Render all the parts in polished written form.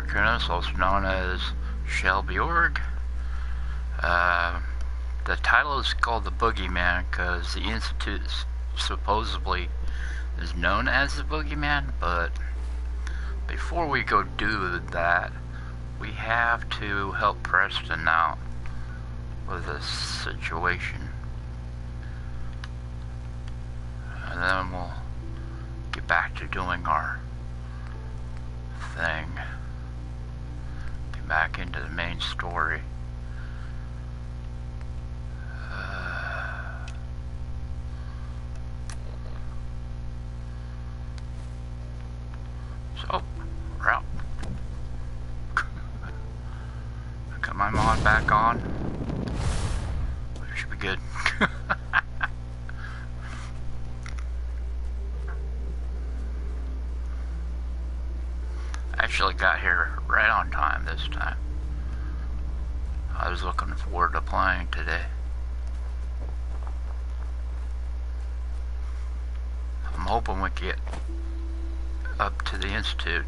Arcanus, also known as Shelby Org. The title is called the Bogeyman because the Institute supposedly is known as the Bogeyman, but before we go do that, we have to help Preston out with this situation. And then we'll get back to doing our thing. Get back into the main story. So, we're out. Got my mod back on. Should be good. Actually got here right on time this time. I was looking forward to playing today. I'm hoping we get up to the Institute.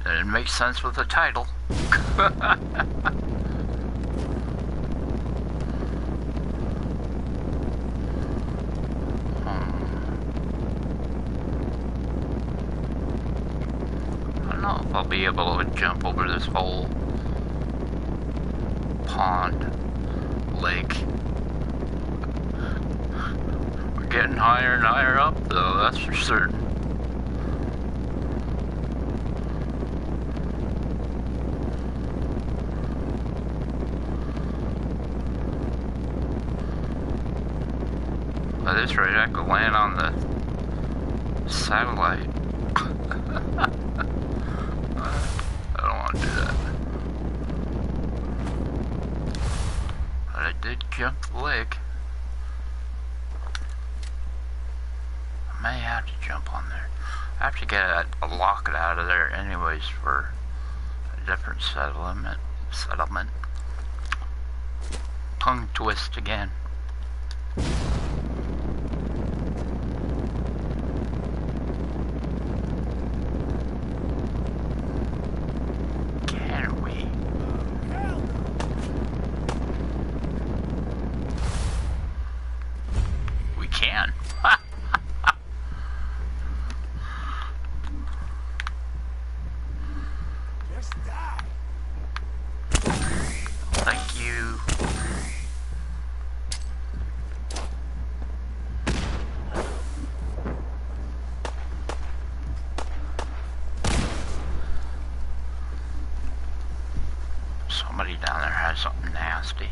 And it makes sense with the title. I don't know if I'll be able to jump over this whole pond, lake. We're getting higher and higher up though, that's for certain. At this rate, I could land on the satellite. I don't want to do that. But I did jump the lake. I may have to jump on there. I have to get a locket out of there anyways for a different settlement. Tongue twist again. Somebody down there has something nasty.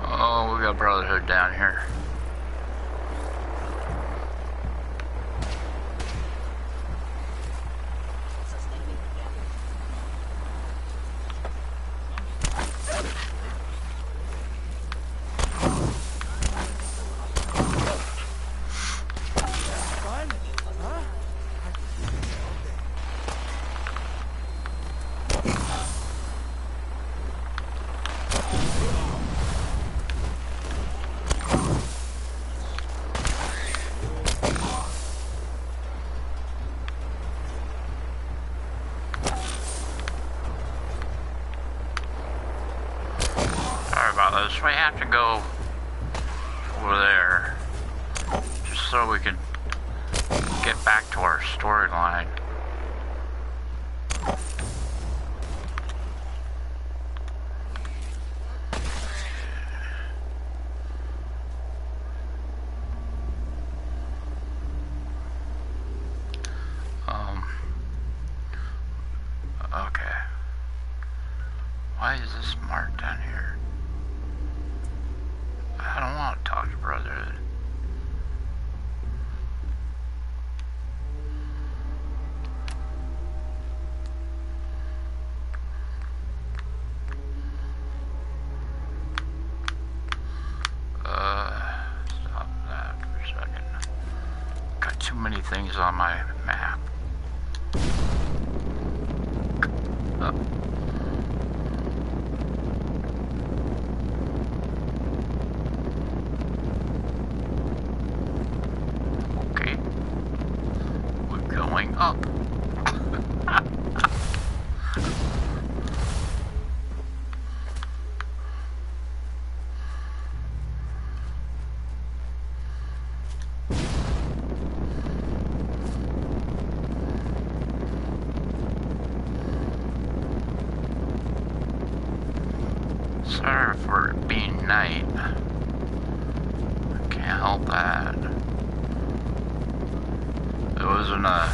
Oh, we got Brotherhood down here. So we have to go over there just so we can get back to our storyline. Okay. Why is this marked down here? I don't want to talk to Brotherhood. Stop that for a second. Got too many things on my map. Sorry for it being night. I can't help that. It wasn't a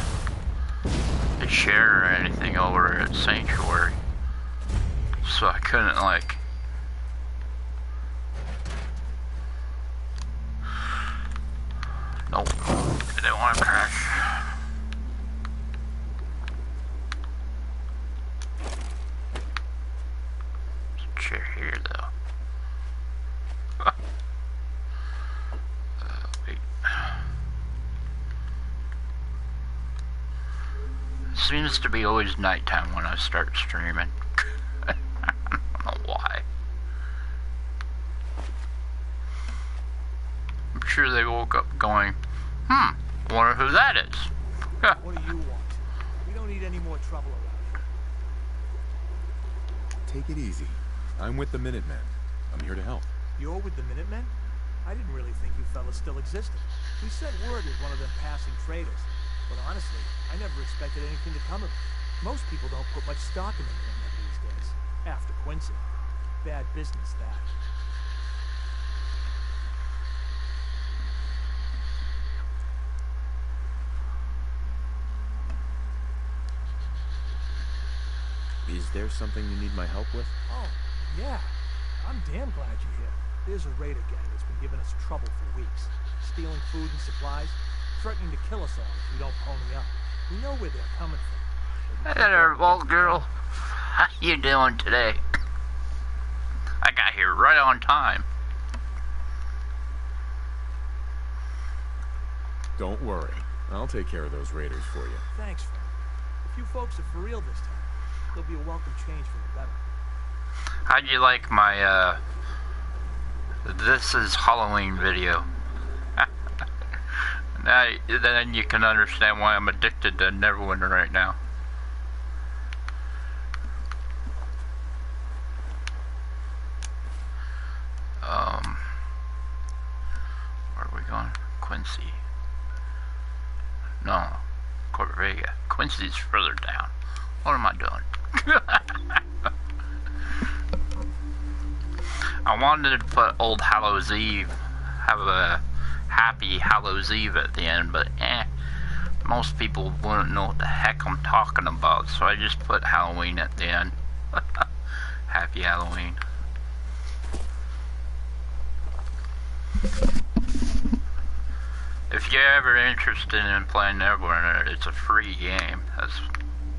share or anything over at Sanctuary, so I couldn't like. Nope, I didn't want to crash. There's a chair here though. Wait. Seems to be always nighttime when I start streaming. I don't know why. I'm sure they woke up going, wonder who that is. What do you want? We don't need any more trouble around here. Take it easy. I'm with the Minutemen. I'm here to help. You're with the Minutemen? I didn't really think you fellas still existed. We sent word as one of them passing traders. But honestly, I never expected anything to come of it. Most people don't put much stock in the Minutemen these days. After Quincy. Bad business, that. Is there something you need my help with? Oh, yeah. I'm damn glad you're here. There's a raider gang that's been giving us trouble for weeks. Stealing food and supplies, threatening to kill us all if we don't pony up. We know where they're coming from. Hey there, Walt girl. How you doing today? I got here right on time. Don't worry. I'll take care of those raiders for you. Thanks, friend. If you folks are for real this time, there'll be a welcome change for the better. How'd you like my, this is Halloween video? Now, then you can understand why I'm addicted to Neverwinter right now. Where are we going? Quincy. No, Corvega. Quincy's further down. What am I doing? I wanted to put Old Hallows Eve, have a happy Hallows Eve at the end, but most people wouldn't know what the heck I'm talking about, so I just put Halloween at the end. Happy Halloween. If you're ever interested in playing Neverwinter, it's a free game. That's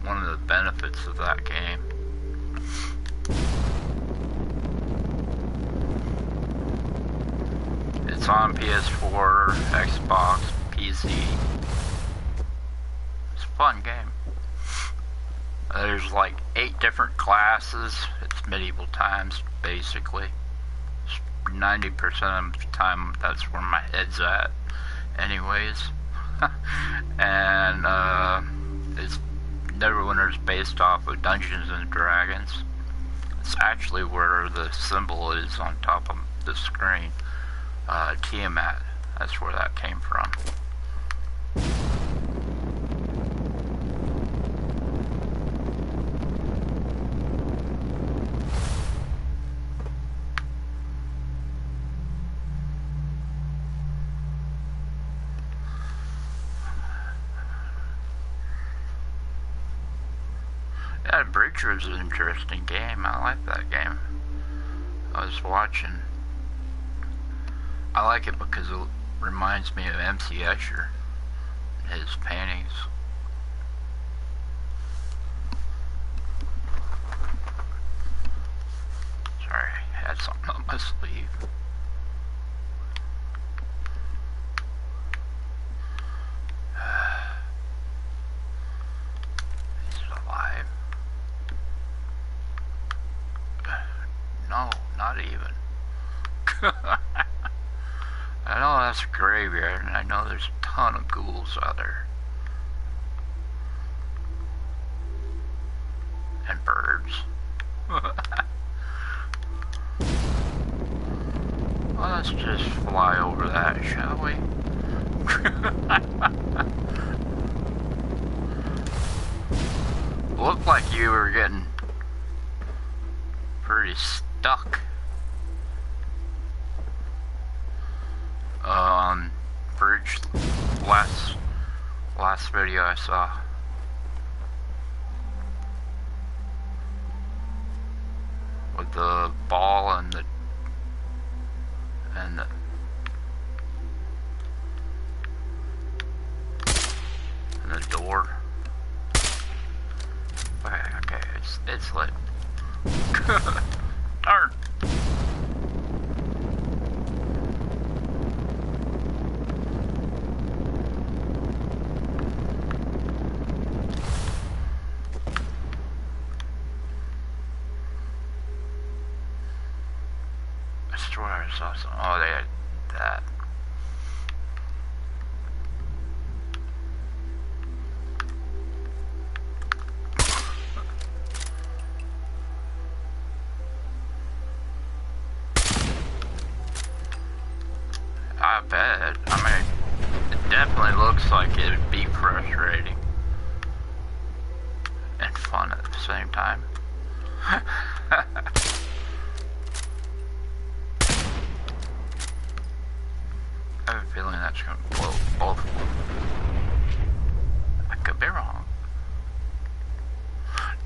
one of the benefits of that game. It's on PS4, Xbox, PC. It's a fun game. There's like 8 different classes. It's medieval times, basically. 90% of the time, that's where my head's at. Anyways. And, it's Neverwinter's based off of Dungeons and Dragons. It's actually where the symbol is on top of the screen. Tiamat. That's where that came from. Yeah, Breach was an interesting game. I like that game. I was watching. I like it because it reminds me of MC Escher, his paintings. Sorry, I had something on my sleeve. He's alive. No, not even. I know that's a graveyard, and I know there's a ton of ghouls out there. And birds. Well, let's just fly over that, shall we? Looked like you were getting pretty stuck. bridge last video I saw. With the ball and the door. Okay, it's lit. Darn. I swear I saw some. Oh, they had that. I bet. I mean, it definitely looks like it would be frustrating and fun at the same time. I have a feeling that's going to blow both of them. I could be wrong.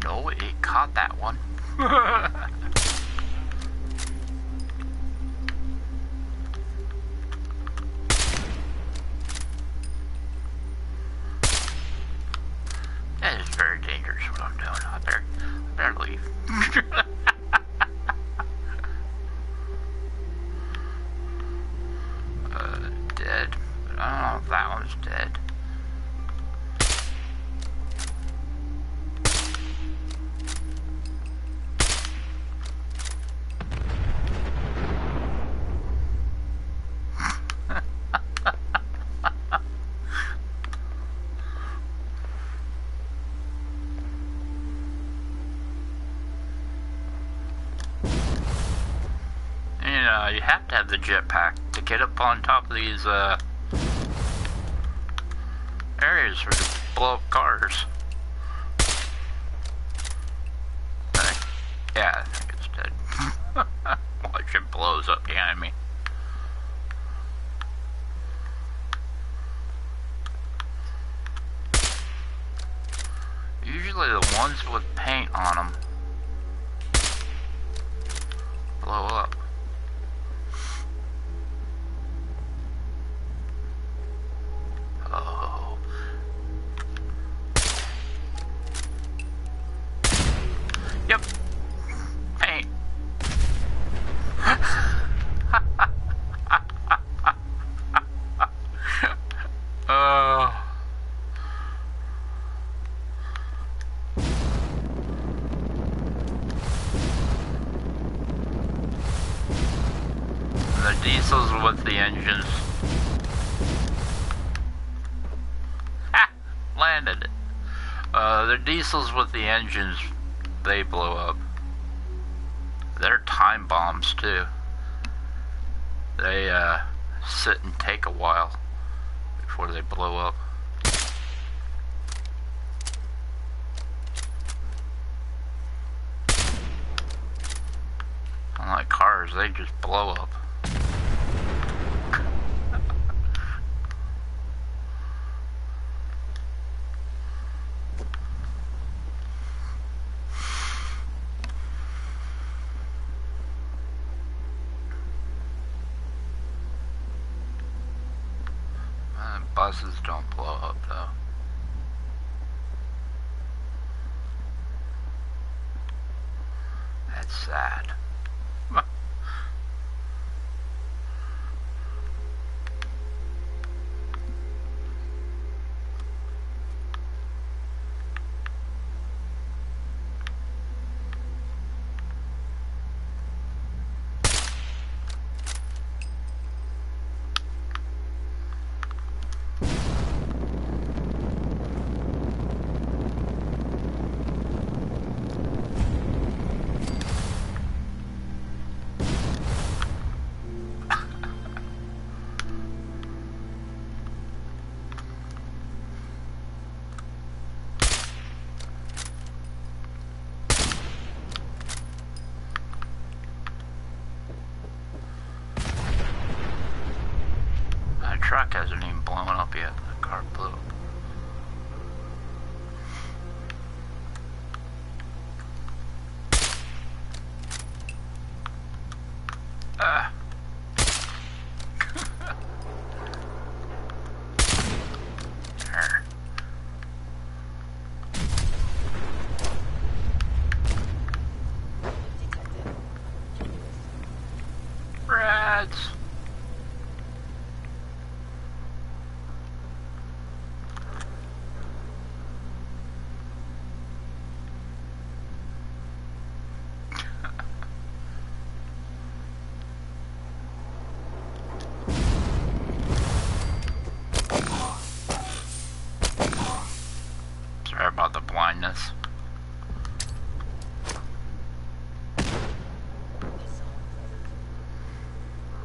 No, it caught that one. That is very dangerous what I'm doing. I better leave. Dead. I don't know if that one's dead. You have to have the jetpack to get up on top of these areas where you blow up cars. Yeah, I think it's dead. Watch it blows up behind me. Usually the ones with paint on them blow up. Oh. Yep. Paint. The diesels with the engines. Ha! Landed it. The diesels with the engines, they blow up. They're time bombs too. They sit and take a while before they blow up. Unlike cars, they just blow up. Buses don't blow up though. That's sad. truck hasn't even blown up yet. The car blew up. There. Rats. Sorry about the blindness.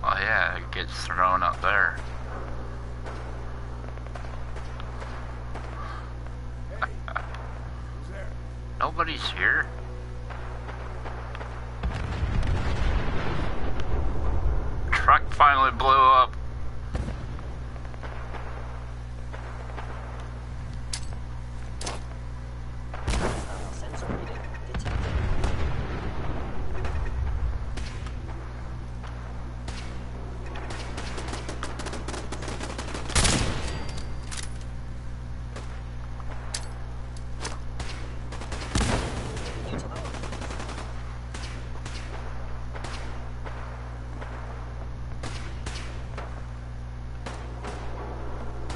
Oh yeah, it gets thrown up there. Hey, who's there? Nobody's here. Truck finally blew up.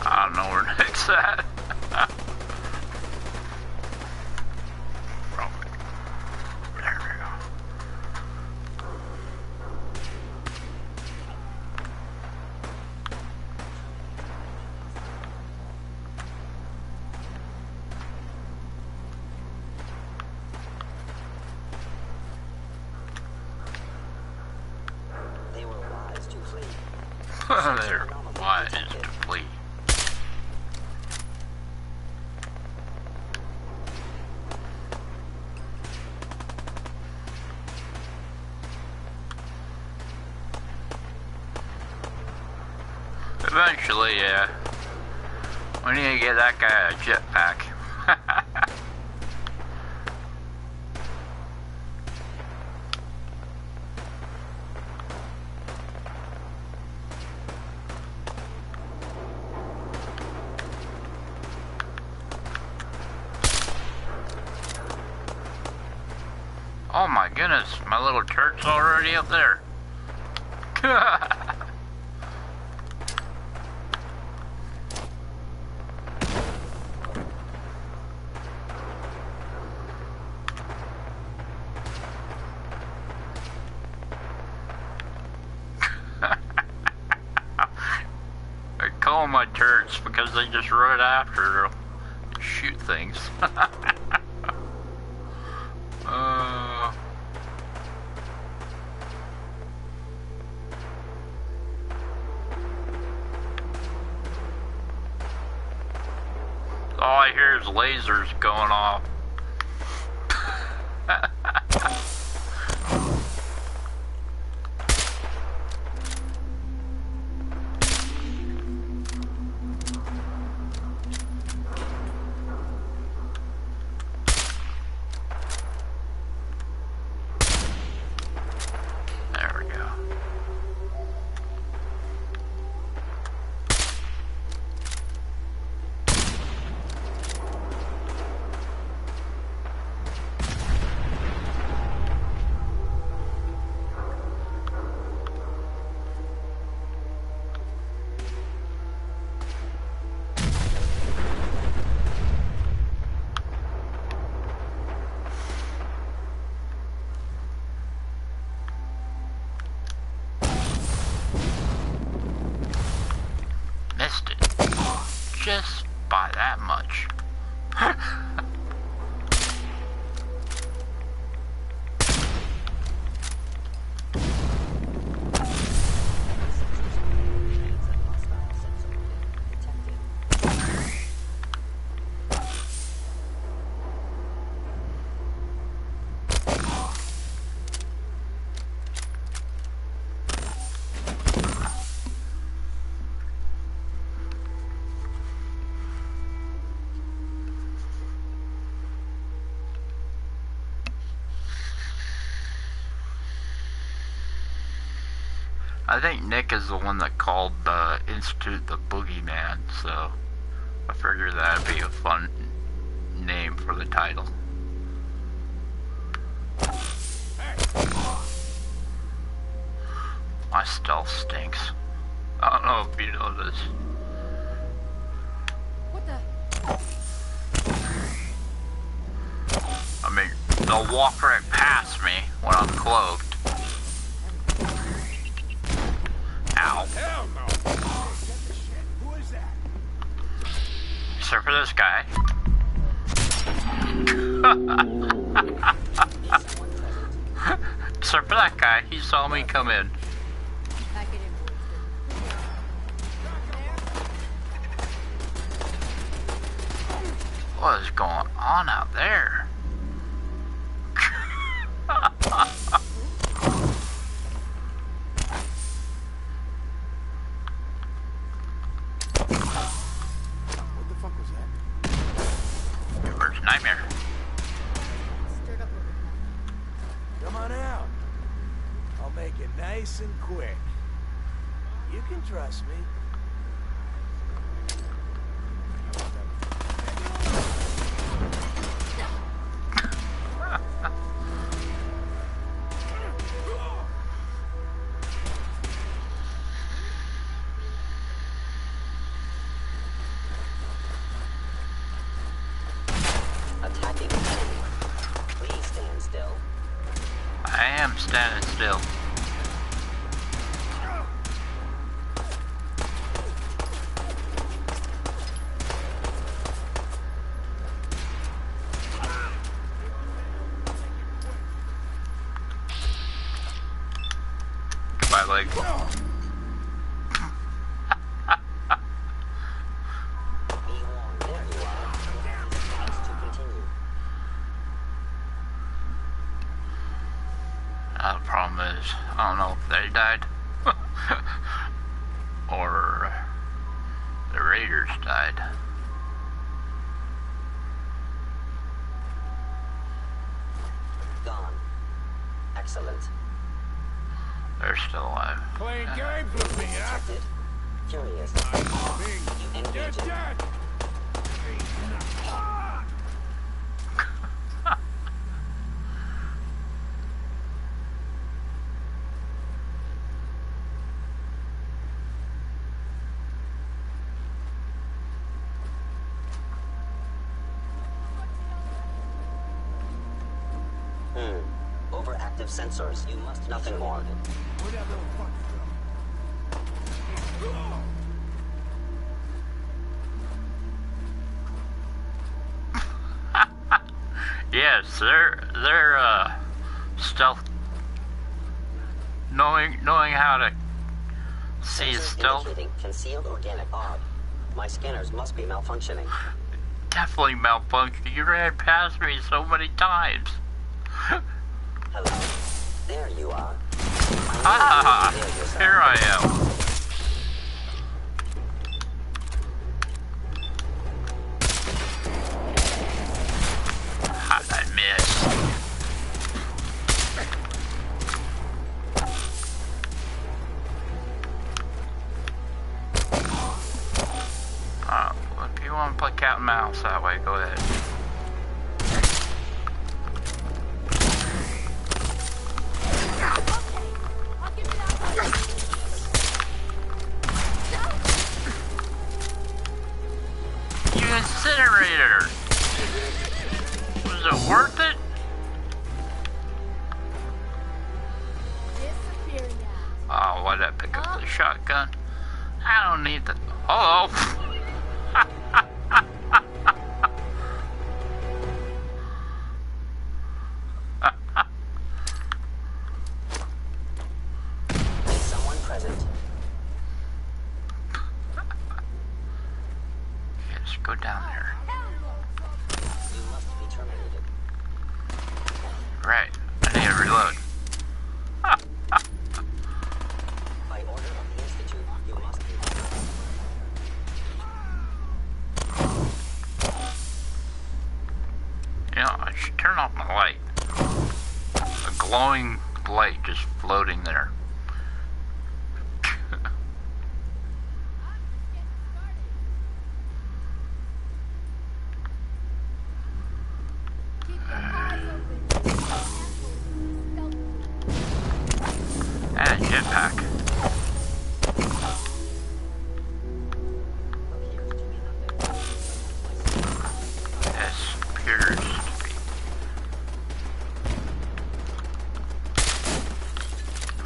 I don't know where Nick's at. Probably. There we go. They were wise to flee. They're wise to flee. Eventually, yeah. We need to get that guy a jetpack. Oh my goodness, my little turret's already up there. I call them my turrets because they just run after and shoot things. All I hear is lasers going off. There we go. Missed it. Just by that much. I think Nick is the one that called the Institute the Boogeyman, so I figured that'd be a fun name for the title. My stealth stinks. I don't know if you know this. What the? I mean, they'll walk right past me when I'm clothed. Ow. Hell no! Who is that? Except for this guy. Except for that guy, he saw me come in. Pack it in, boys. What is going on out there? What the fuck was that? Where's Nightmare? Stirred up a little bit. Come on out. I'll make it nice and quick. You can trust me. Attacking enemy. Please stand still. I am standing still. Goodbye, leg. Be warned, there you are. Advance to continue. The problem is, I don't know if they died or the Raiders died. Gone. Excellent. They're still alive. Playing games with me, huh? Detected. Curious. Me. You You're engage it. dead! Overactive sensors. You must nothing more. Where'd that little fucker go? Yes, they're stealth. Knowing how to see Sensors stealth. indicating concealed organic odd. My scanners must be malfunctioning. Definitely malfunction. You ran past me so many times. Hello. There you are. Ah, here I am. How did I miss? If you want to play cat and mouse that way, go ahead. You incinerator! Was it worth it? Disappear now. Oh, why did I pick up the shotgun? I don't need the... Hello! Is someone present? Yes, go down there. You must be terminated. Right, I need to reload. By order of the Institute, you must be. You know, I should turn off my light. A glowing light just floating there.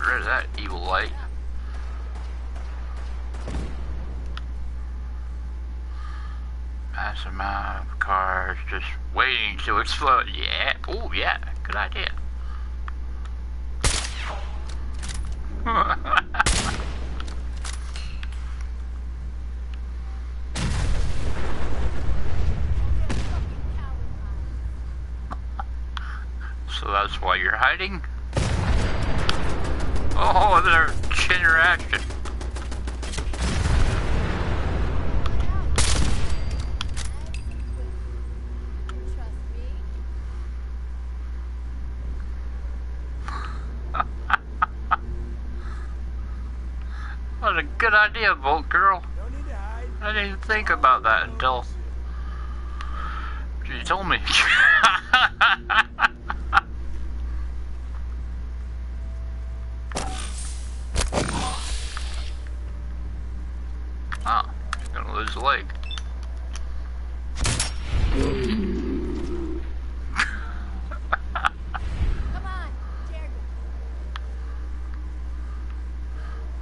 rid of that evil light. Massive amount of cars just waiting to explode. Yeah. Oh, yeah. Good idea. So that's why you're hiding? Oh, they're interaction. What a good idea, Bolt Girl. No need to hide. I didn't even think about that until you told me. Oh, he's gonna lose a leg. Come on, Jared.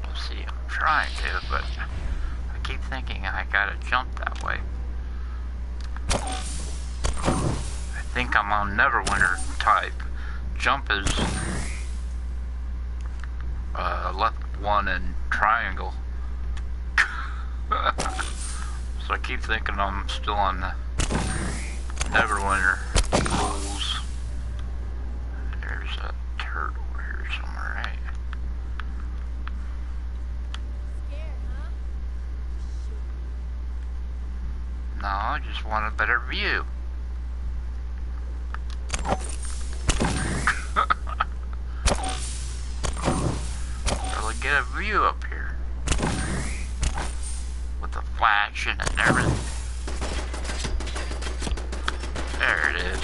Let's see, I'm trying to, but I keep thinking I gotta jump that way. I think I'm on Neverwinter type. Jump is left one and triangle. So I keep thinking I'm still on the Neverwinter rules. There's a turtle here somewhere, right? Scared, huh? Shoot. No, I just want a better view. Really get a view up here. With the flashing and everything. There it is.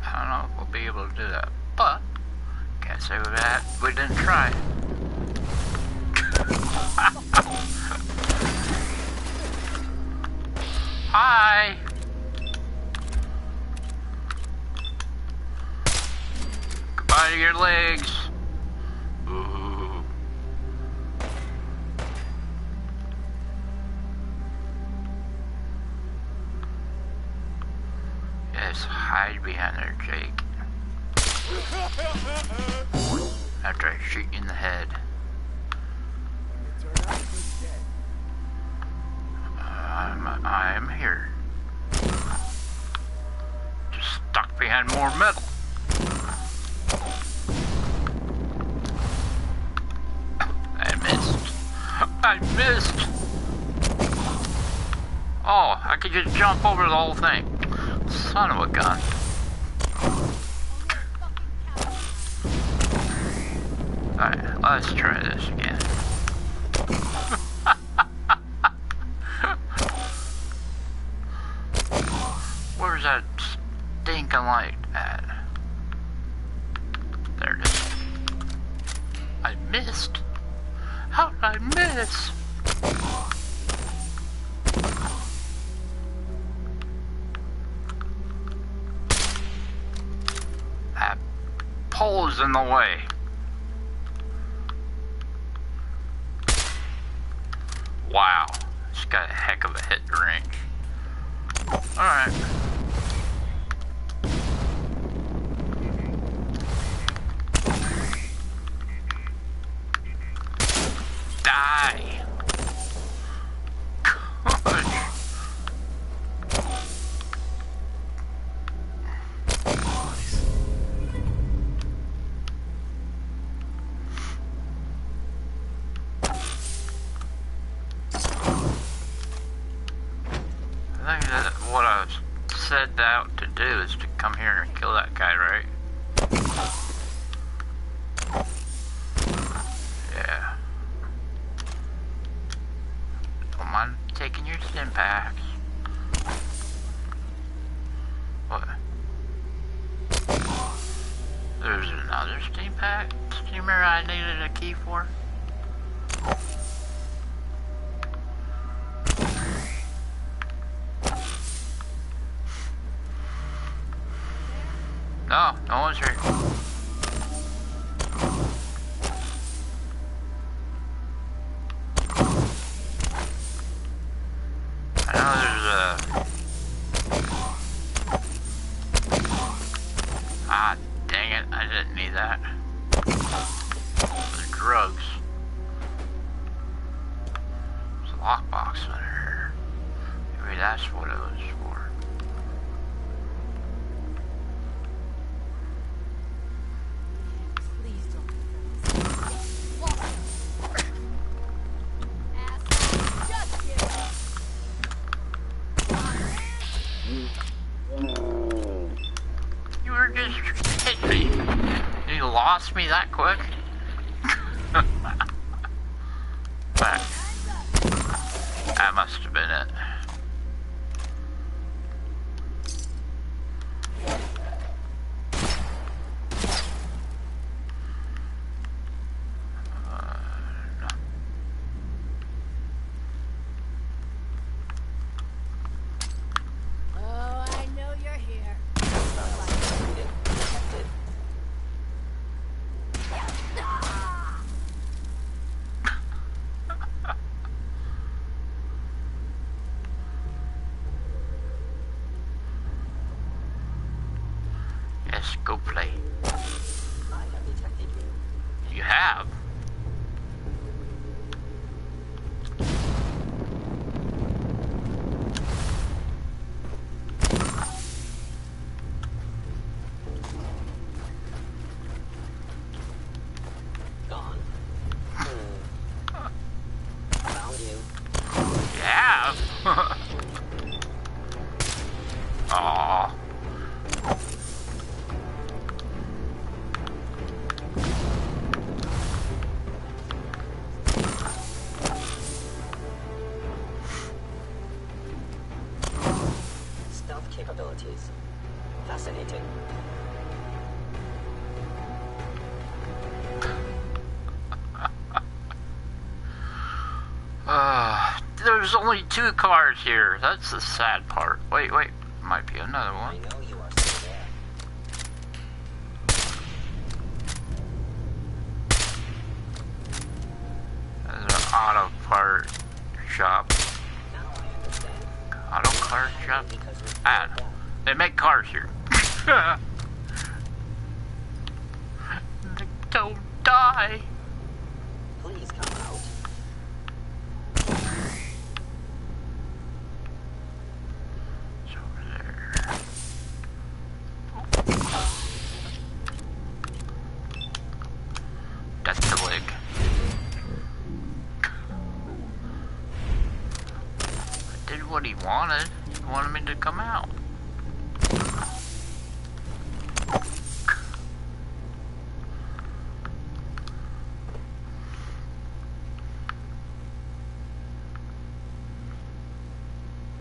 I don't know if we'll be able to do that, but can't say that we didn't try. Hi. Goodbye to your legs. Ooh. Yes, hide behind there, Jake. After I shoot you in the head. I'm here. Just stuck behind more metal. I missed. I missed. Oh, I could just jump over the whole thing. Son of a gun. Alright, let's try this again. Where's that stinking light at? There it is. I missed. How did I miss? That pole's in the way. Wow, it's got a heck of a hit range. Alright. Die. Gosh. I think that what I set out to do is to come here and kill that guy, right? packs. What? There's another steamer I needed a key for. No, no one's here. I know there's a... Ah, dang it, I didn't need that. The drugs. There's a lockbox under here. Maybe that's what it was for. Please don't. Walk. Asshole. Just give up. You were just hitting me. You lost me that quick? That must have been it. No. Oh, I know you're here. Yes, go play. I have detected you. You have? Gone. Found you. You have? Aww. Stealth capabilities. Fascinating. There's only 2 cars here. That's the sad part. Wait, might be another I one. know you are still there. There's an auto part shop. Now I understand. Auto car shop? Because we Ah, they make cars here. Don't die. please come out. It's over there. That's the leg. I did what he wanted. He wanted me to come out.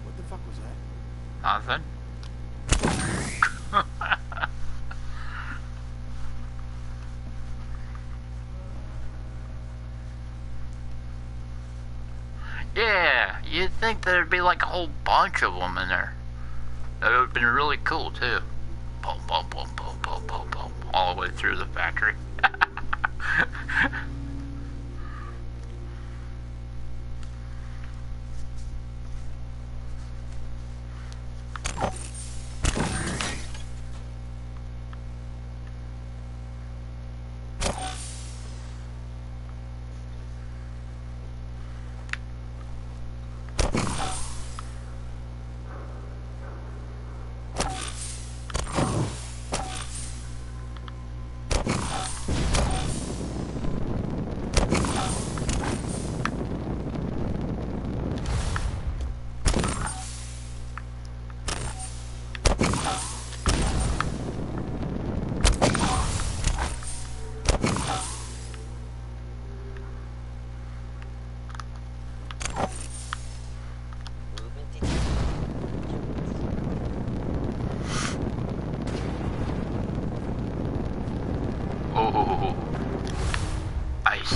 What the fuck was that? Nothing. Yeah, you'd think there'd be like a whole bunch of them in there. That would have been really cool too. Boom, boom, boom, boom, boom, boom, boom, all the way through the factory.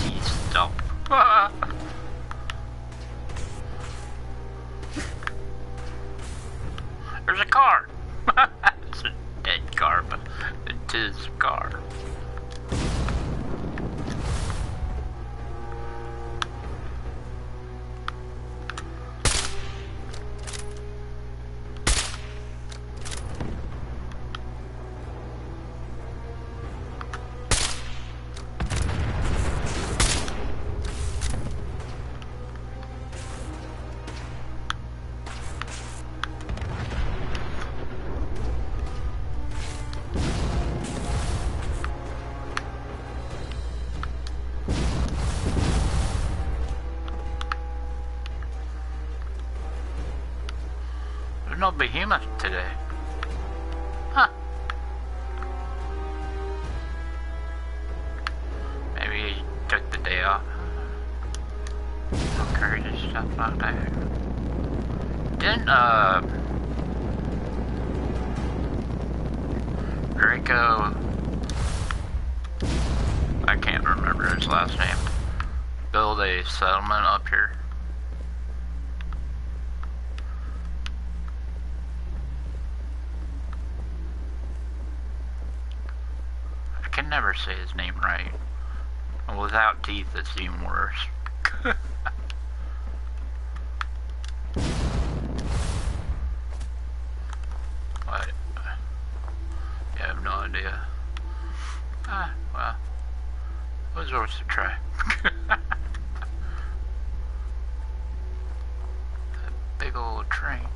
see stuff. There's a car. It's a dead car, but it is a car. No behemoth today. Huh. Maybe he took the day off. I'll carry this stuff out there. Didn't, Draco, I can't remember his last name, build a settlement up here? I can never say his name right. Without teeth, it's even worse. What? I have no idea. Ah, well, it was worth a try. That big old train.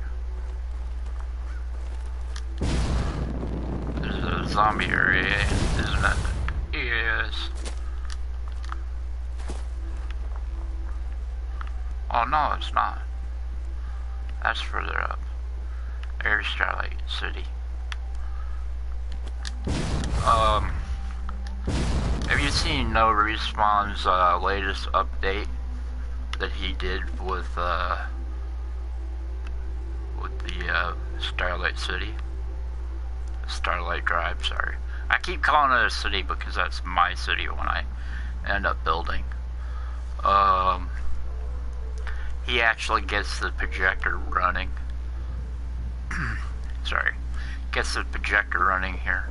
This is a zombie area, isn't it? Yes. Oh no, it's not. That's further up. There's Starlight City. Have you seen No Respawn's latest update that he did with the Starlight City? Starlight Drive, sorry. I keep calling it a city because that's my city when I end up building. He actually gets the projector running. Sorry. Gets the projector running here.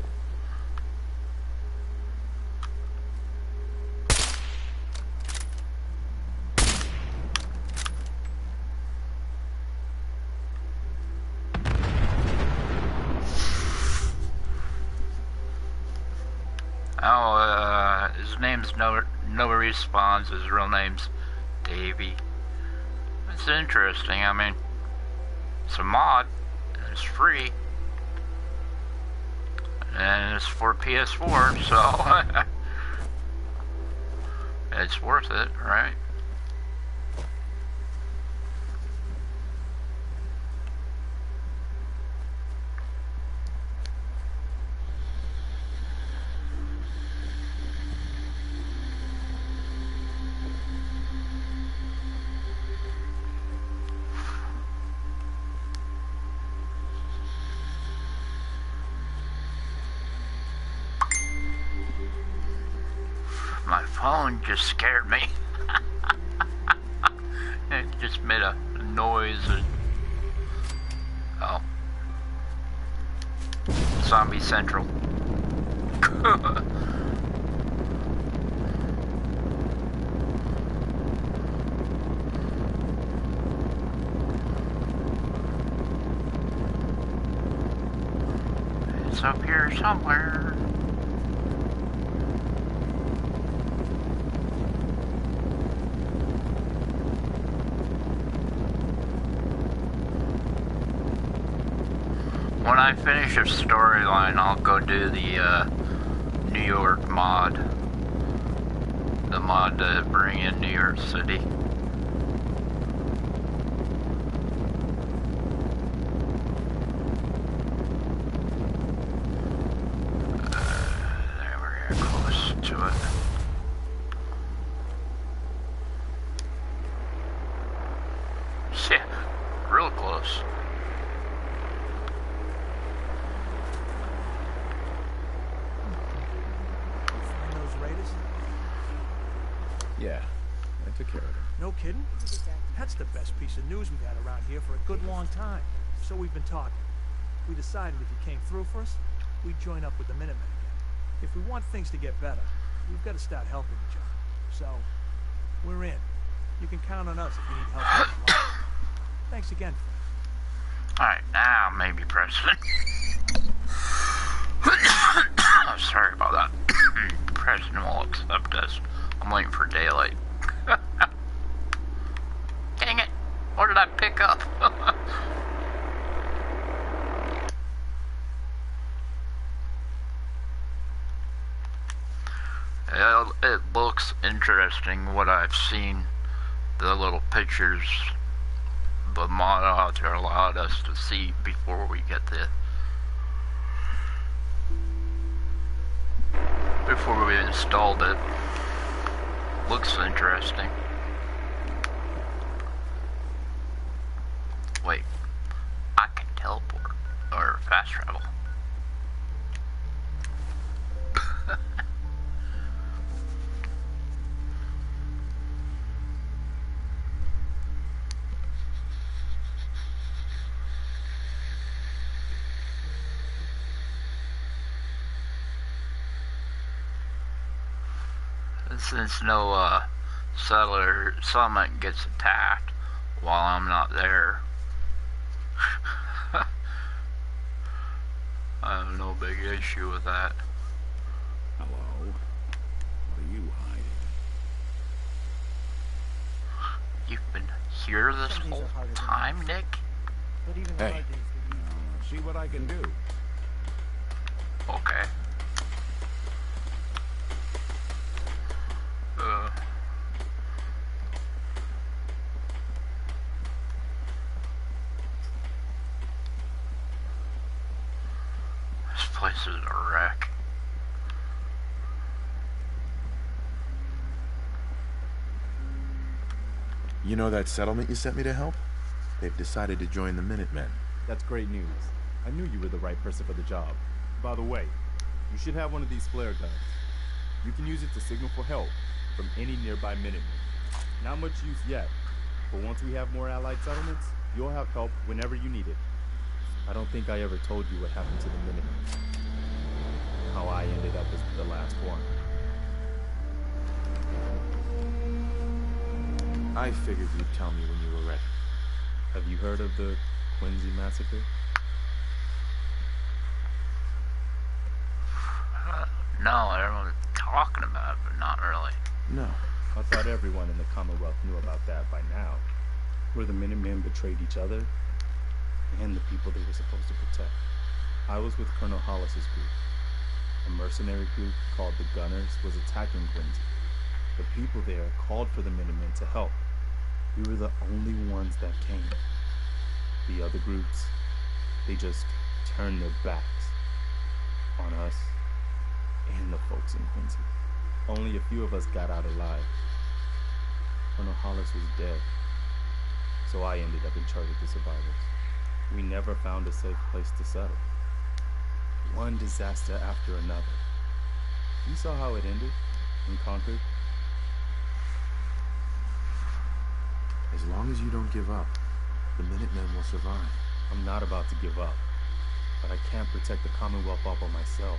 Oh, his name's Noah Respawns. His real name's Davey. It's interesting. I mean, it's a mod. It's free. And it's for PS4, so it's worth it, right? My phone just scared me. It just made a noise. Oh. Zombie Central. It's up here somewhere. When I finish a storyline, I'll go do the New York mod. The mod to bring in New York City. There, we're getting close to it. Shit, real close. Yeah, I took care of him. No kidding? That's the best piece of news we've had around here for a good long time. So we've been talking. We decided if you came through for us, we'd join up with the Minutemen again. If we want things to get better, we've got to start helping each other. So, we're in. You can count on us if you need help. Thanks again, Fred. Alright, now maybe President. I'm sorry about that. President will accept us. I'm waiting for daylight. Dang it! What did I pick up? It looks interesting what I've seen. The little pictures the mod author allowed us to see before we get before we installed it. Looks interesting. Wait, I can teleport or fast travel. Since no settlement gets attacked while I'm not there, I have no big issue with that. Hello? What are you hiding? You've been here this whole time, Nick? Hey. See what I can do. Okay. This place is a wreck. You know that settlement you sent me to help? They've decided to join the Minutemen. That's great news. I knew you were the right person for the job. By the way, you should have one of these flare guns. You can use it to signal for help from any nearby Minutemen. Not much use yet, but once we have more allied settlements, you'll have help whenever you need it. I don't think I ever told you what happened to the Minutemen. How I ended up as the last one. I figured you'd tell me when you were ready. Have you heard of the Quincy massacre? No, everyone's talking about it, but not really. No. I thought everyone in the Commonwealth knew about that by now. Where the Minutemen betrayed each other and the people they were supposed to protect. I was with Colonel Hollis's group. A mercenary group called the Gunners was attacking Quincy. The people there called for the Minutemen to help. We were the only ones that came. The other groups, they just turned their backs on us and the folks in Quincy. Only a few of us got out alive. Colonel Hollis was dead, so I ended up in charge of the survivors. We never found a safe place to settle. One disaster after another. You saw how it ended in Concord? As long as you don't give up, the Minutemen will survive. I'm not about to give up, but I can't protect the Commonwealth all by myself.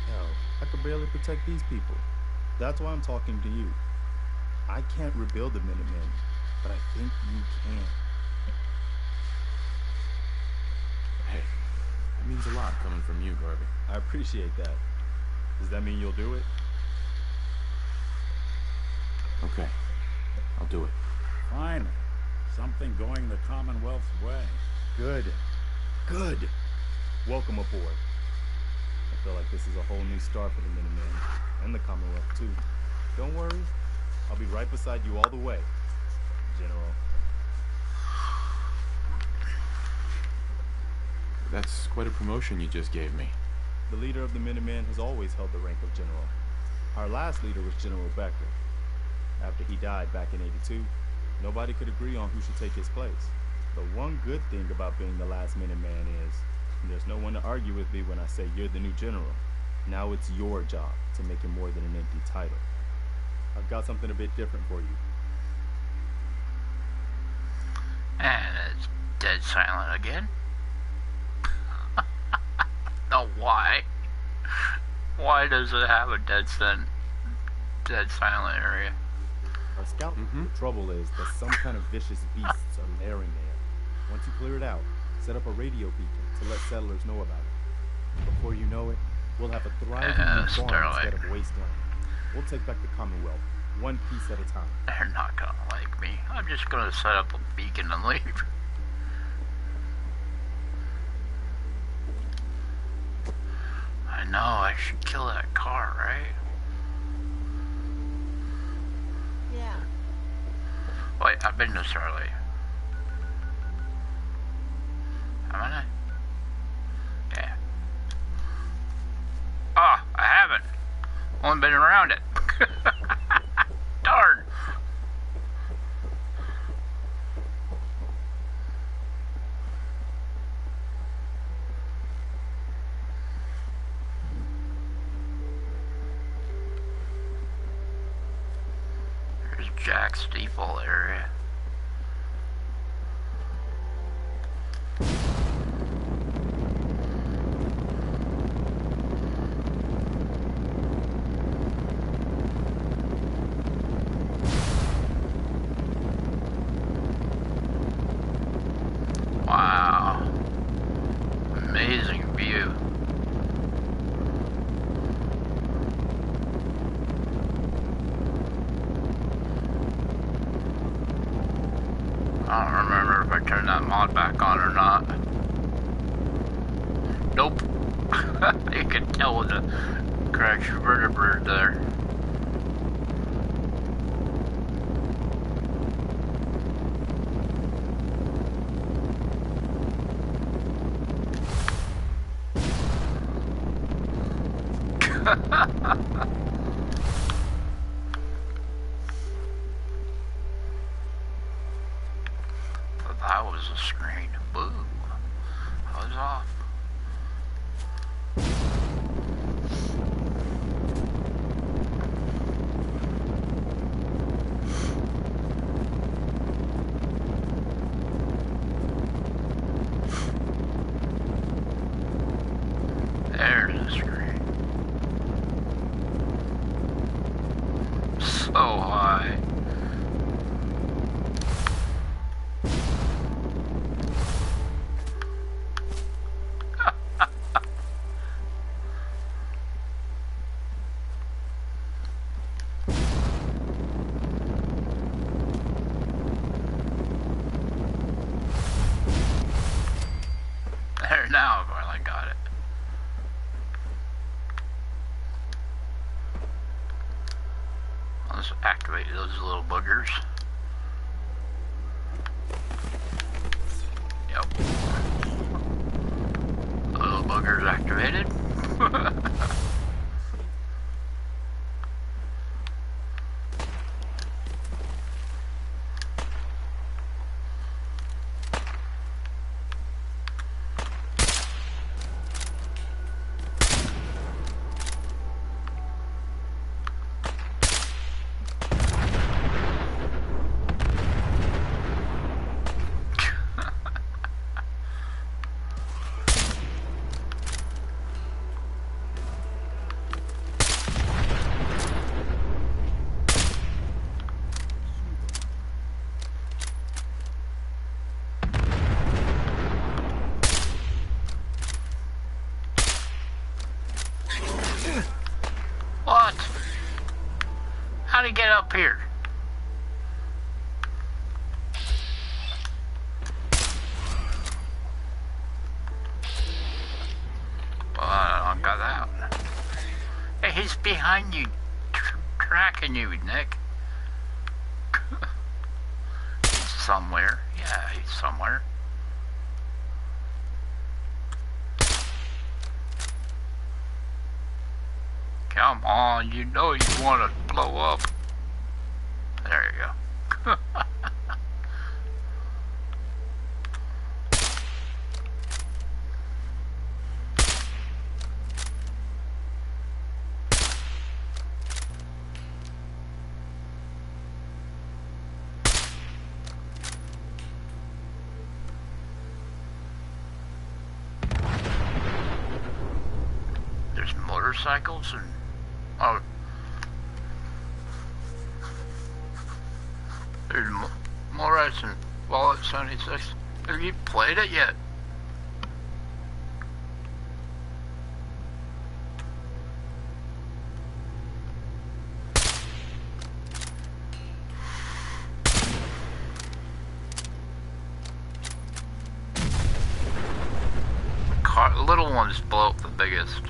Hell, I could barely protect these people. That's why I'm talking to you. I can't rebuild the Minutemen, but I think you can. Hey, that means a lot coming from you, Garvey. I appreciate that. Does that mean you'll do it? Okay, I'll do it. Finally. Something going the Commonwealth's way. Good. Good. Welcome aboard. I feel like this is a whole new start for the Minutemen, and the Commonwealth too. Don't worry, I'll be right beside you all the way, General. That's quite a promotion you just gave me. The leader of the Minutemen has always held the rank of General. Our last leader was General Becker. After he died back in '82, nobody could agree on who should take his place. The one good thing about being the last Minuteman is there's no one to argue with me when I say you're the new general. Now it's your job to make it more than an empty title. I've got something a bit different for you. And it's dead silent again. No, why? Why does it have a dead silent area? Our scout, the trouble is that some kind of vicious beasts are lairing there. Once you clear it out, set up a radio beacon to let settlers know about it. Before you know it, we'll have a thriving new farm instead of wasteland. We'll take back the Commonwealth, one piece at a time. They're not gonna like me. I'm just gonna set up a beacon and leave. I know, I should kill that car, right? Yeah. Wait, I've been this early. Haven't I? Yeah. Ah, I haven't. Only been around it. Darn. There's Jack's default area. Wow. Amazing view. I don't remember if I turned that mod back on or not. Nope. You can tell with the cracked vertebrae there. But that was a screen. Boom. I was off. There's the screen. So high. There, now I finally got it. Let's activate those little boogers. Yep. Little boogers activated. What? How'd he get up here? Well, I don't got that one. Hey, he's behind you, tracking you, Nick. He's somewhere. Yeah, he's somewhere. Come on, you know you want to blow up. There you go. motorcycles and oh, there's more than Fallout 76. Have you played it yet? Little ones blow up the biggest.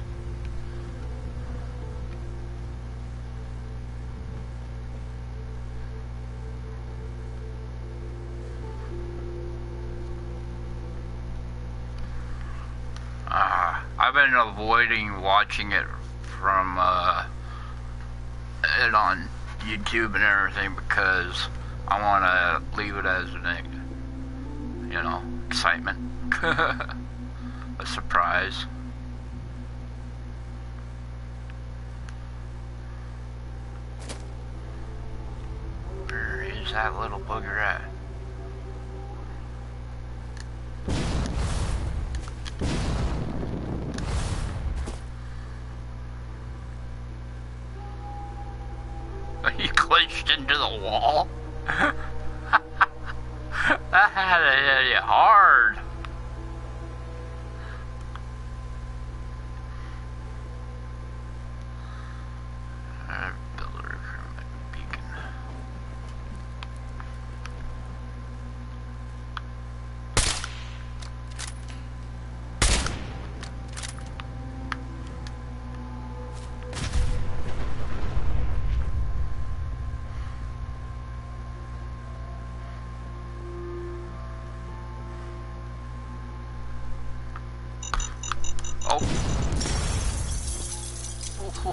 I've been avoiding watching it from it on YouTube and everything because I want to leave it as an, you know, excitement. A surprise. Where is that little booger at? He glitched into the wall? That had to hit you hard.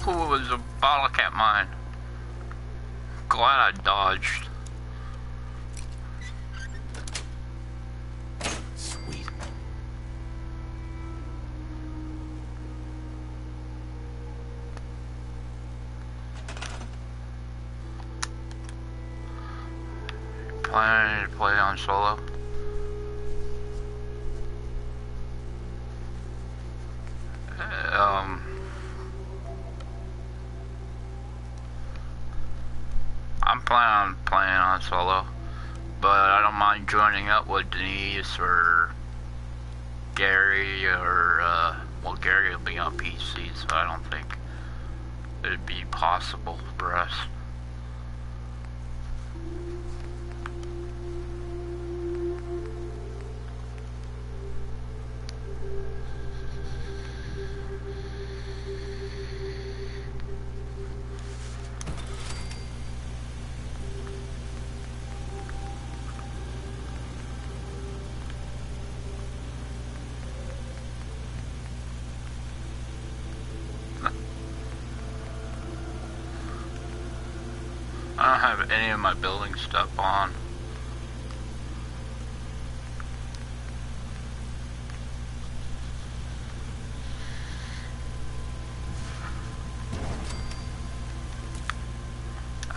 Oh, it was a bottle cap mine. Glad I dodged. Sweet. Planning to play on solo? I'm planning on playing on solo, but I don't mind joining up with Denise or Gary or, well, Gary will be on PC, so I don't think it'd be possible for us. I don't have any of my building stuff on.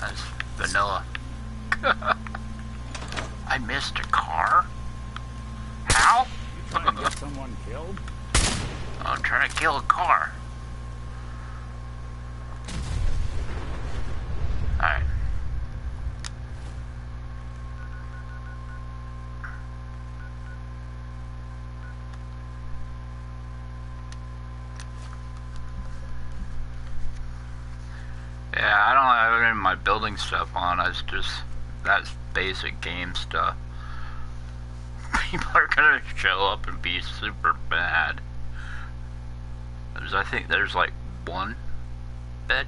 That's vanilla. I missed a car? How? You trying to get someone killed? I'm trying to kill a car. Alright. Yeah, I don't have any of my building stuff on. That's basic game stuff. People are gonna show up and be super bad. I think there's like one bed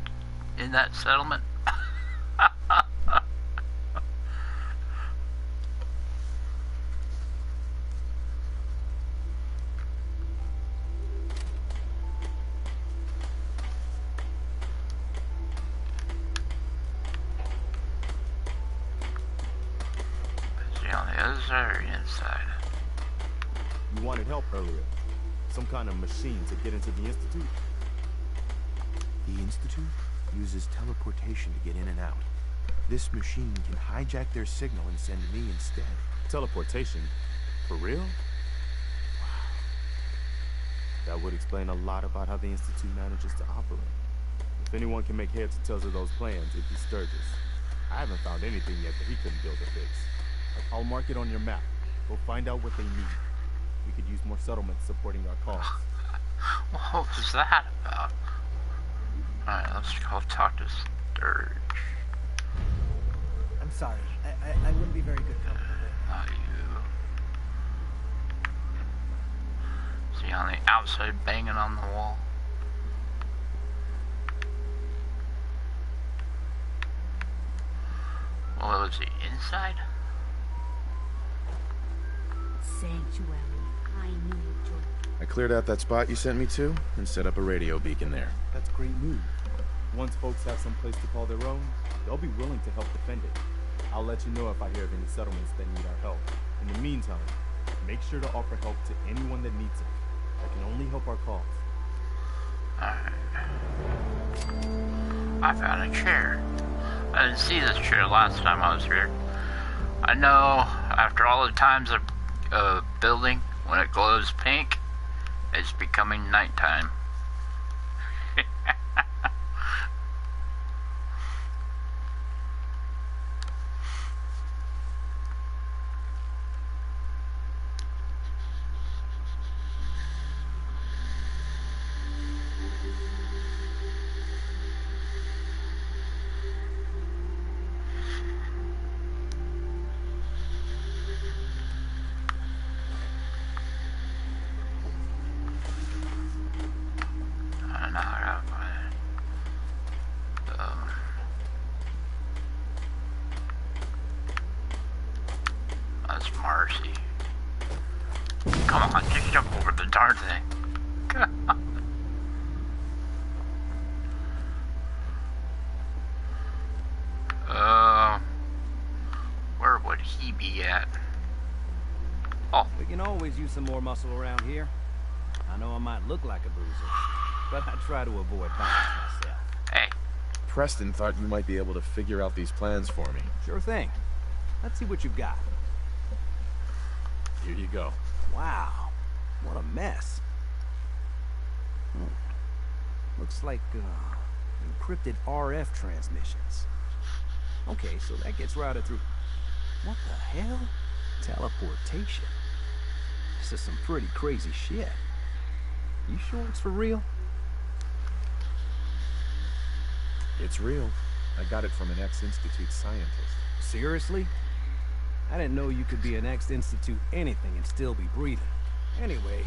in that settlement. On the other side or inside? You wanted help earlier. Some kind of machine to get into the Institute? The Institute uses teleportation to get in and out. This machine can hijack their signal and send me instead. Teleportation? For real? Wow. That would explain a lot about how the Institute manages to operate. If anyone can make heads or tails of those plans, it'd be Sturgis. I haven't found anything yet that he couldn't build or fix. I'll mark it on your map. Go find out what they need. We could use more settlements supporting our cause. What was that about? Alright, let's go talk to Sturge. I'm sorry. I wouldn't be very good company. Not you. Is he on the outside banging on the wall? Well, was he inside? Sanctuary. I knew you'd join. I cleared out that spot you sent me to and set up a radio beacon there. That's great news. Once folks have some place to call their own, they'll be willing to help defend it. I'll let you know if I hear of any settlements that need our help. In the meantime, make sure to offer help to anyone that needs it. That can only help our cause. Alright. I found a chair. I didn't see this chair last time I was here. I know after all the times of building, when it glows pink, it's becoming nighttime. That's Marcy. Come on, just jump over the darn thing. Where would he be at? Oh. We can always use some more muscle around here. I know I might look like a bruiser, but I try to avoid violence myself. Hey. Preston thought you might be able to figure out these plans for me. Sure thing. Let's see what you've got. Here you go. Wow, what a mess. Looks like encrypted RF transmissions. Okay, so that gets routed through... What the hell? Teleportation. This is some pretty crazy shit. You sure it's for real? It's real. I got it from an ex-Institute scientist. Seriously? I didn't know you could be an ex-Institute anything and still be breathing. Anyway,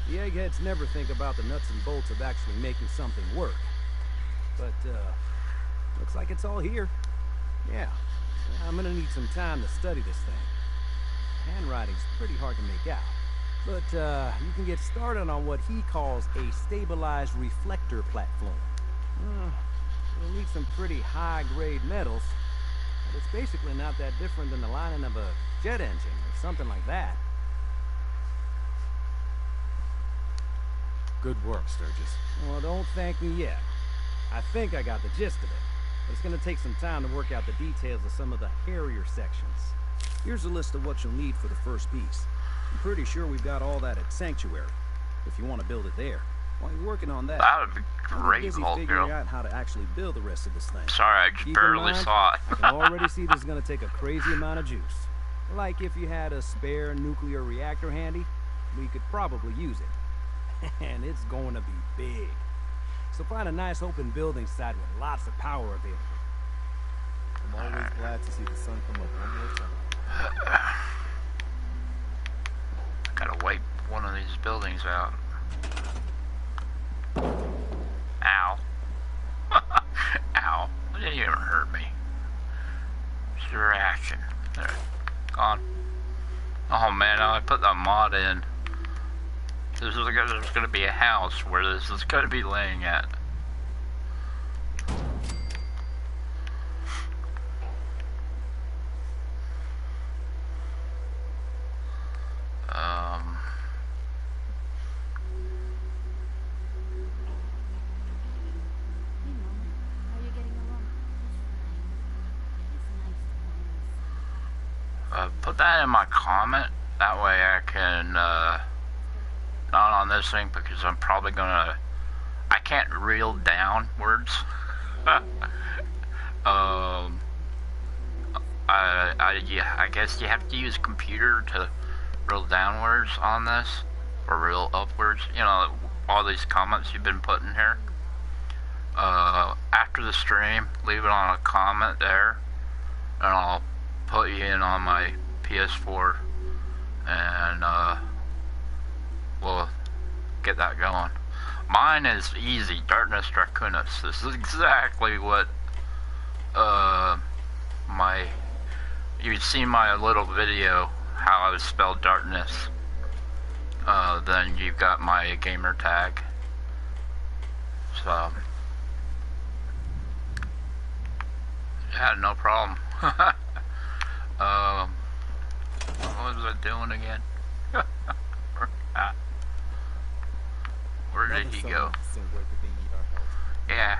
the eggheads never think about the nuts and bolts of actually making something work. But, looks like it's all here. Yeah, I'm gonna need some time to study this thing. Handwriting's pretty hard to make out. But, you can get started on what he calls a stabilized reflector platform. You'll need some pretty high-grade metals, but it's basically not that different than the lining of a jet engine or something like that. Good work, Sturgis. Well, don't thank me yet. I think I got the gist of it, but it's gonna take some time to work out the details of some of the hairier sections. Here's a list of what you'll need for the first piece. I'm pretty sure we've got all that at Sanctuary, if you want to build it there. While you're working on that, That would be I'm great, busy old figuring girl. out how to actually build the rest of this thing. Sorry, I just Keep in barely mind, saw it. I can already see this is gonna take a crazy amount of juice. Like if you had a spare nuclear reactor handy, we could probably use it. And it's going to be big. So find a nice open building site with lots of power available. I'm always glad to see the sun come up one more time. I gotta wipe one of these buildings out. Ow. Ow. That didn't even hurt me. It's the reaction. There. Gone. Oh man, now I put the mod in. There's gonna be a house where this is gonna be laying at. Hey, Mom. How are you getting along? It's fine. It's nice to have you. Put that in my comment. That way I can, Not on this thing because I'm probably gonna. I can't reel downwards. Yeah, I guess you have to use a computer to reel downwards on this, or reel upwards. You know, all these comments you've been putting here. After the stream, leave it on a comment there, and I'll put you in on my PS4, and we'll get that going. Mine is easy, Darkness Draconis. This is exactly what you've seen my little video how I would spell darkness. Then you've got my gamer tag. So yeah, no problem. What was I doing again? Where did he go? Yeah.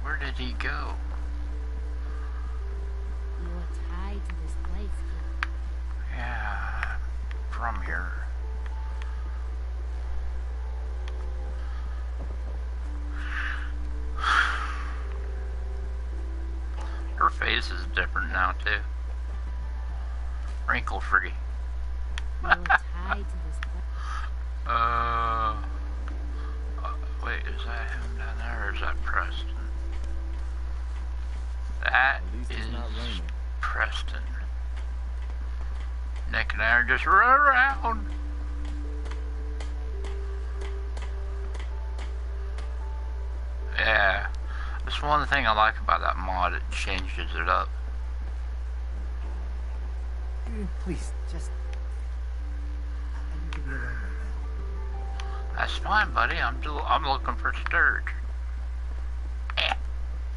Where did he go? You're tied to this place, kid. Yeah, from here. Her face is different now too. Wrinkle free. You're tied to this place. Wait, is that him down there or is that Preston? That is Preston. Nick and I are just running around. Yeah, that's one thing I like about that mod. It changes it up. Please, just... I need to be alone right now. That's fine, buddy. I'm looking for Sturge.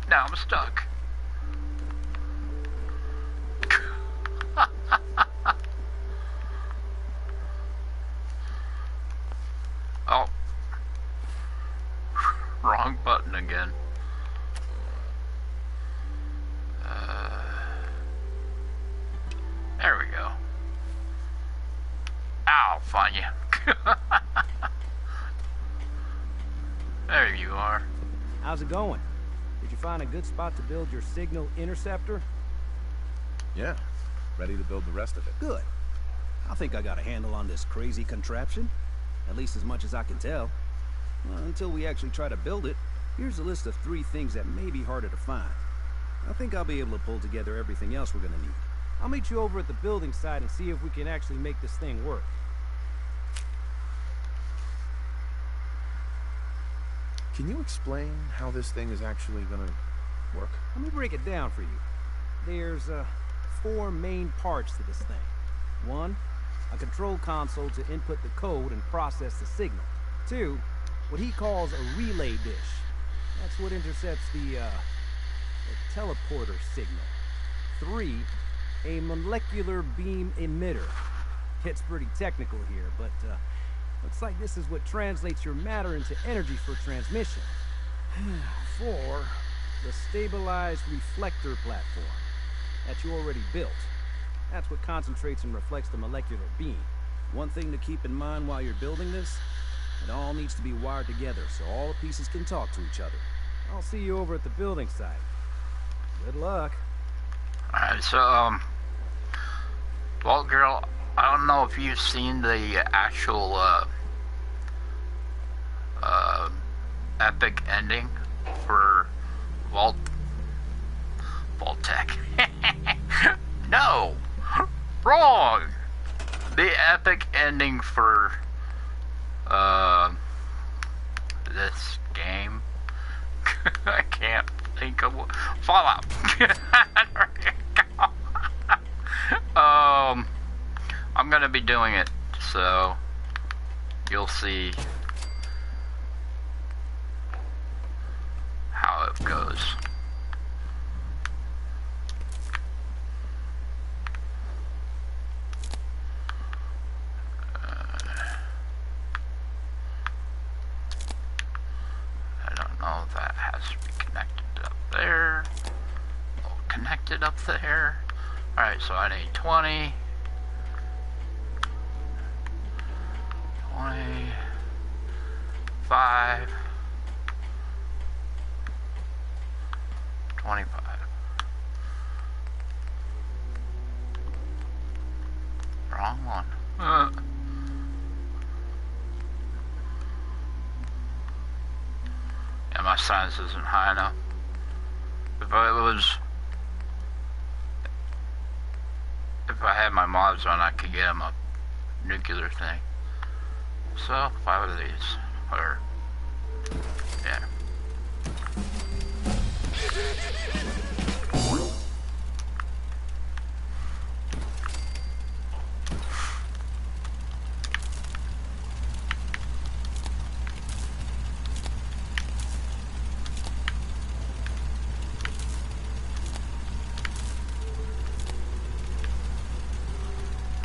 Now I'm stuck. Oh. Wrong button again. There we go. I'll find you. There you are. How's it going? Did you find a good spot to build your signal interceptor? Yeah, ready to build the rest of it. Good. I think I got a handle on this crazy contraption. At least as much as I can tell. Well, until we actually try to build it, here's a list of 3 things that may be harder to find. I think I'll be able to pull together everything else we're gonna need. I'll meet you over at the building site and see if we can actually make this thing work. Can you explain how this thing is actually gonna work? Let me break it down for you. There's 4 main parts to this thing. 1, a control console to input the code and process the signal. 2, what he calls a relay dish. That's what intercepts the teleporter signal. 3, a molecular beam emitter. It's pretty technical here, but looks like this is what translates your matter into energy for transmission. 4, the stabilized reflector platform that you already built. That's what concentrates and reflects the molecular beam. One thing to keep in mind while you're building this, it all needs to be wired together so all the pieces can talk to each other. I'll see you over at the building site. Good luck. Alright, so, well, girl, I don't know if you've seen the actual, epic ending for Vault-Tec. No! Wrong! The epic ending for, this game. I can't think of what. Fallout! There you go. I'm gonna be doing it, so you'll see how it goes. I don't know if that has to be connected up there. Oh, connected up there. Alright, so I need 20. 25. 25. Wrong one. Yeah, my science isn't high enough. If I had my mods on, I could get him a nuclear thing. So, 5 of these. Or, yeah.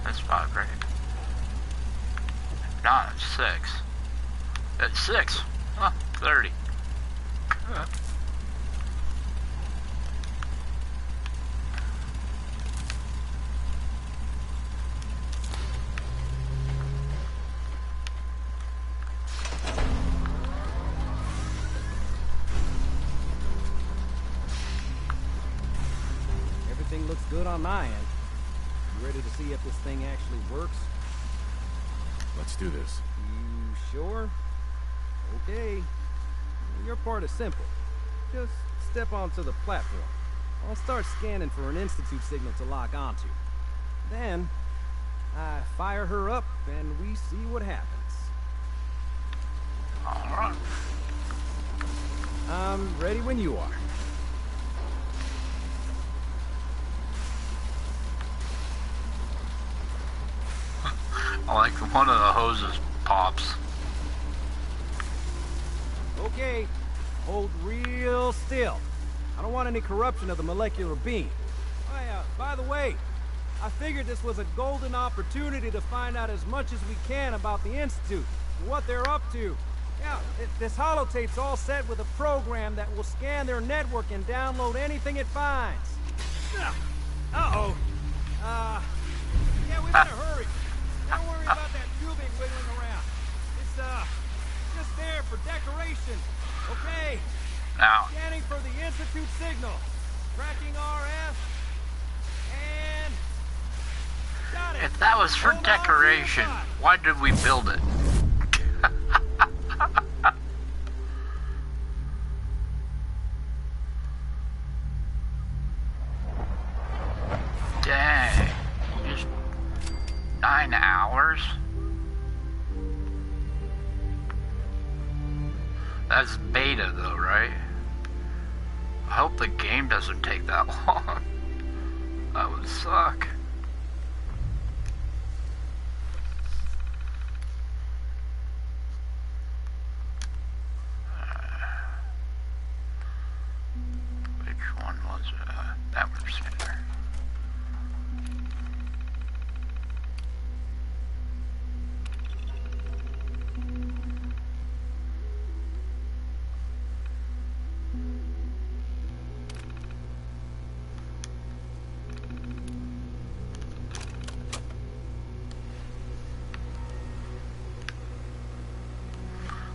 That's 5, right? Not at 6. At 6? Huh, 30. Everything looks good on my end. You ready to see if this thing actually works? Let's do this. You sure? Okay. Your part is simple. Just step onto the platform. I'll start scanning for an Institute signal to lock onto. Then, I fire her up and we see what happens. Alright. I'm ready when you are. I like one of the hoses pops. Okay, hold real still. I don't want any corruption of the molecular beam. By the way, I figured this was a golden opportunity to find out as much as we can about the Institute and what they're up to. Yeah, this holotape's all set with a program that will scan their network and download anything it finds. Uh-oh. Yeah, we better hurry. Don't worry about that tubing wiggling around. It's, just there for decoration. Okay. Now, Scanning for the Institute signal. Tracking RF. And... got it. if that was for Hold on, decoration, why did we build it? Dang. Just 9 hours? That's beta though, right? I hope the game doesn't take that long. That would suck. Which one was it? That one's there.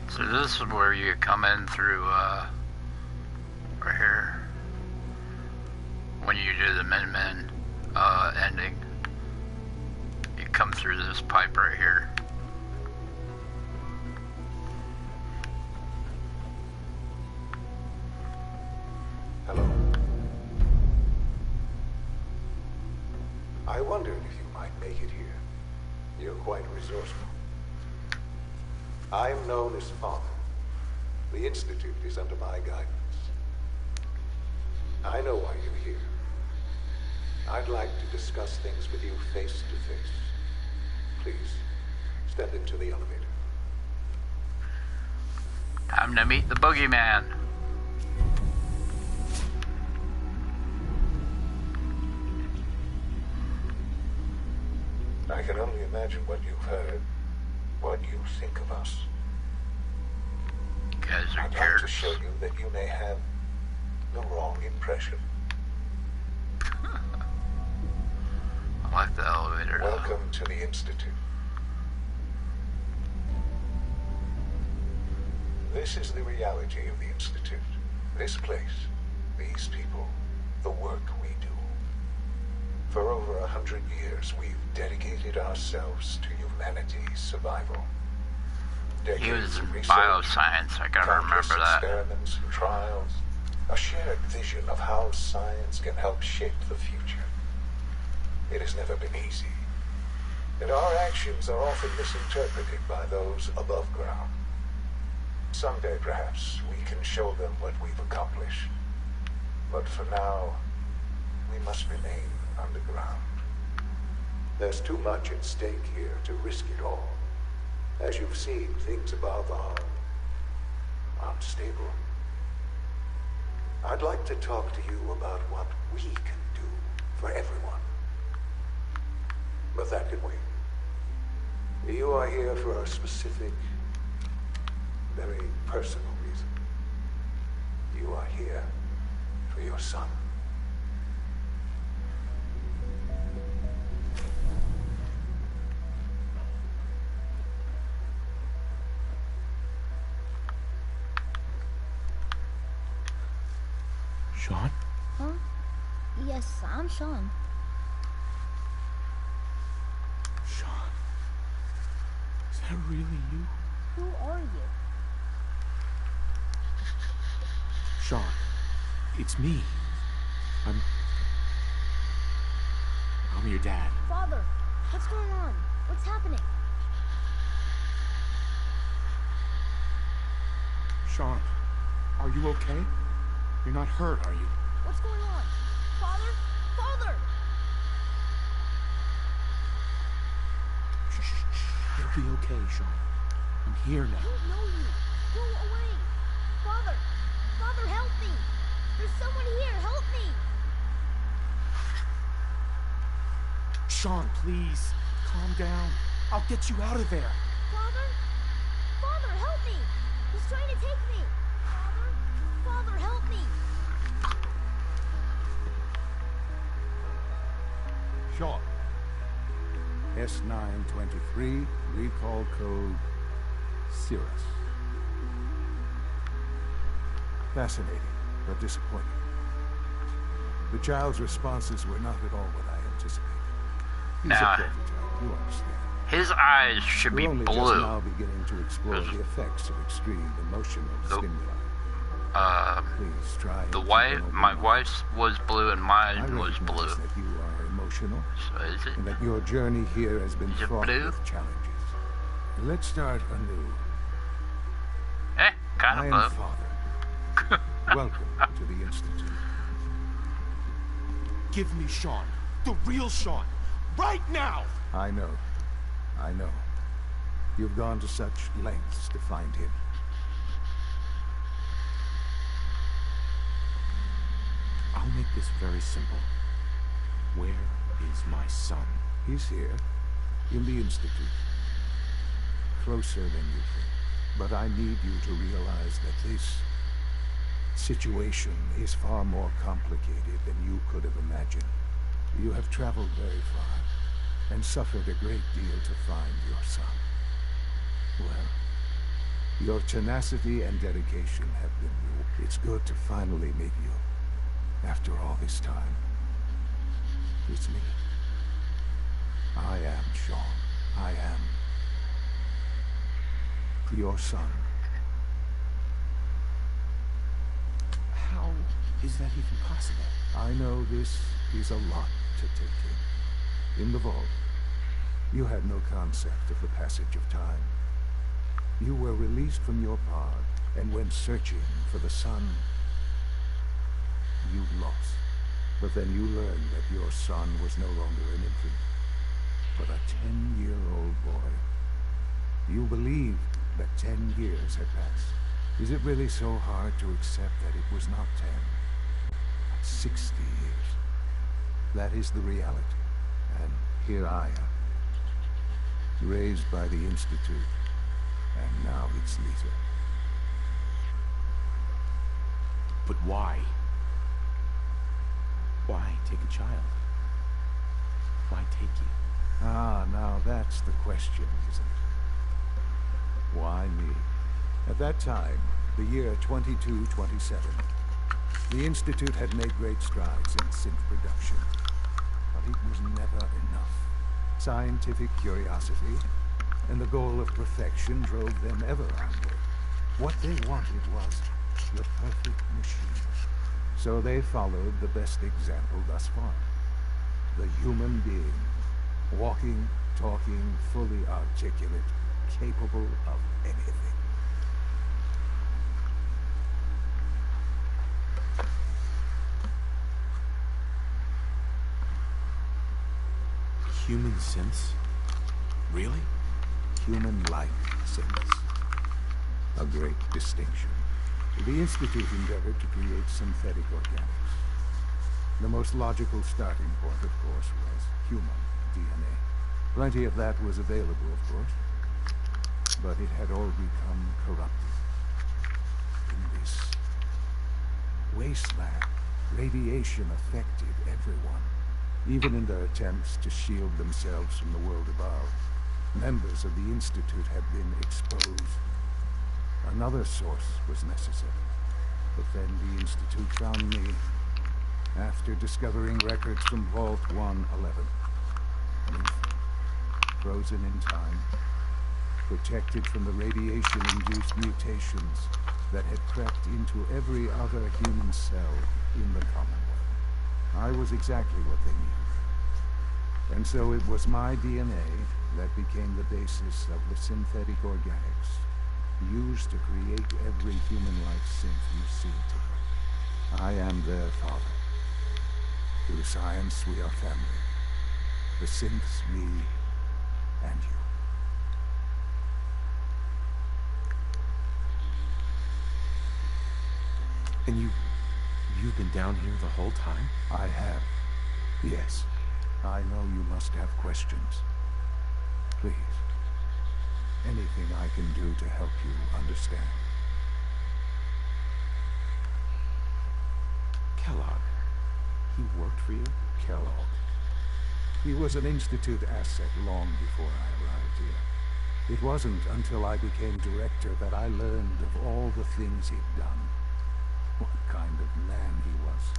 So this is where you come in through, right here. When you do the min-min, ending. You come through this pipe right here. Hello. I wondered if you might make it here. You're quite resourceful. I'm known as Father. The Institute is under my guidance. I know why you're here. I'd like to discuss things with you face to face. Please, step into the elevator. Time to meet the Bogeyman. I can only imagine what you've heard, what you think of us. You guys are I'd like jerks. to show you that you may have the wrong impression. I like the elevator. Welcome to the Institute. This is the reality of the Institute. This place, these people, the work we do. For over 100 years, we've dedicated ourselves to humanity's survival. He was Decades in of research, bioscience, I gotta countless remember that. experiments and trials, a shared vision of how science can help shape the future. It has never been easy, and our actions are often misinterpreted by those above ground. Someday, perhaps, we can show them what we've accomplished. But for now, we must remain underground. There's too much at stake here to risk it all. As you've seen, things above are unstable. I'd like to talk to you about what we can do for everyone. But that can wait. You are here for a specific, very personal reason. You are here for your son. Sean? Huh? Yes, I'm Sean. Sean? Is that really you? Who are you? Sean, it's me. I'm your dad. Father, what's going on? What's happening? Sean, are you okay? You're not hurt, are you? What's going on? Father? Father! Shh. You'll be okay, Sean. I'm here I now. don't know you. Go away. Father! Father, help me! There's someone here. Help me! Sean, please. Calm down. I'll get you out of there. Father? Father, help me! He's trying to take me! Father? Father, help me! Sean. S923, recall code Cirrus. Fascinating, but disappointing. The child's responses were not at all what I anticipated. He's Nah. a prototype, you understand. His eyes should be We're only just blue. now beginning to explore the effects of extreme emotional stimuli. Please try and The keep wife, an open my mind. wife's was blue and I mine was recognize blue. that you are emotional, So is it? and that your journey here has been Is it fraught blue? with challenges. Let's start anew. Eh, I kind am of blue. Father. Welcome to the Institute. Give me Sean. The real Sean. Right now! I know. You've gone to such lengths to find him. I'll make this very simple. Where is my son? He's here, in the Institute. Closer than you think. But I need you to realize that this situation is far more complicated than you could have imagined. You have traveled very far, and suffered a great deal to find your son. Well, your tenacity and dedication have been rewarded. It's good to finally meet you, after all this time. It's me. I am Sean. I am your son. How is that even possible? I know this is a lot to take in. In the vault, you had no concept of the passage of time. You were released from your pod and went searching for the sun you lost. But then you learned that your son was no longer an infant, but a 10-year-old boy. You believed that 10 years had passed. Is it really so hard to accept that it was not 10, but 60 years? That is the reality. And here I am, raised by the Institute, and now its leader. But why? Why take a child? Why take you? Ah, now that's the question, isn't it? Why me? At that time, the year 2227, the Institute had made great strides in synth production. But it was never enough. Scientific curiosity and the goal of perfection drove them ever onward. What they wanted was the perfect machine. So they followed the best example thus far. The human being. Walking, talking, fully articulate, capable of anything. Human synths? Really? Human-like synths. A great distinction. The Institute endeavored to create synthetic organics. The most logical starting point, of course, was human DNA. Plenty of that was available, of course. But it had all become corrupted. In this wasteland, radiation affected everyone. Even in their attempts to shield themselves from the world above, members of the Institute had been exposed. Another source was necessary. But then the Institute found me after discovering records from Vault 111. An infant, frozen in time, protected from the radiation-induced mutations that had crept into every other human cell in the Commonwealth. I was exactly what they needed. And so it was my DNA that became the basis of the synthetic organics used to create every human-like synth you see today. I am their father. Through science, we are family. The synths, me, and you. And you've been down here the whole time? I have. Yes. I know you must have questions. Please. Anything I can do to help you understand. Kellogg. He worked for you? Kellogg. He was an Institute asset long before I arrived here. It wasn't until I became director that I learned of all the things he'd done. What kind of man he was.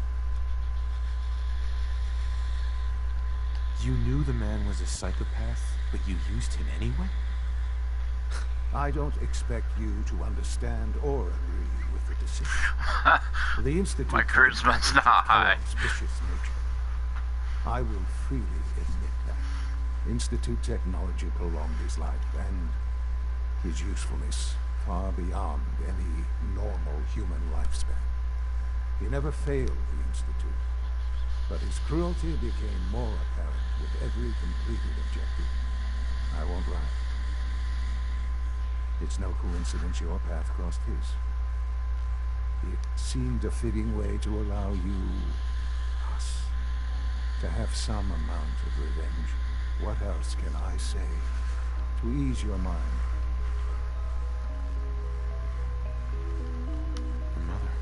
You knew the man was a psychopath, but you used him anyway? I don't expect you to understand or agree with the decision. The Institute... My charisma's not high. ...vicious nature. I will freely admit that. Institute technology prolonged his life, and his usefulness far beyond any normal human lifespan. He never failed the Institute, but his cruelty became more apparent with every completed objective. I won't lie. It's no coincidence your path crossed his. It seemed a fitting way to allow you, us, to have some amount of revenge. What else can I say to ease your mind? Your mother.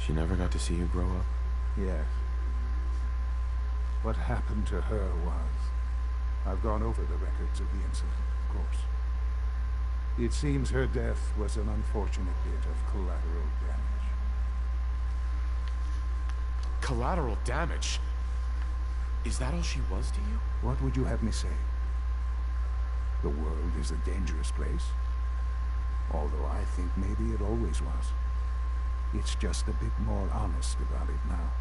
She never got to see you grow up? Yes. What happened to her was... I've gone over the records of the incident, of course. It seems her death was an unfortunate bit of collateral damage. Collateral damage? Is that all she was to you? What would you have me say? The world is a dangerous place. Although I think maybe it always was. It's just a bit more honest about it now.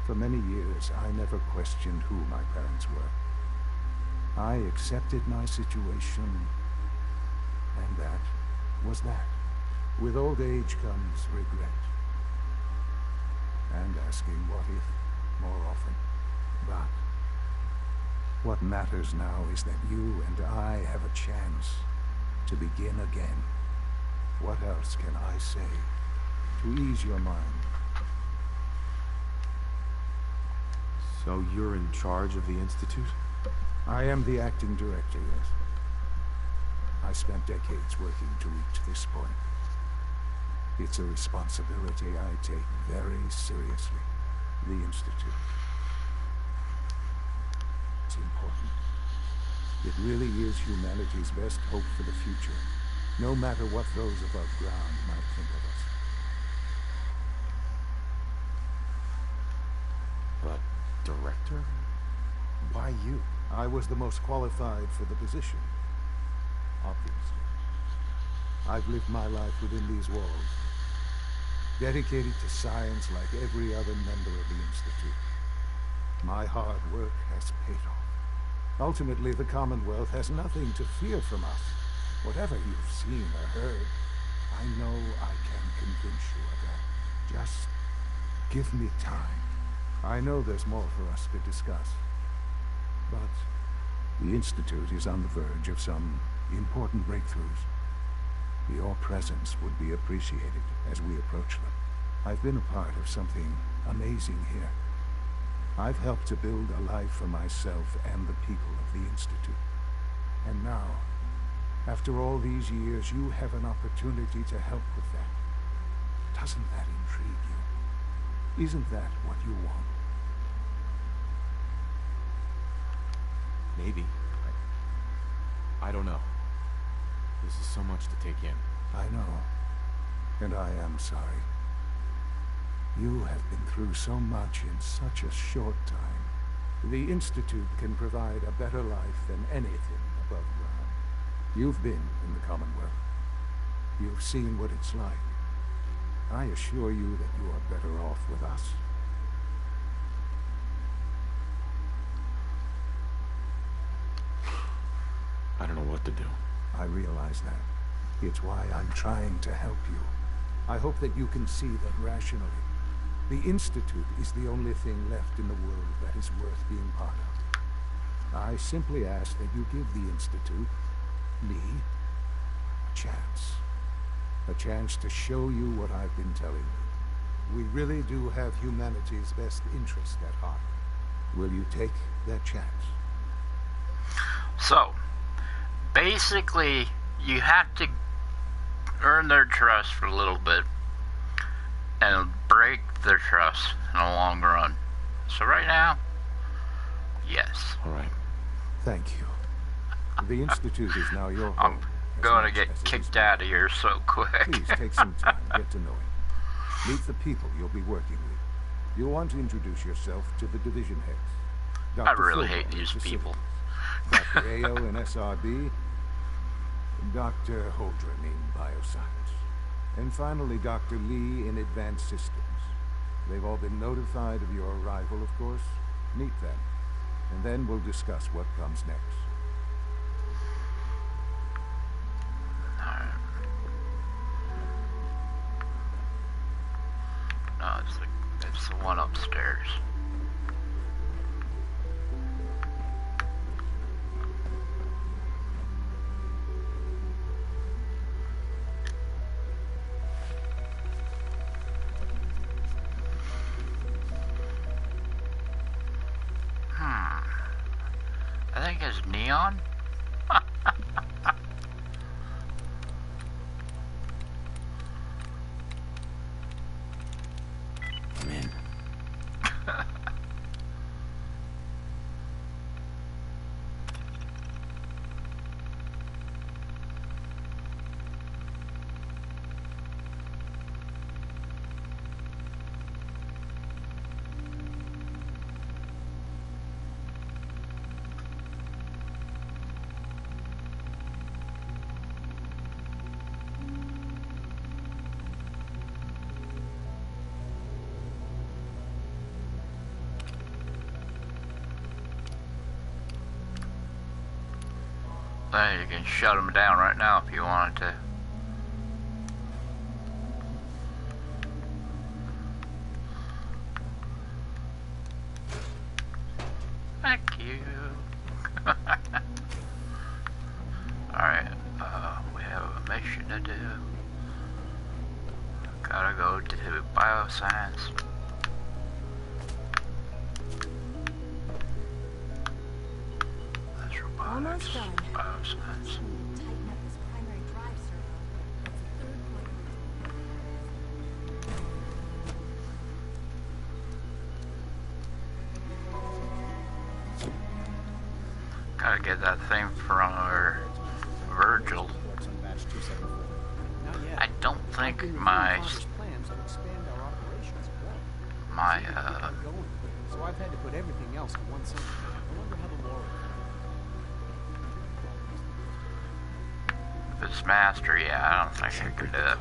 For many years, I never questioned who my parents were. I accepted my situation, and that was that. With old age comes regret. And asking what if more often. But what matters now is that you and I have a chance to begin again. What else can I say to ease your mind? So you're in charge of the Institute? I am the acting director, yes. I spent decades working to reach this point. It's a responsibility I take very seriously. The Institute. It's important. It really is humanity's best hope for the future. no matter what those above ground might think of us. But, Director? Why you? I was the most qualified for the position, obviously. I've lived my life within these walls, dedicated to science like every other member of the Institute. My hard work has paid off. Ultimately, the Commonwealth has nothing to fear from us. Whatever you've seen or heard, I know I can convince you of that. Just give me time. I know there's more for us to discuss. But the Institute is on the verge of some important breakthroughs. Your presence would be appreciated as we approach them. I've been a part of something amazing here. I've helped to build a life for myself and the people of the Institute. And now, after all these years, you have an opportunity to help with that. Doesn't that intrigue you? Isn't that what you want? Maybe. I don't know. This is so much to take in. I know. And I am sorry. You have been through so much in such a short time. The Institute can provide a better life than anything above ground. You've been in the Commonwealth. You've seen what it's like. I assure you that you are better off with us. I don't know what to do. I realize that. It's why I'm trying to help you. I hope that you can see that rationally. The Institute is the only thing left in the world that is worth being part of. I simply ask that you give the Institute, me, a chance. A chance to show you what I've been telling you. We really do have humanity's best interest at heart. Will you take that chance? So, basically, you have to earn their trust for a little bit and break their trust in the long run. So right now, yes. All right. Thank you. The Institute is now your I'm home. going to get kicked out of here so quick. Please take some time, get to know him. Meet the people you'll be working with. You'll want to introduce yourself to the division heads. I really hate these people. Dr. Ayo in SRB, Dr. Holdren in Bioscience, and finally Dr. Lee in Advanced Systems. They've all been notified of your arrival, of course. Meet them, and then we'll discuss what comes next. No, it's the one upstairs. I think it's neon. I'm in. Hey, you can shut them down right now if you wanted to. Thank you. Alright, we have a mission to do. Gotta go to Bioscience. That's robotics. Almost done. Bioscience. Tighten up this primary drive servo. That's the third Gotta get that thing from Virgil. Works on batch 275. don't think I've been my reviewing Father's plans that expand our operations at Wall. my Keep on going, so I've had to put everything else to one side. I wonder how the law. if it's master, yeah, I don't think I could do it.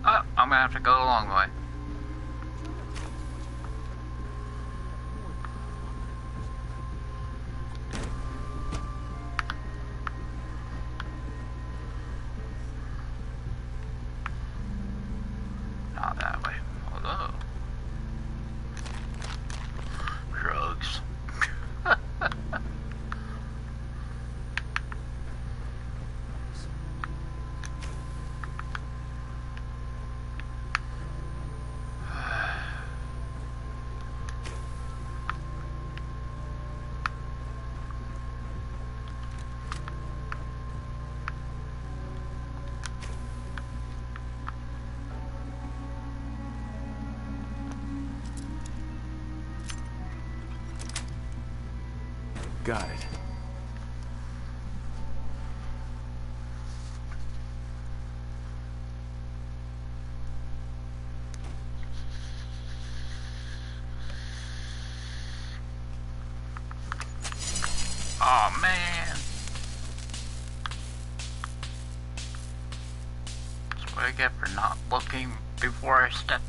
Oh, I'm gonna have to go the long way. Not that way. Although drugs. Got it. Oh man. That's what I get for not looking before I step.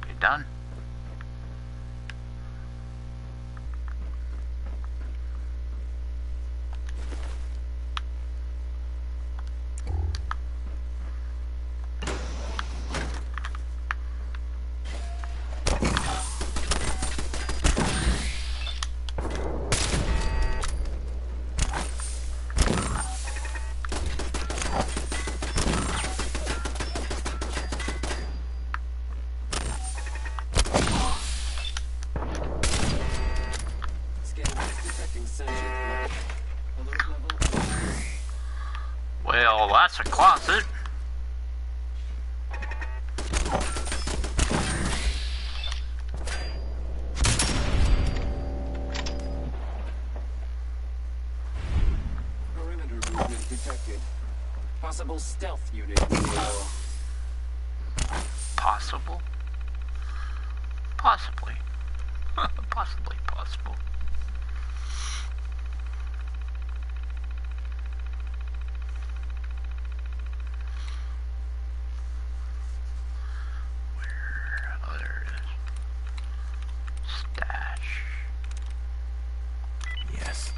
You done? Well, that's a closet. Perimeter movement detected. Possible stealth unit. Possible? Possibly. Possibly possible. Where? Oh, there it is. Stash. Yes.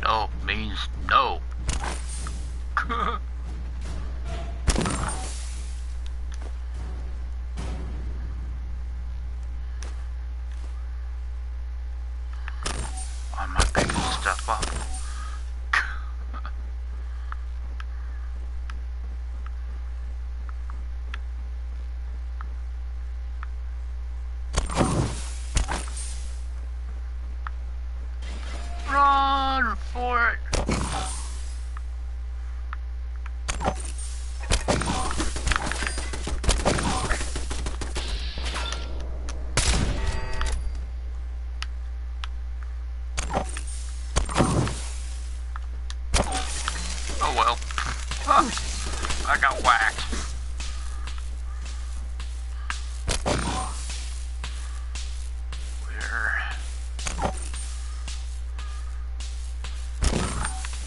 No means no. Why am I picking stuff up? Run for it! Oh well. I got whacked.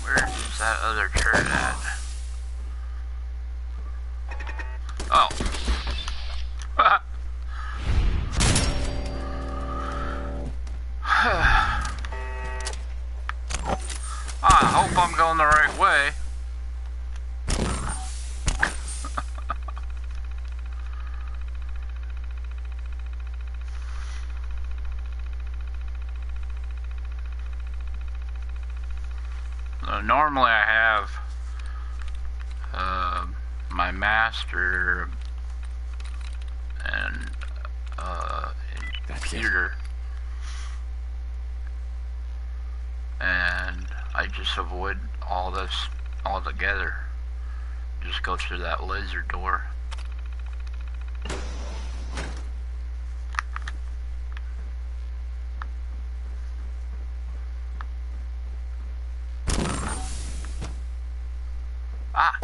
Where's that other turret at? Oh. I hope I'm going the right way. Normally I have my master and computer, and I just avoid all this altogether. Just go through that laser door. Ah!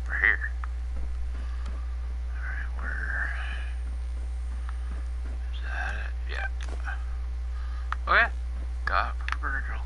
We're here. Alright, where... Is that it? Yeah. Okay. Got Virgil.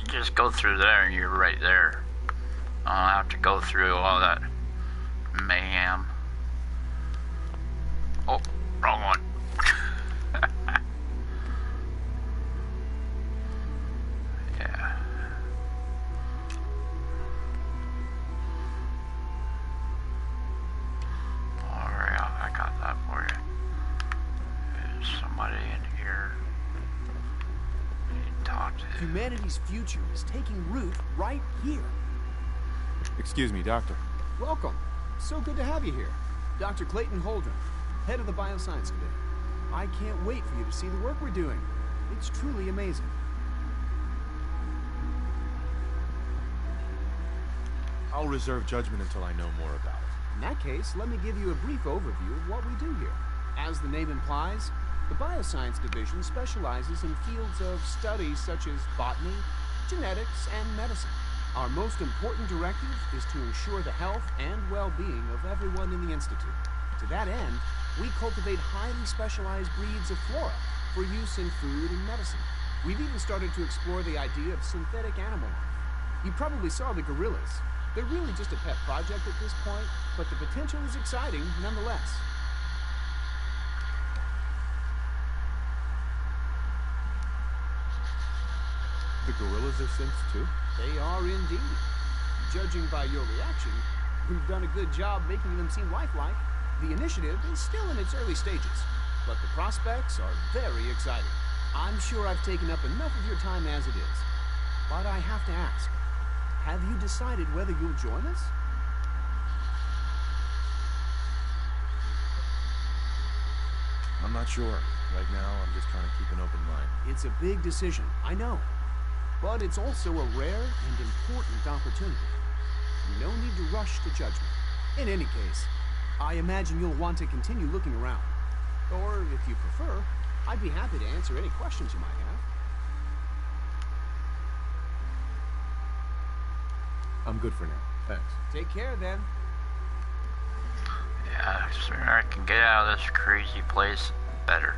Just go through there and you're right there. I don't have to go through all that mayhem. Oh, wrong one. Yeah. Alright, I got that for you. There's somebody in here. Talk to. Humanity's future is taking root right here. Excuse me, Doctor. Welcome. So good to have you here. Dr. Clayton Holdren, head of the Bioscience Committee. I can't wait for you to see the work we're doing. It's truly amazing. I'll reserve judgment until I know more about it. In that case, let me give you a brief overview of what we do here. As the name implies, the Bioscience Division specializes in fields of studies such as botany, genetics, and medicine. Our most important directive is to ensure the health and well-being of everyone in the Institute. To that end, we cultivate highly specialized breeds of flora for use in food and medicine. We've even started to explore the idea of synthetic animal life. You probably saw the gorillas. They're really just a pet project at this point, but the potential is exciting nonetheless. The gorillas are synths too? They are indeed. Judging by your reaction, we've done a good job making them seem lifelike. The initiative is still in its early stages, but the prospects are very exciting. I'm sure I've taken up enough of your time as it is, but I have to ask, have you decided whether you'll join us? I'm not sure. Right now, I'm just trying to keep an open mind. It's a big decision, I know. But it's also a rare and important opportunity. No need to rush to judgment. In any case, I imagine you'll want to continue looking around. Or, if you prefer, I'd be happy to answer any questions you might have. I'm good for now. Thanks. Take care, then. Yeah, the sooner I can get out of this crazy place, better.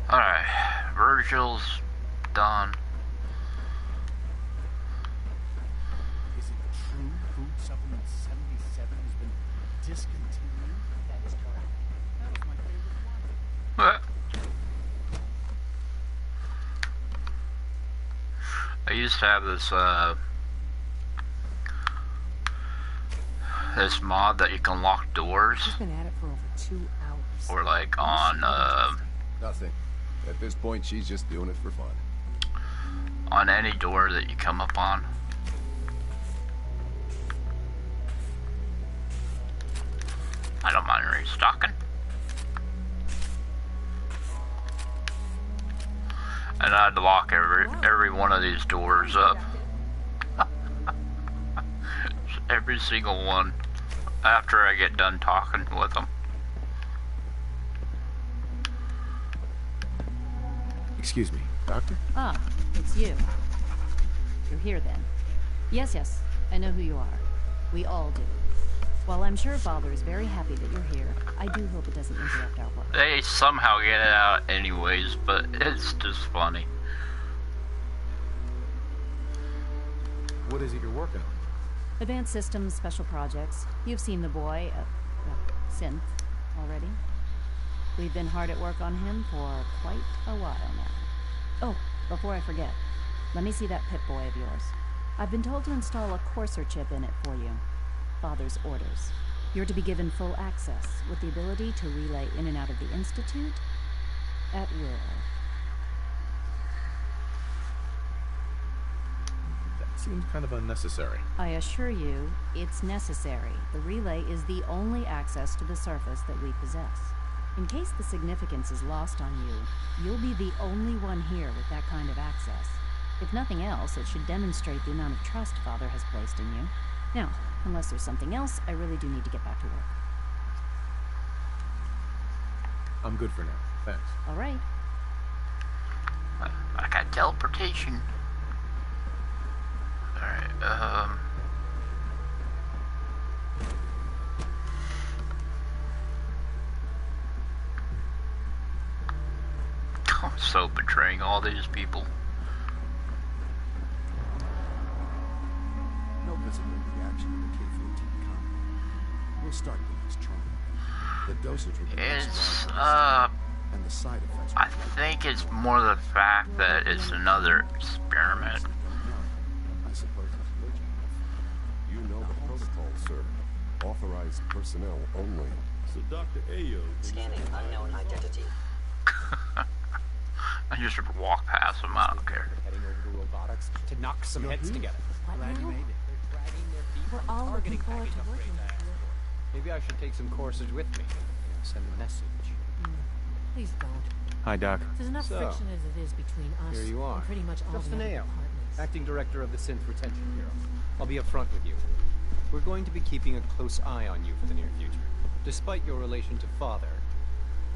Alright, Virgil's done. Is it true food supplement 77 has been discontinued? That is correct. That was my favorite one. I used to have this mod that you can lock doors. She's been at it for over 2 hours. Or like on Nothing. At this point, she's just doing it for fun. On any door that you come up on. I don't mind restocking. And I'd lock every one of these doors up. Every single one after I get done talking with them. Excuse me, Doctor? Ah, it's you. You're here then. Yes, I know who you are. We all do. While I'm sure Father is very happy that you're here, I do hope it doesn't interrupt our work. They somehow get it out anyways, but it's just funny. What is it you're working on? Advanced Systems Special Projects. You've seen the boy, Synth, already. We've been hard at work on him for quite a while now. Oh, before I forget, let me see that Pip-Boy of yours. I've been told to install a Courser chip in it for you. Father's orders. You're to be given full access, with the ability to relay in and out of the Institute at will. That seems kind of unnecessary. I assure you, it's necessary. The relay is the only access to the surface that we possess. In case the significance is lost on you, you'll be the only one here with that kind of access. If nothing else, it should demonstrate the amount of trust Father has placed in you. Now, unless there's something else, I really do need to get back to work. I'm good for now. Thanks. All right. I got teleportation. Alright, I'm so betraying all these people. No visible reaction to the K-14 compound. We'll start the next trial. The dosage will be It's, and the side effects. I think it's more the fact that it's another experiment. I suppose it's religion. You know the protocol, sir. Authorized personnel only. So Dr. Ayo... Scanning unknown identity. I just walk past them, I don't care. Heading over to robotics to knock some heads together. Glad you made it. They're dragging their feet We're from all targeting looking forward package to working upgrade with you. Maybe I should take some courses with me. Send a message. Please don't. Hi, Doc. There's enough So, friction as it is between us Here you are. and pretty much all Justin the other Ayo, departments. acting director of the Synth Retention Bureau. I'll be upfront with you. We're going to be keeping a close eye on you for the near future. Despite your relation to Father,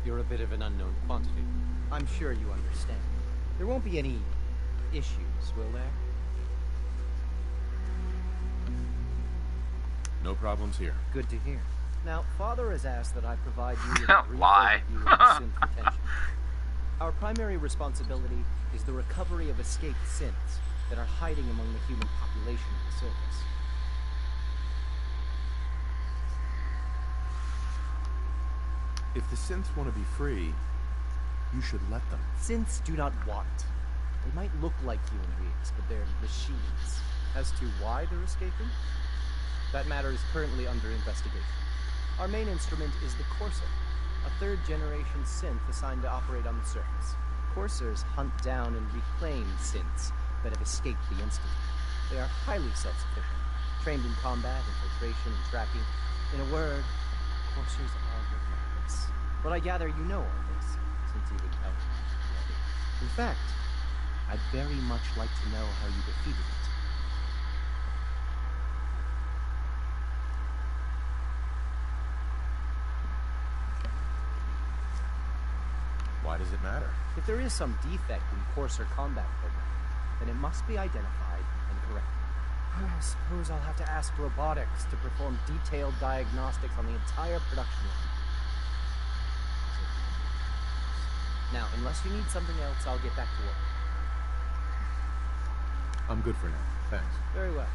you're a bit of an unknown quantity. I'm sure you understand. There won't be any issues, will there? No problems here. Good to hear. Now, Father has asked that I provide you with a brief Lie. overview of the synth retention. Our primary responsibility is the recovery of escaped synths that are hiding among the human population of the surface. If the synths want to be free, you should let them. Synths do not want. They might look like human beings, but they're machines. As to why they're escaping, that matter is currently under investigation. Our main instrument is the Courser, a third-generation synth assigned to operate on the surface. Coursers hunt down and reclaim synths that have escaped the Institute. They are highly self-sufficient, trained in combat, infiltration, and tracking. In a word, Coursers are relentless. But I gather you know all this, since you've encountered it already. In fact, I'd very much like to know how you defeated it. Why does it matter? If there is some defect in Courser combat program, then it must be identified and corrected. I suppose I'll have to ask robotics to perform detailed diagnostics on the entire production line. Now, unless you need something else, I'll get back to work. I'm good for now. Thanks. Very well.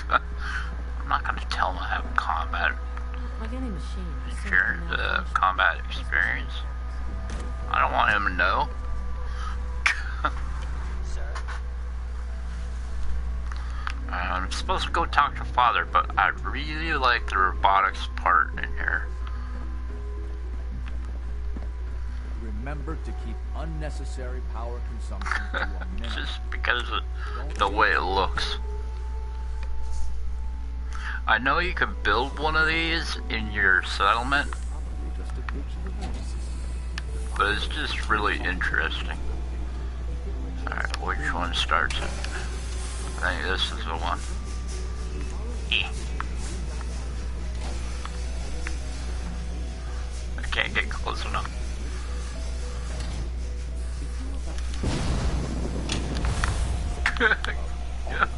I'm not gonna tell them I have combat Like any machine. combat experience. I don't want him to know. I'm supposed to go talk to Father, but I really like the robotics part in here. Remember to keep unnecessary power consumption to a minimum. Just because of the way it looks. I know you could build one of these in your settlement, but it's just really interesting. Alright, which one starts it? I think this is the one. I can't get close enough.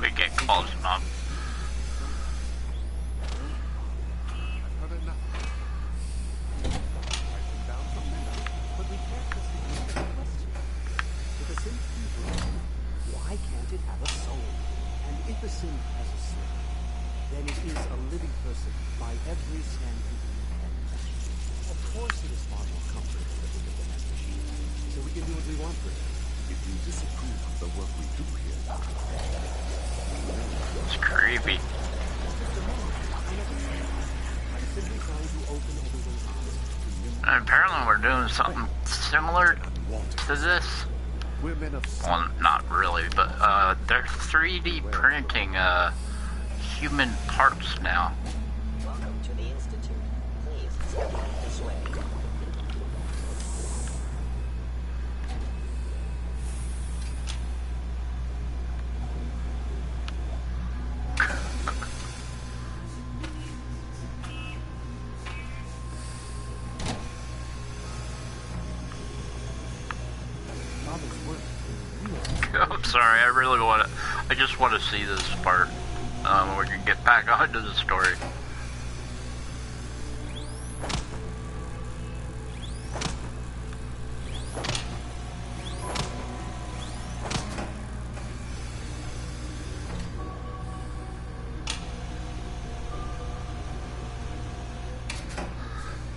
We get close enough. every scientific manufacturer. Of course it is far more comfortable to think of them as machines, so we can do what we want with them. If you disapprove of the work we do here, It's creepy. I'm simply trying to open everyone's eyes. And apparently we're doing something similar to this. Well, not really, but they're 3D printing human parts now. Welcome to the Institute. Please step out this way. I'm sorry, I just want to see this part. We can get back onto the story.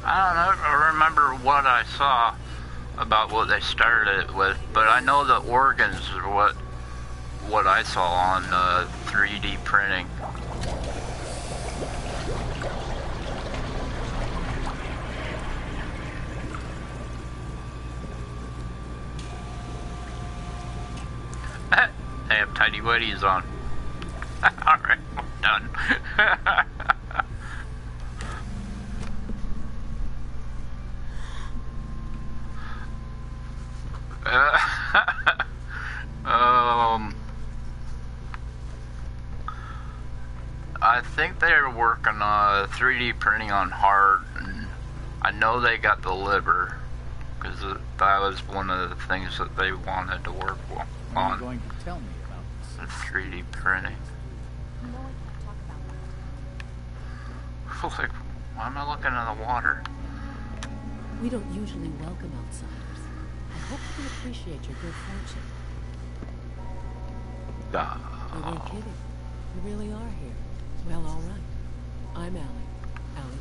I don't know, I remember what I saw about what they started it with, but I know the organs are what I saw on 3D printing. They have tidy whities on. Alright, I'm done. I think they're working on 3D printing on heart, and I know they got the liver, because that was one of the things that they wanted to work on. What are you going to tell me about this? The 3D printing. No, I can't talk about that. Like, why am I looking in the water? We don't usually welcome outsiders. I hope you appreciate your good fortune. We weren't kidding. You really are here. Well, all right. I'm Allie Thorne.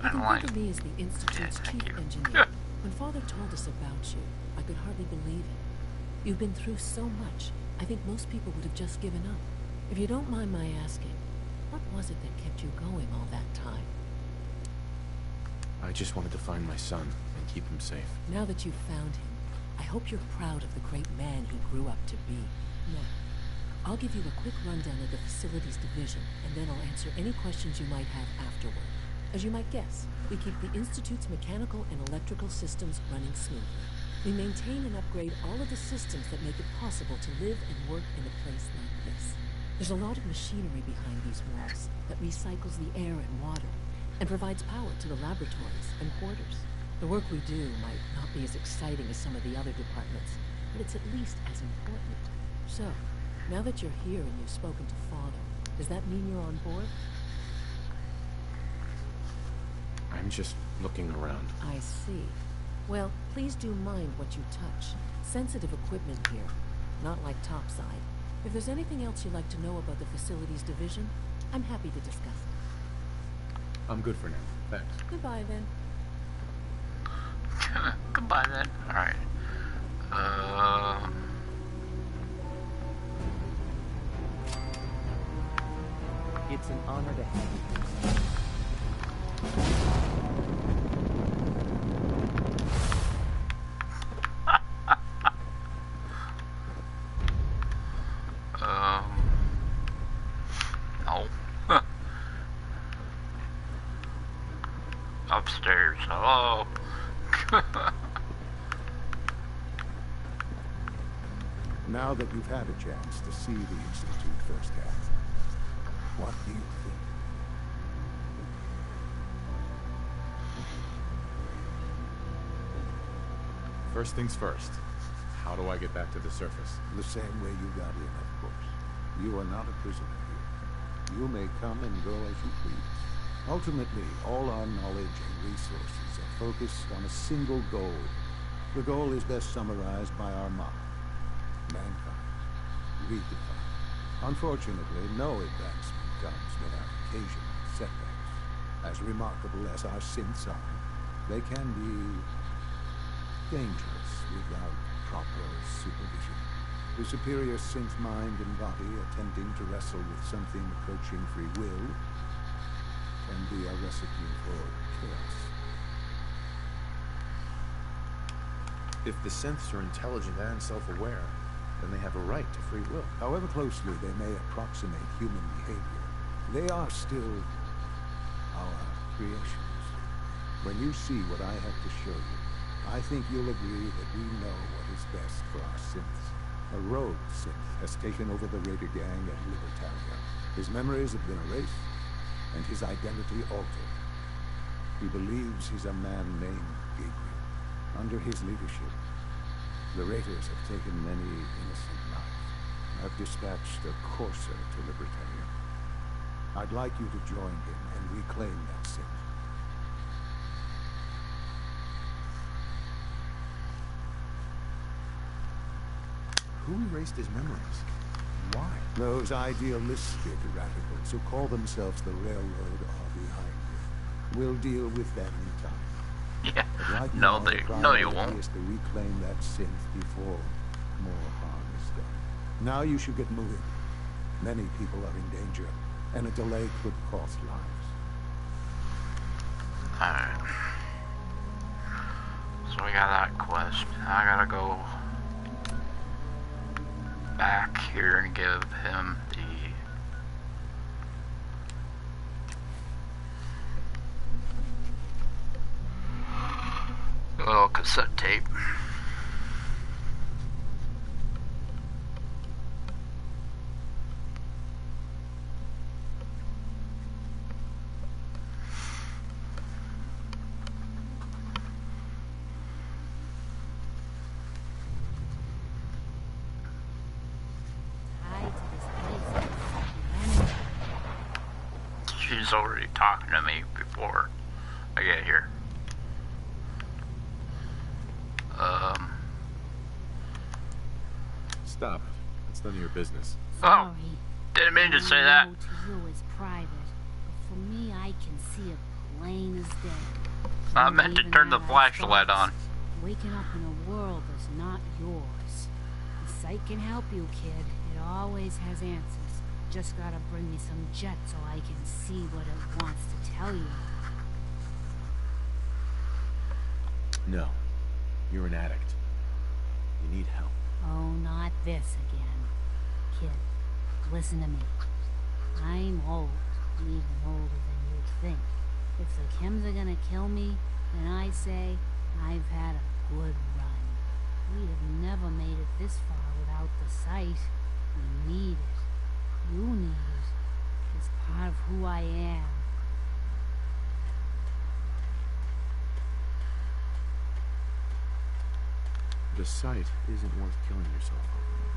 You can think of me as the Institute's chief engineer. When Father told us about you, I could hardly believe it. You've been through so much, I think most people would have just given up. If you don't mind my asking, what was it that kept you going all that time? I just wanted to find my son and keep him safe. Now that you've found him, I hope you're proud of the great man he grew up to be. Now, I'll give you a quick rundown of the Facilities Division, and then I'll answer any questions you might have afterward. As you might guess, we keep the Institute's mechanical and electrical systems running smoothly. We maintain and upgrade all of the systems that make it possible to live and work in a place like this. There's a lot of machinery behind these walls that recycles the air and water, and provides power to the laboratories and quarters. The work we do might not be as exciting as some of the other departments, but it's at least as important. So, now that you're here and you've spoken to Father, does that mean you're on board? I'm just looking around. I see. Well, please do mind what you touch. Sensitive equipment here, not like topside. If there's anything else you'd like to know about the Facilities Division, I'm happy to discuss it. I'm good for now. Thanks. Goodbye, then. Goodbye, then. Alright. It's an honor to have you. No. Upstairs. Hello. Now that you've had a chance to see the Institute firsthand, what do you think? First things first. How do I get back to the surface? The same way you got in, of course. You are not a prisoner here. You may come and go as you please. Ultimately, all our knowledge and resources are focused on a single goal. The goal is best summarized by our motto: mankind, redefined. Unfortunately, no advancement comes without occasional setbacks. As remarkable as our synths are, they can be dangerous without proper supervision. The superior synth mind and body attempting to wrestle with something approaching free will can be a recipe for chaos. If the synths are intelligent and self-aware, then they have a right to free will. However closely they may approximate human behavior, they are still our creations. When you see what I have to show you, I think you'll agree that we know what is best for our synths. A rogue synth has taken over the Raider gang at Libertalia. His memories have been erased, and his identity altered. He believes he's a man named Gabriel. Under his leadership, the Raiders have taken many innocent lives. I've dispatched a courser to Libertalia. I'd like you to join him and reclaim that synth. Who erased his memories? Why? Those idealistic radicals who call themselves the Railroad are behind it. We'll deal with them in time. Yeah. Right No, now, they. the No, you priority won't. is to reclaim that synth before more harm is done. Now you should get moving. Many people are in danger, and a delay could cost lives. Alright. So we got that quest. I gotta go back here and give him the little cassette tape. She's already talking to me before I get here. Stop. That's none of your business. Oh, didn't mean to say that. To you is private, but for me, I can see it plain as day. I meant to turn the flashlight on. Waking up in a world that's not yours. The site can help you, kid. It always has answers. Just gotta bring me some jet so I can see what it wants to tell you. No. You're an addict. You need help. Oh, not this again. Kid, listen to me. I'm old, even older than you'd think. If the chems are gonna kill me, then I say I've had a good run. We'd have never made it this far without the site. We need it. You need it. It's part of who I am. The site isn't worth killing yourself over.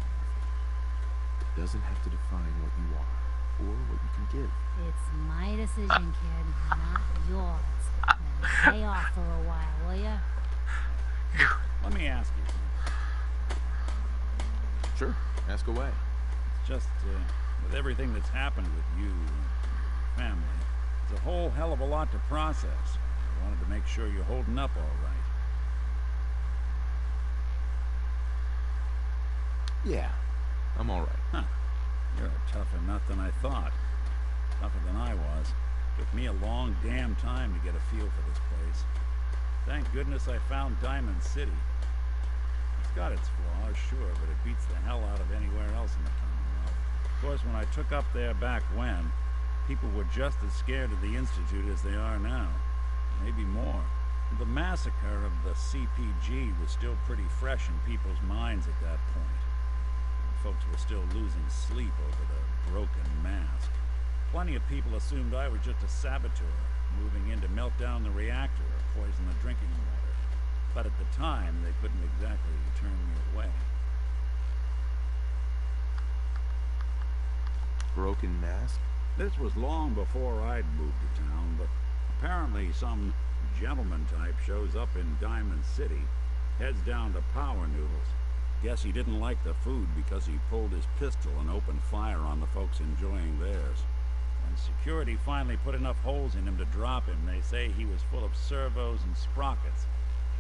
It doesn't have to define what you are or what you can give. It's my decision, kid, not yours. Now stay off for a while, will ya? Let me ask you something. Sure, ask away. It's just, with everything that's happened with you and your family, it's a whole hell of a lot to process. I wanted to make sure you're holding up all right. Yeah, I'm all right. Huh. You're a tougher nut than I thought. Tougher than I was. Took me a long damn time to get a feel for this place. Thank goodness I found Diamond City. It's got its flaws, sure, but it beats the hell out of anywhere else in the Commonwealth. Of course, when I took up there back when, people were just as scared of the Institute as they are now. Maybe more. The massacre of the CPG was still pretty fresh in people's minds at that point. Folks were still losing sleep over the broken mask. Plenty of people assumed I was just a saboteur, moving in to melt down the reactor or poison the drinking water. But at the time, they couldn't exactly turn me away. Broken mask? This was long before I'd moved to town, but apparently some gentleman type shows up in Diamond City, heads down to Power Noodles. Guess he didn't like the food because he pulled his pistol and opened fire on the folks enjoying theirs. When security finally put enough holes in him to drop him, they say he was full of servos and sprockets,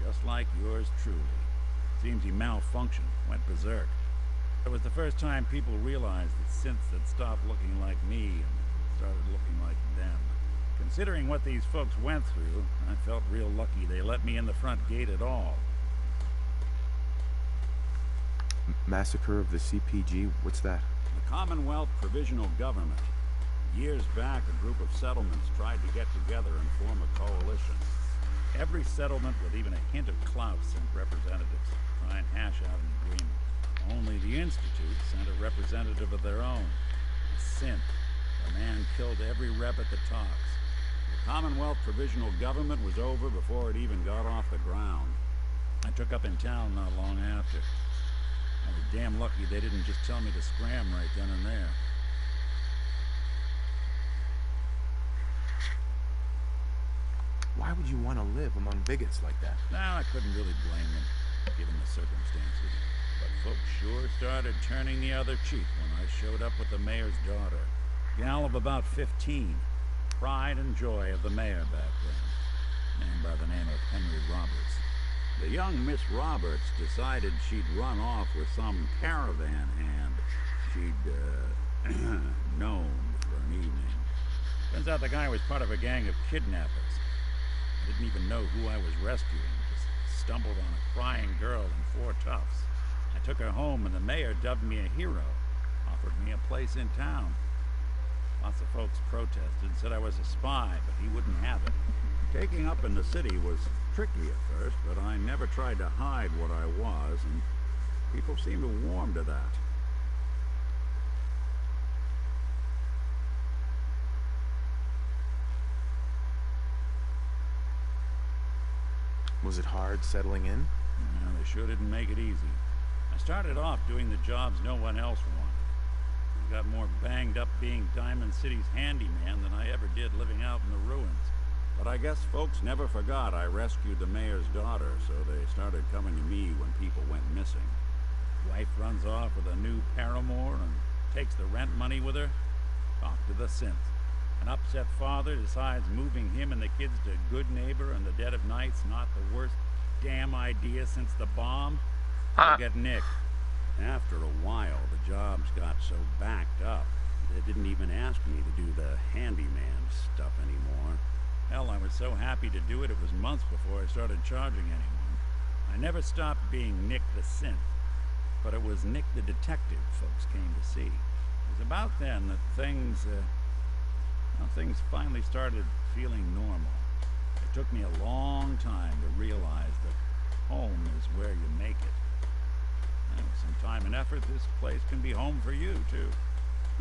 just like yours truly. Seems he malfunctioned, went berserk. It was the first time people realized that synths had stopped looking like me and started looking like them. Considering what these folks went through, I felt real lucky they let me in the front gate at all. Massacre of the CPG? What's that? The Commonwealth Provisional Government. Years back, a group of settlements tried to get together and form a coalition. Every settlement with even a hint of clout sent representatives to try and hash out an agreement. Only the Institute sent a representative of their own. A synth. The man killed every rep at the talks. The Commonwealth Provisional Government was over before it even got off the ground. I took up in town not long after. I was damn lucky they didn't just tell me to scram right then and there. Why would you want to live among bigots like that? No, I couldn't really blame them, given the circumstances. But folks sure started turning the other cheek when I showed up with the mayor's daughter. Gal of about 15. Pride and joy of the mayor back then. Man by the name of Henry Roberts. The young Miss Roberts decided she'd run off with some caravan hand she'd, known for an evening. Turns out the guy was part of a gang of kidnappers. I didn't even know who I was rescuing. Just stumbled on a crying girl and 4 toughs. I took her home and the mayor dubbed me a hero. Offered me a place in town. Lots of folks protested, said I was a spy, but he wouldn't have it. Taking up in the city was tricky at first, but I never tried to hide what I was, and people seemed to warm to that. Was it hard settling in? Yeah, they sure didn't make it easy. I started off doing the jobs no one else wanted. I got more banged up being Diamond City's handyman than I ever did living out in the ruins. But I guess folks never forgot I rescued the mayor's daughter, so they started coming to me when people went missing. Wife runs off with a new paramour and takes the rent money with her. Talk to the synth. An upset father decides moving him and the kids to Good Neighbor in the dead of night's not the worst damn idea since the bomb. I get Nick. After a while, the jobs got so backed up, they didn't even ask me to do the handyman stuff anymore. Hell, I was so happy to do it, it was months before I started charging anyone. I never stopped being Nick the synth, but it was Nick the detective folks came to see. It was about then that things finally started feeling normal. It took me a long time to realize that home is where you make it. And with some time and effort, this place can be home for you, too.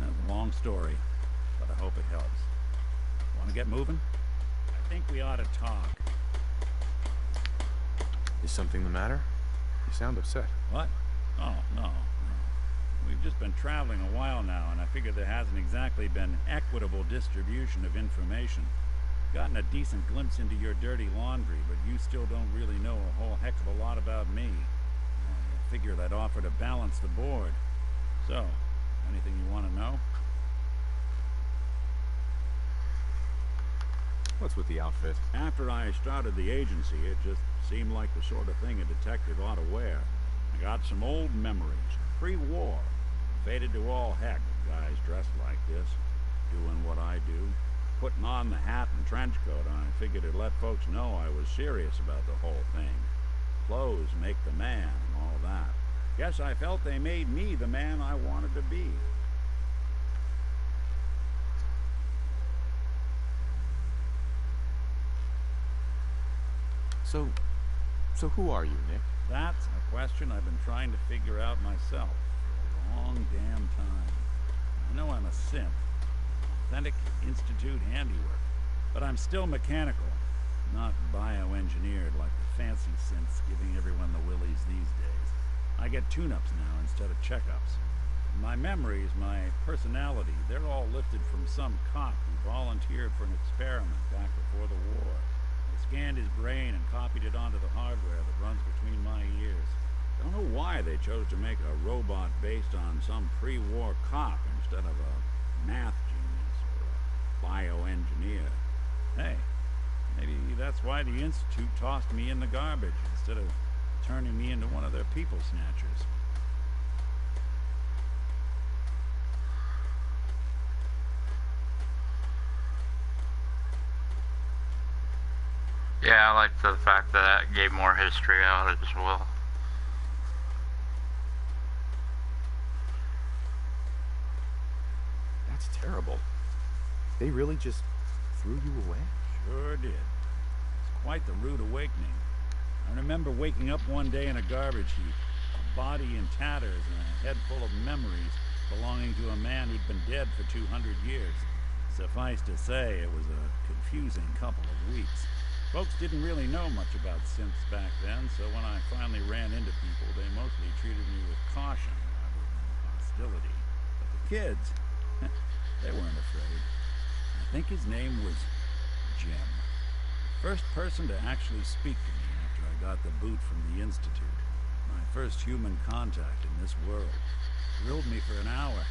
That's a long story, but I hope it helps. Want to get moving? I think we ought to talk. Is something the matter? You sound upset. What? Oh, no. We've just been traveling a while now, and I figured there hasn't exactly been equitable distribution of information. Gotten a decent glimpse into your dirty laundry, but you still don't really know a whole heck of a lot about me. I figured I'd offer to balance the board. So, anything you want to know? What's with the outfit? After I started the agency, it just seemed like the sort of thing a detective ought to wear. I got some old memories, pre-war. Faded to all heck of guys dressed like this, doing what I do. Putting on the hat and trench coat, I figured it'd let folks know I was serious about the whole thing. Clothes make the man and all that. Guess I felt they made me the man I wanted to be. So who are you, Nick? That's a question I've been trying to figure out myself for a long damn time. I know I'm a synth, authentic Institute handiwork, but I'm still mechanical, not bioengineered like the fancy synths giving everyone the willies these days. I get tune-ups now instead of checkups. My memories, my personality, they're all lifted from some cop who volunteered for an experiment back before the war. Scanned his brain and copied it onto the hardware that runs between my ears. Don't know why they chose to make a robot based on some pre-war cop instead of a math genius or a bioengineer. Hey, maybe that's why the Institute tossed me in the garbage instead of turning me into one of their people snatchers. Yeah, I like the fact that it gave more history out as well. That's terrible. They really just threw you away? Sure did. It's quite the rude awakening. I remember waking up one day in a garbage heap, a body in tatters and a head full of memories belonging to a man who'd been dead for 200 years. Suffice to say, it was a confusing couple of weeks. Folks didn't really know much about synths back then, so when I finally ran into people, they mostly treated me with caution rather than hostility. But the kids, they weren't afraid. I think his name was Jim. First person to actually speak to me after I got the boot from the Institute. My first human contact in this world. Grilled me for an hour.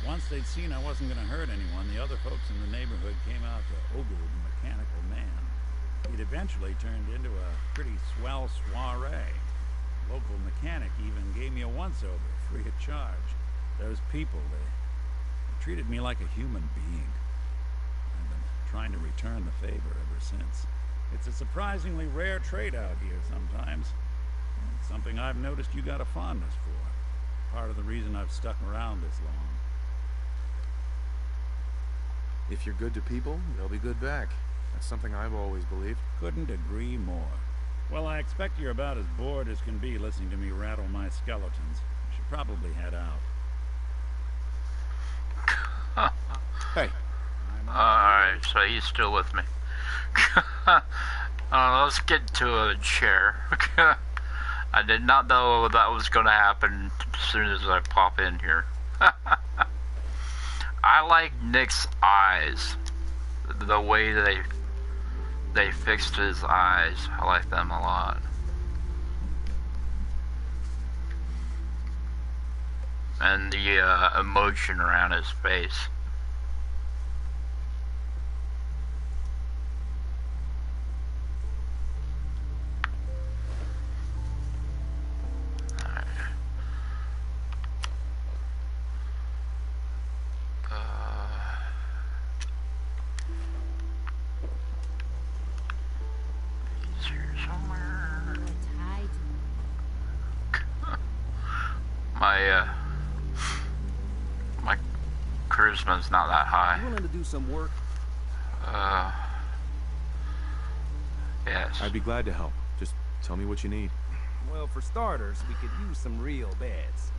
Once they'd seen I wasn't going to hurt anyone, the other folks in the neighborhood came out to ogle the mechanical man. He'd eventually turned into a pretty swell soiree. Local mechanic even gave me a once-over, free of charge. Those people, they treated me like a human being. I've been trying to return the favor ever since. It's a surprisingly rare trait out here sometimes. And it's something I've noticed you got a fondness for. Part of the reason I've stuck around this long. If you're good to people, they'll be good back. That's something I've always believed. Couldn't agree more. Well, I expect you're about as bored as can be listening to me rattle my skeletons. You should probably head out. Hey. Alright, so he's still with me. Let's get to a chair. I did not know that was going to happen as soon as I pop in here. I like Nick's eyes. The way they fixed his eyes. I like them a lot. And the emotion around his face. My charisma's not that high. You willing to do some work? Yes. I'd be glad to help. Just tell me what you need. Well, for starters, we could use some real beds.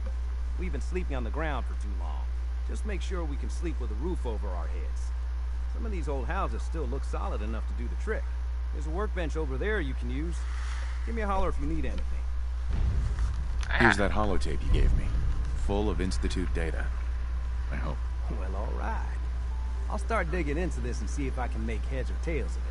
We've been sleeping on the ground for too long. Just make sure we can sleep with a roof over our heads. Some of these old houses still look solid enough to do the trick. There's a workbench over there you can use. Give me a holler if you need anything. Here's that holotape you gave me. Full of Institute data. I hope. Well, all right. I'll start digging into this and see if I can make heads or tails of it.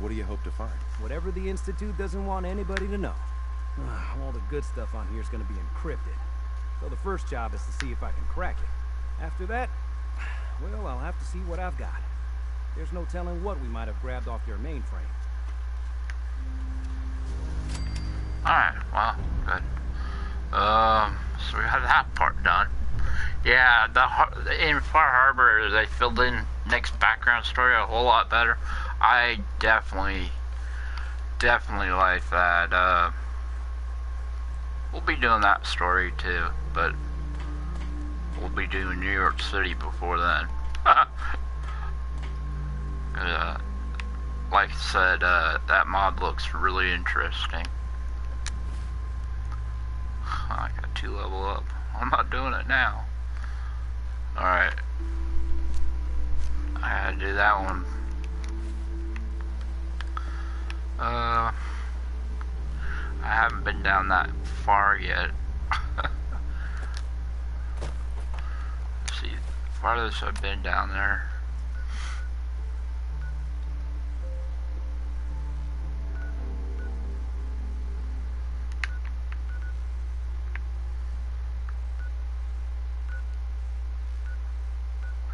What do you hope to find? Whatever the Institute doesn't want anybody to know. All the good stuff on here is going to be encrypted. So the first job is to see if I can crack it. After that, well, I'll have to see what I've got. There's no telling what we might have grabbed off their mainframe. Alright, well, good. So we had that part done. Yeah, in Far Harbor, they filled in Nick's background story a whole lot better. I definitely like that. We'll be doing that story too, but we'll be doing New York City before then. Like I said, that mod looks really interesting. I got 2 level up. I'm not doing it now. Alright. I gotta do that one. I haven't been down that far yet. Let's see, the farthest I've been down there.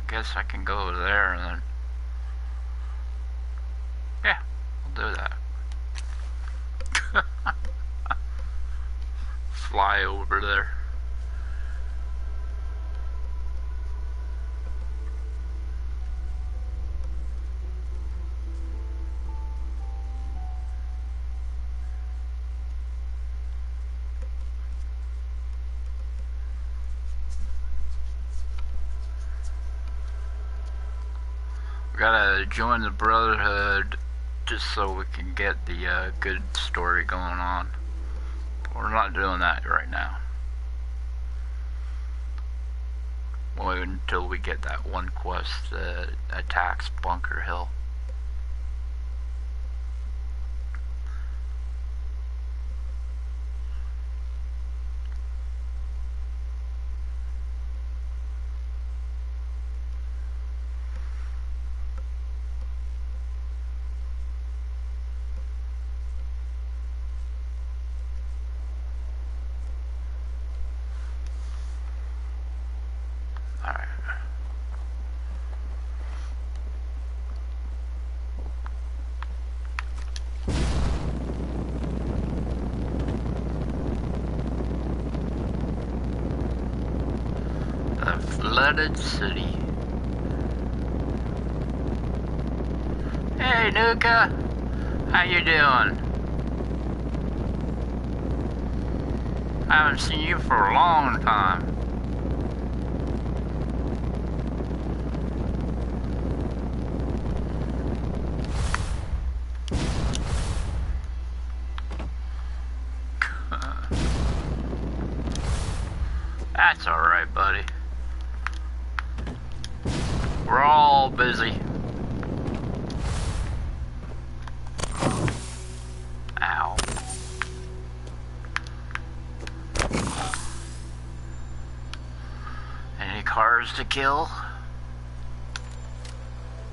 guess I can go over there and then... Yeah, I'll do that. Fly over there. Gotta join the Brotherhood just so we can get the good story going on. We're not doing that right now. We'll wait until we get that one quest that attacks Bunker Hill. Flooded city. Hey Nuka, how you doing? I haven't seen you for a long time. That's alright, buddy. We're all busy. Ow. Any cars to kill?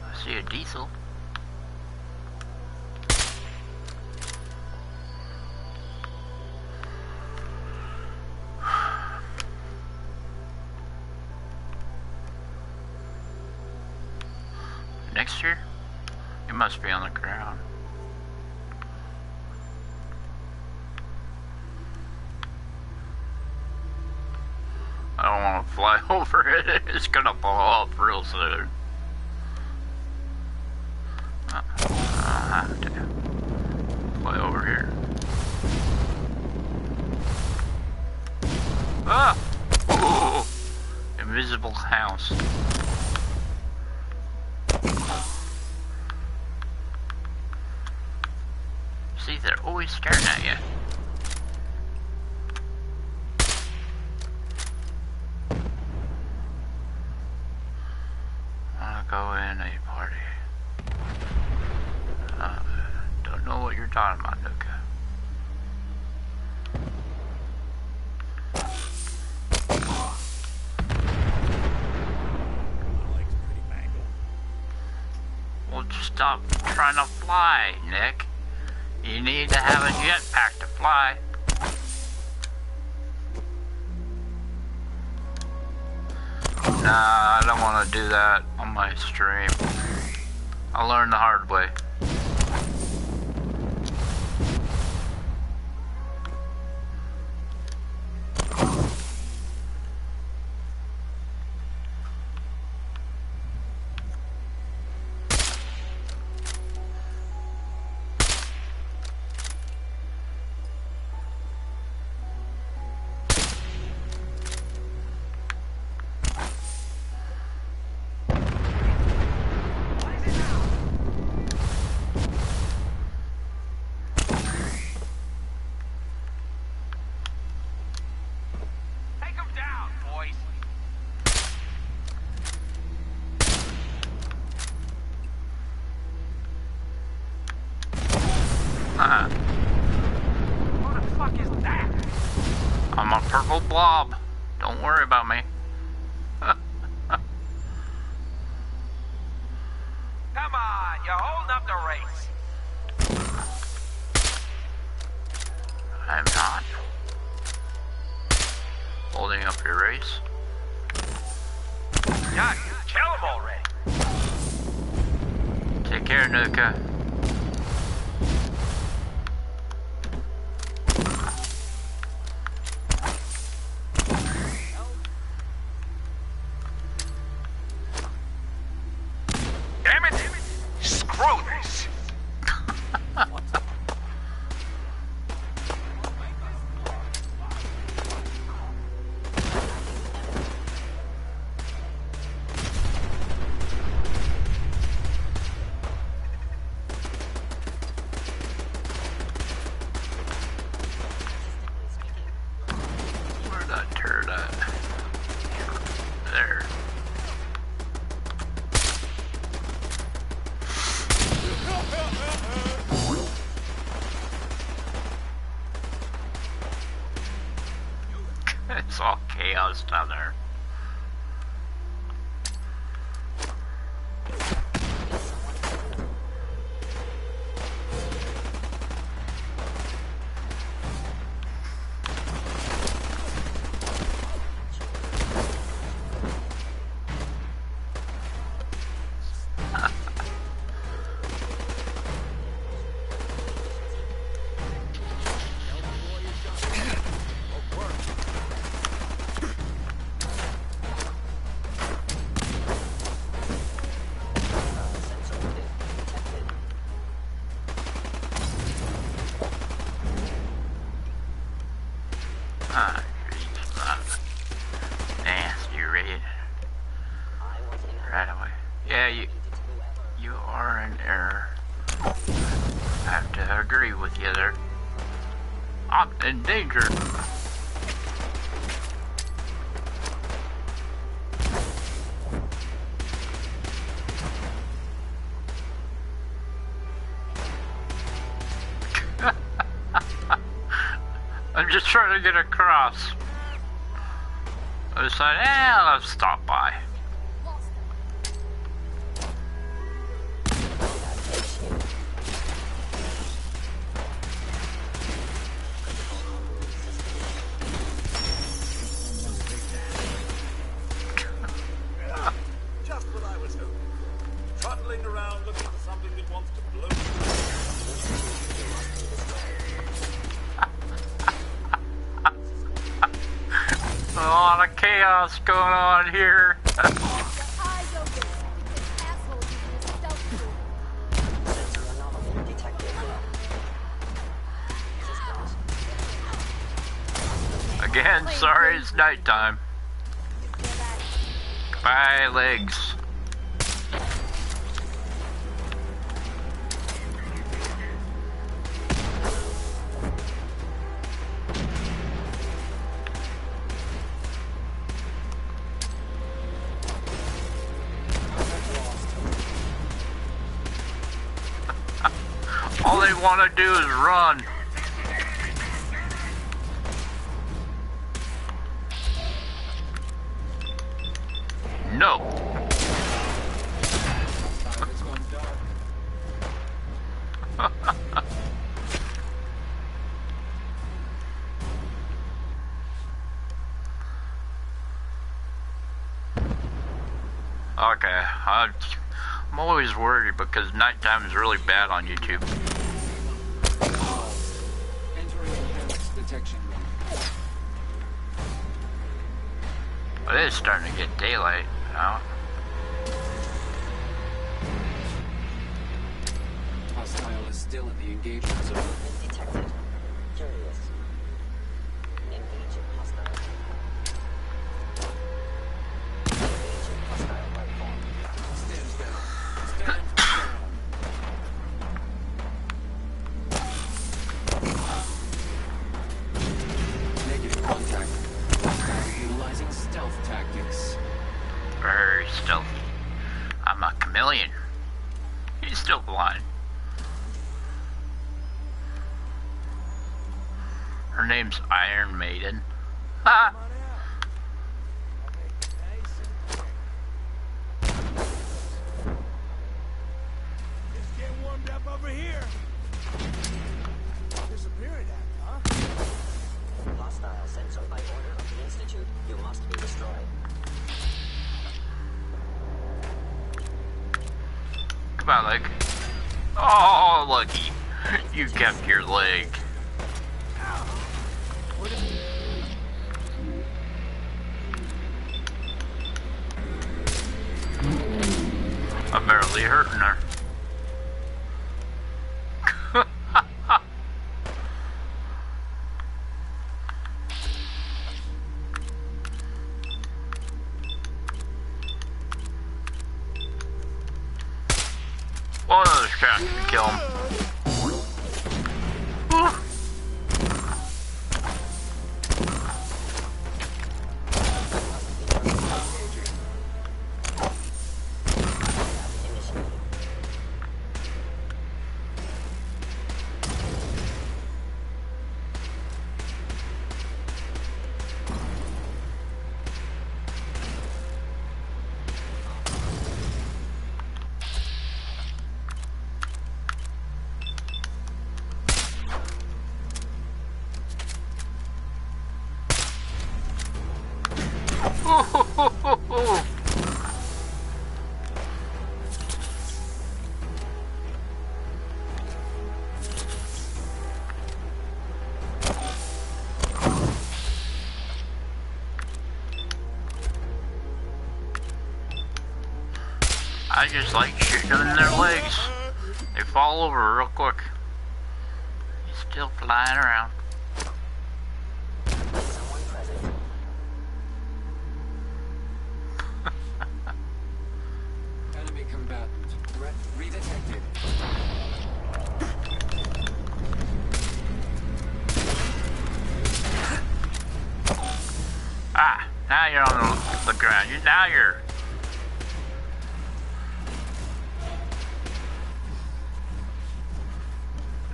I see a diesel. Next year? It must be on the ground. I don't want to fly over it. It's gonna blow up real soon. I'll have to fly over here. Ah! Ooh. Invisible house. See, they're always staring at you. I wanna go in a party. Don't know what you're talking about, Nuka. Well, just stop trying to fly, Nick. You need to have a jetpack to fly. Nah, I don't want to do that on my stream. I learned the hard way. Who the fuck is that? I'm a purple blob. Don't worry about me. Come on, you're holding up the race. I'm not. Holding up your race. Yeah, Kill him already. Take care, Nuka. Damn it! Screw this! Where'd that turret at? There. It's all chaos down there. Nasty red. Right away. Yeah, you are in error. I have to agree with you there. I'm in danger. I'm just trying to get across. I decided, let's stop by. Just what I was hoping. Trundling around looking for something that wants to blow. A lot of chaos going on here. Again, sorry it's nighttime. Bye, legs. All they want to do is run. No. Okay, I'm always worried because nighttime is really bad on YouTube. Entering enhanced detection mode. It is starting to get daylight now. Hostile is still in the engagement zone. Detected. Curious. Engaging hostile. Engaging hostile life form. Stand down. Stand down. Negative contact. Hostile utilizing stealth tactics. Very stealthy. I'm a chameleon. He's still blind. Her name's Iron Maiden. Ha! Just getting warmed up over here. Disappearing act, huh? Hostile sensor by order of the Institute. You must be destroyed. Goodbye, leg. Oh, lucky. You kept your leg. I'm barely hurting her. Well, another shot can kill him. I just like shooting them in their legs. They fall over real quick. He's still flying around. Enemy combatant. Threat redetected. Ah, now you're on the ground. Now you're...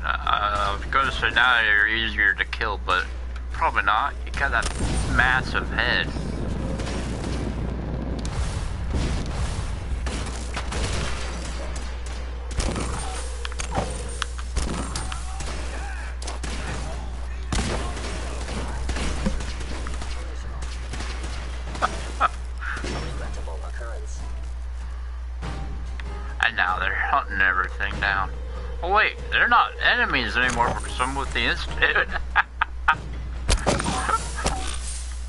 I was going to say now you're easier to kill, but probably not. You got that massive head. And now they're hunting everything down. Oh wait, they're not enemies anymore for some with the Institute.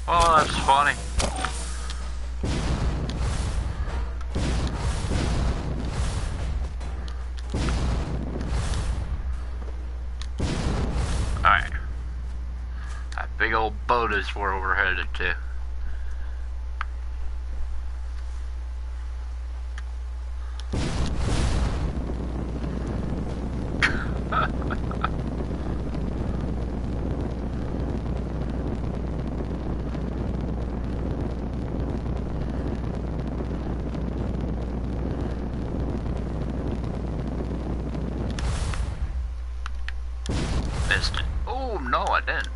Oh, that's funny. Alright. That big old boat is where we're headed to. Missed it. Oh, no, I didn't.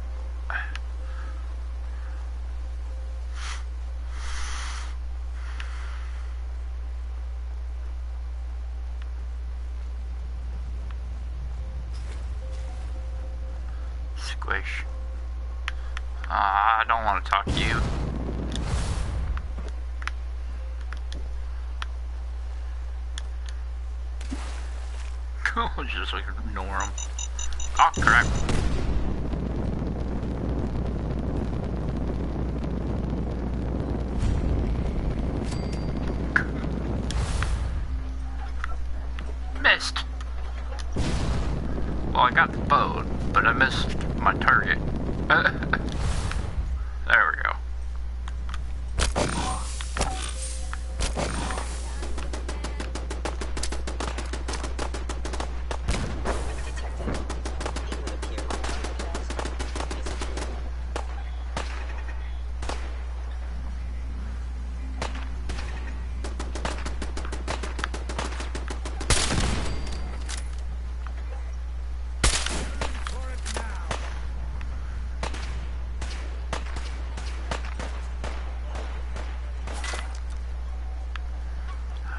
Squish. I don't want to talk to you. Just like ignore him. Oh crap. Missed. Well, I got the boat, but I missed my target. There we go.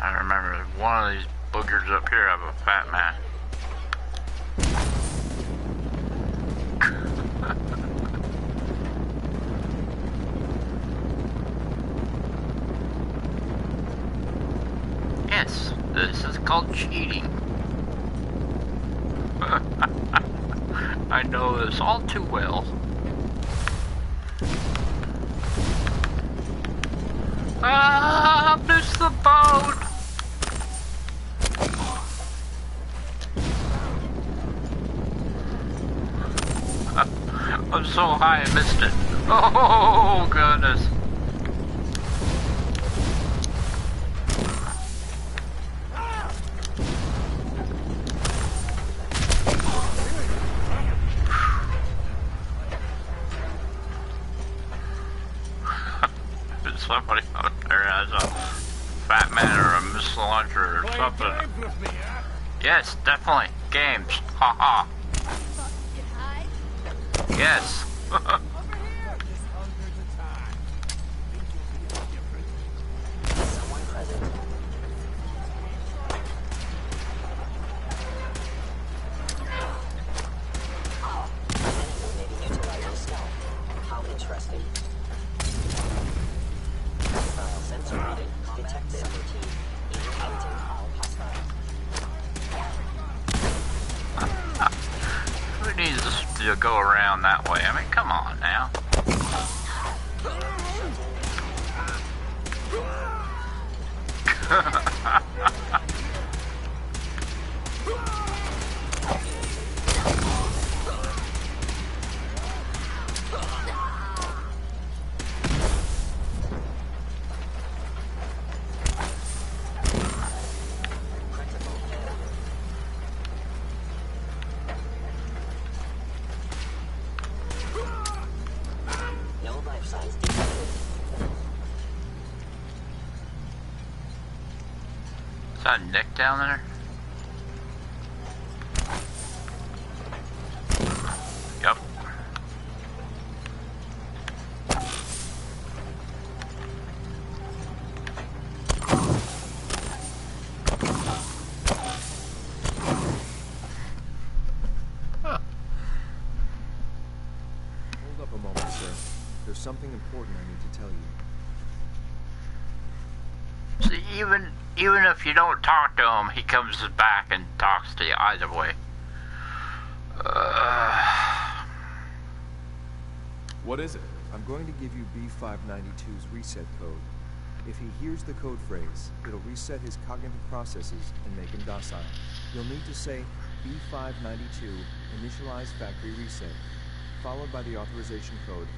I remember one of these boogers up here have a fat man. Yes, This is called cheating. I know this all too well. Ah, missed the boat! I'm so high I missed it. Oh, goodness. Somebody out there has a fat man or a missile launcher or something. Yes, definitely. Games. Haha. Yes. How interesting. Sensor reading. Detected. Indicating all hostile. Who needs to go around that way? I mean, come on now. No life signs detected. Is that Nick down there? Yep. Huh. Hold up a moment, sir. There's something important I need to tell you. See, even if you don't talk to him, he comes back and talks to you either way. What is it? I'm going to give you B592's reset code. If he hears the code phrase, it'll reset his cognitive processes and make him docile. You'll need to say B592 initialize factory reset, followed by the authorization code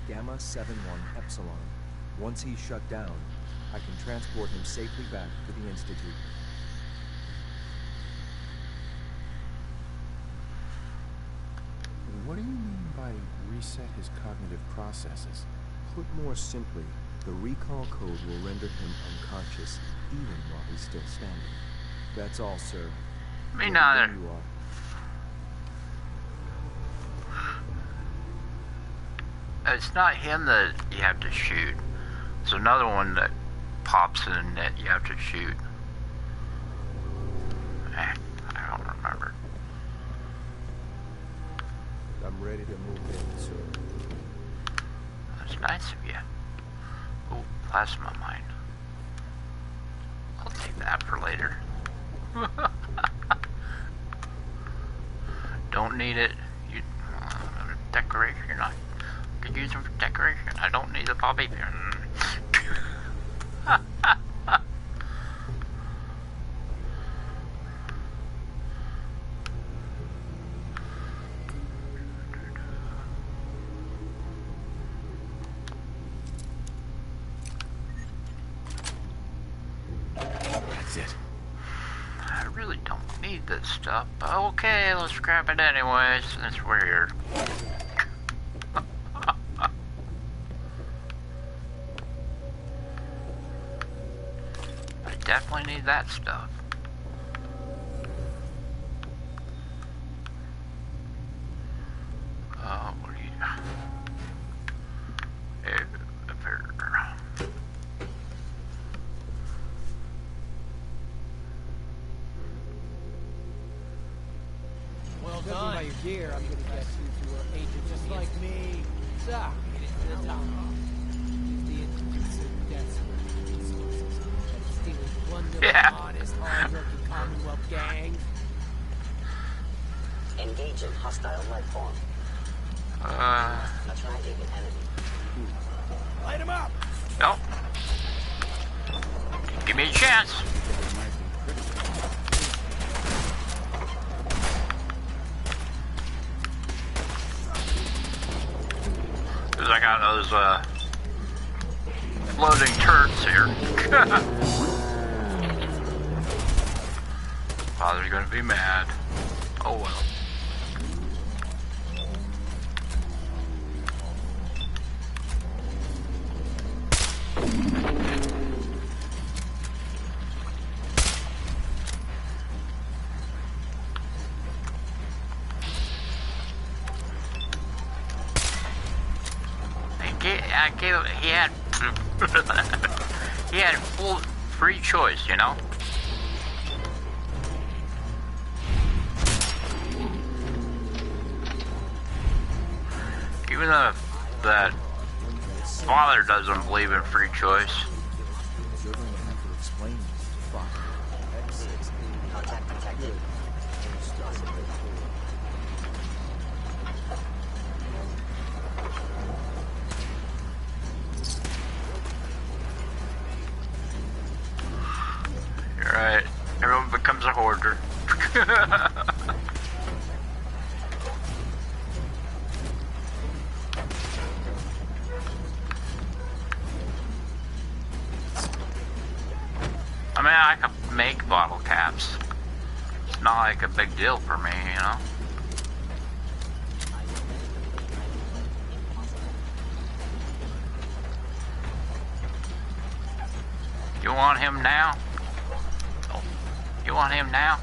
Gamma 71 Epsilon. Once he's shut down, I can transport him safely back to the Institute. What do you mean by reset his cognitive processes? Put more simply, the recall code will render him unconscious even while he's still standing. That's all, sir. Me neither. You are. It's not him that you have to shoot. It's another one that pops in that you have to shoot. I don't remember. I'm ready to move in, sir. That's nice of you. Oh, plasma mine. I'll take that for later. Don't need it. You decoration. You're not. Could use them for decoration. I don't need the bobby pin. That's it. I really don't need this stuff, but okay, let's scrap it anyway, since we're here. I definitely need that stuff. What do you... Well done. By your gear, I'm gonna guess you two are agents just like me. So, made it to the top. The Institute's desperate resources. acting with one little honest, hard-working Commonwealth gang. Engage in hostile life form. Attracting an enemy. Light him up! Nope. Give me a chance. Cause I got those floating turrets here. Father's gonna be mad. Oh well. He had full free choice, you know. Even though that father doesn't believe in free choice. You're going to have to explain this to Father. Contact detected. You're right. Everyone becomes a hoarder. I mean, I could make bottle caps. It's not like a big deal for me, you know? You want him now? Oh, you want him now?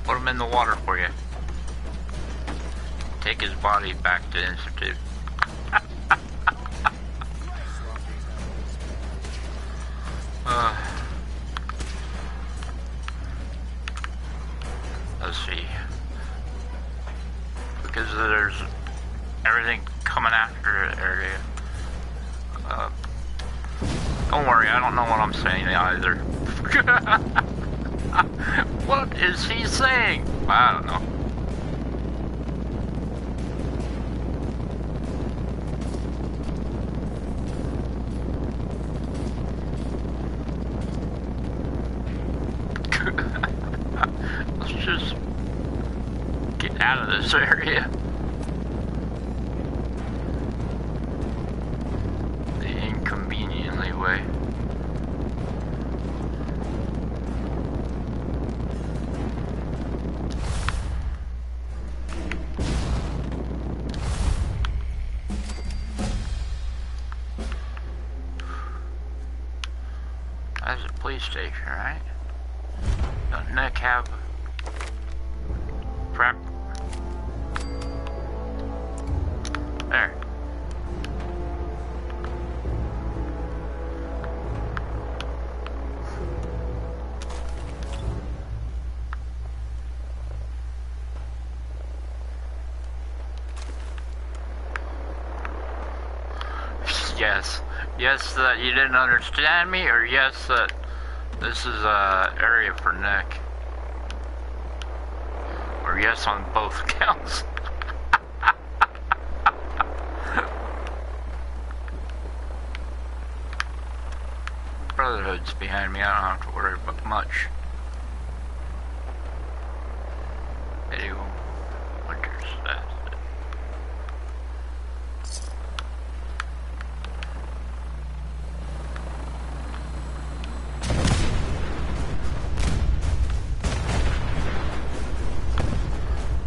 Put him in the water for you. Take his body back to the Institute. Let's see. Because there's everything coming after the area. Don't worry, I don't know what I'm saying either. What is he saying? I don't know. Let's just get out of this area. The inconveniently way. That's a police station, right? Doesn't Nick have prep? There. Yes. Yes, that you didn't understand me, or yes, that this is a area for Nick. Or yes on both accounts. Brotherhood's behind me, I don't have to worry about much. Video. Winter's that.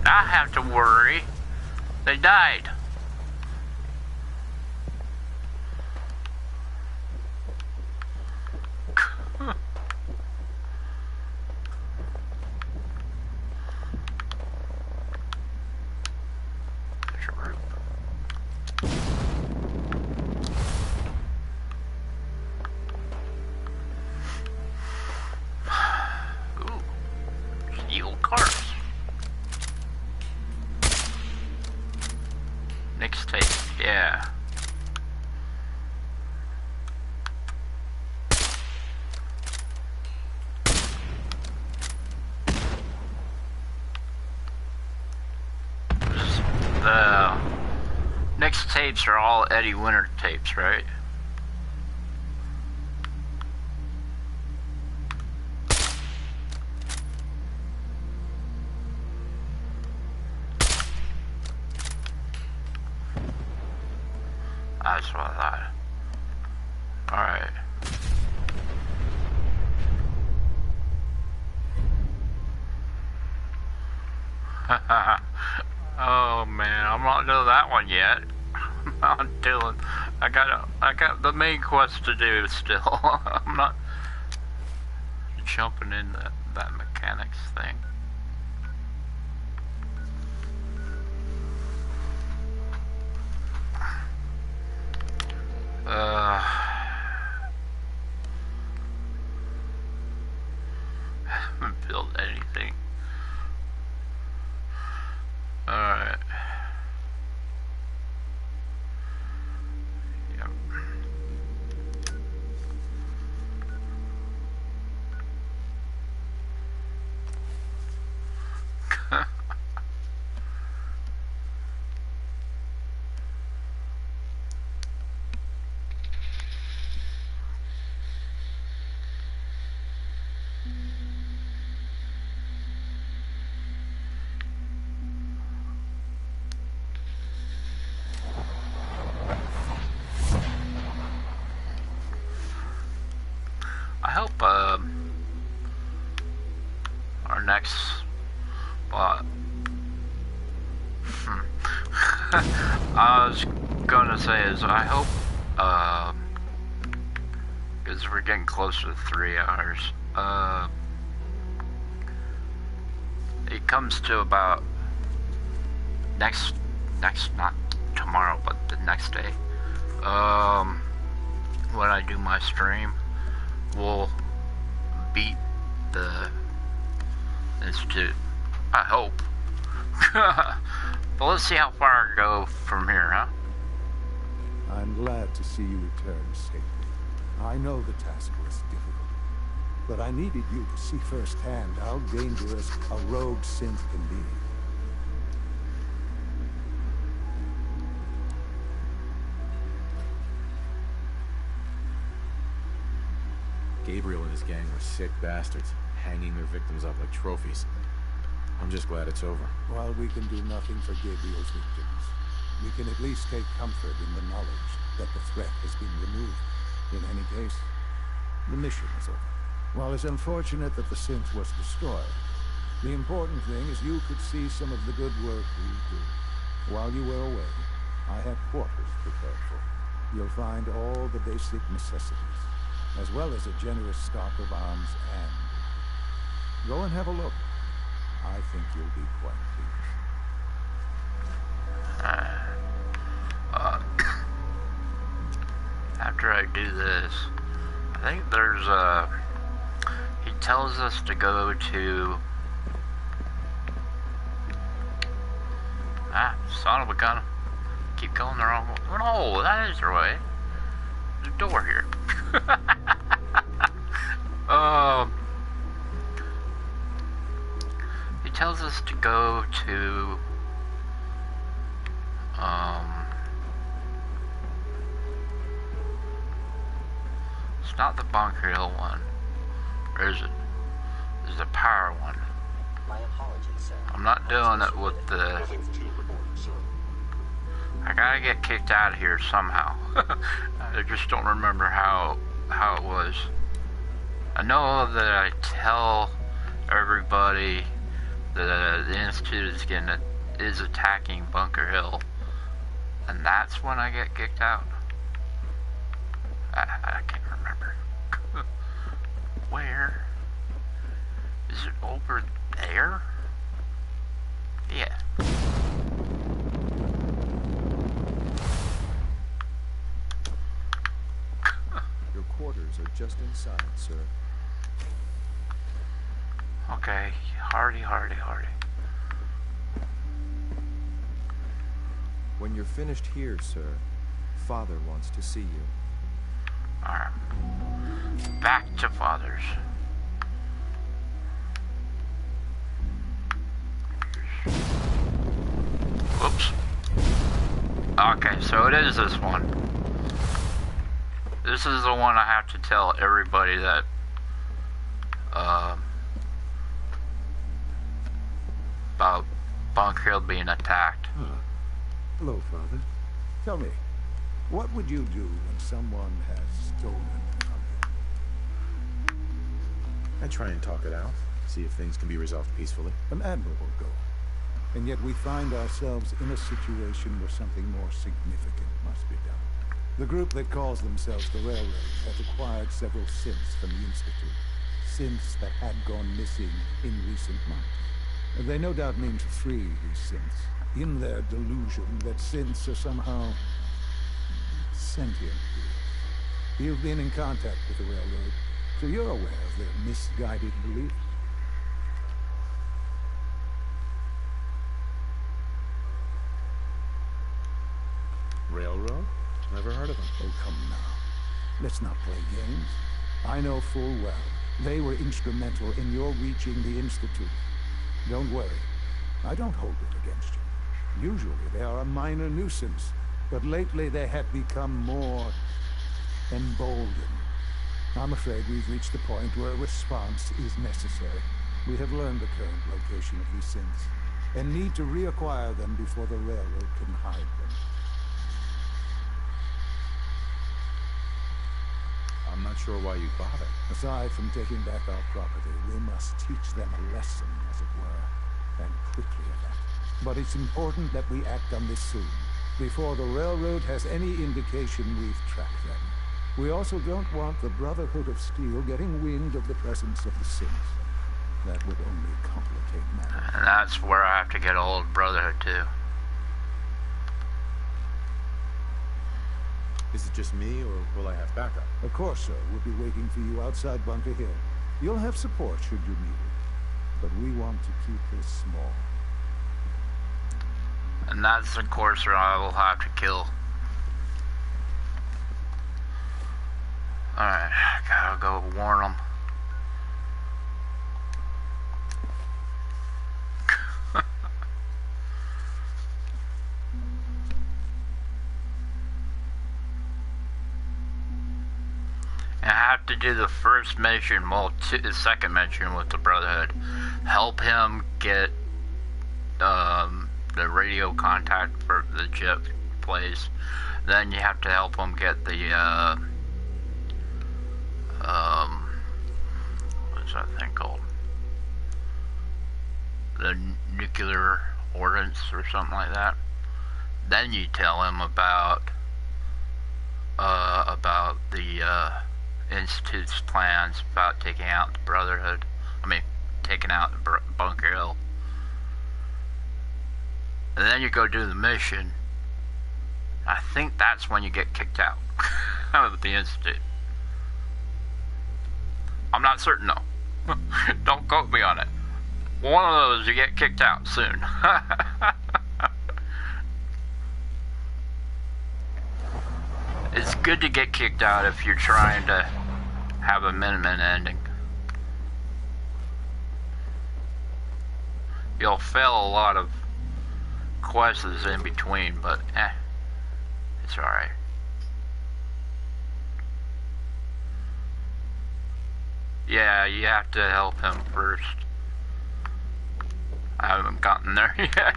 I have to worry. They died. Ooh, steel cars. mixtapes are all Eddie Winter tapes, right? That's what I thought. Alright. Oh man, I'm not doing that one yet. I'm not doing. I got the main quest to do still. I'm not jumping in that mechanics thing. Haven't built anything. Alright. Yep. I hope our next I was gonna say is I hope because we're getting close to 3 hours, it comes to about next not tomorrow but the next day, when I do my stream, we'll beat the Institute. I hope. But let's see how far I go from here, huh? I'm glad to see you return safely. I know the task was difficult, but I needed you to see firsthand how dangerous a rogue synth can be. Gabriel and his gang were sick bastards, hanging their victims up like trophies. I'm just glad it's over. While we can do nothing for Gabriel's victims, we can at least take comfort in the knowledge that the threat has been removed. In any case, the mission is over. While it's unfortunate that the synth was destroyed, the important thing is you could see some of the good work we do. While you were away, I had quarters prepared for you. You'll find all the basic necessities, as well as a generous stock of arms and... Go and have a look. I think you'll be quite pleased. After I do this, I think there's he tells us to go to... son of a gun. Keep going the wrong way. No, that is the way. There's a door here. He tells us to go to it's not the Bunker Hill one, or is it? It's the power one. My apologies, sir. I'm not doing it with the... I gotta get kicked out of here somehow. I just don't remember how it was. I know that I tell everybody that the Institute is attacking Bunker Hill, and that's when I get kicked out. I can't remember. Where? Is it over there? Yeah. Your quarters are just inside, sir. Okay, hardy. When you're finished here, sir, Father wants to see you. Alright. Back to Father's. Whoops. Okay, so it is this one. This is the one I have to tell everybody that about Bunk Hill being attacked. Hello, Father. Tell me, what would you do when someone has stolen from you? I try and talk it out, see if things can be resolved peacefully. An admirable goal. And yet we find ourselves in a situation where something more significant must be done. The group that calls themselves the Railroad has acquired several synths from the Institute. Synths that had gone missing in recent months. They no doubt mean to free these synths, in their delusion that synths are somehow sentient. You've been in contact with the Railroad, so you're aware of their misguided beliefs. Railroad? Never heard of them. Oh, come now. Let's not play games. I know full well they were instrumental in your reaching the Institute. Don't worry. I don't hold it against you. Usually they are a minor nuisance, but lately they have become more emboldened. I'm afraid we've reached the point where a response is necessary. We have learned the current location of these synths, and need to reacquire them before the Railroad can hide them. I'm not sure why you bother. Aside from taking back our property, we must teach them a lesson, as it were, and quickly at that. But it's important that we act on this soon, before the Railroad has any indication we've tracked them. We also don't want the Brotherhood of Steel getting wind of the presence of the synths. That would only complicate matters. And that's where I have to get old Brotherhood too. Is it just me, or will I have backup? Of course, sir. We'll be waiting for you outside Bunker Hill. You'll have support should you need it. But we want to keep this small. And that's the courser I will have to kill. Alright, gotta go warn them. I have to do the first mission, well, the second mission with the Brotherhood. Help him get the radio contact for the chip place. Then you have to help him get the what's that thing called? The nuclear ordnance or something like that. Then you tell him about the Institute's plans about taking out the Brotherhood. I mean, taking out the Bunker Hill. And then you go do the mission. I think that's when you get kicked out of the Institute. I'm not certain though. Don't quote me on it. One of those you get kicked out soon. It's good to get kicked out if you're trying to have a minimum ending. You'll fail a lot of quests in between, but it's alright. Yeah, you have to help him first. I haven't gotten there yet.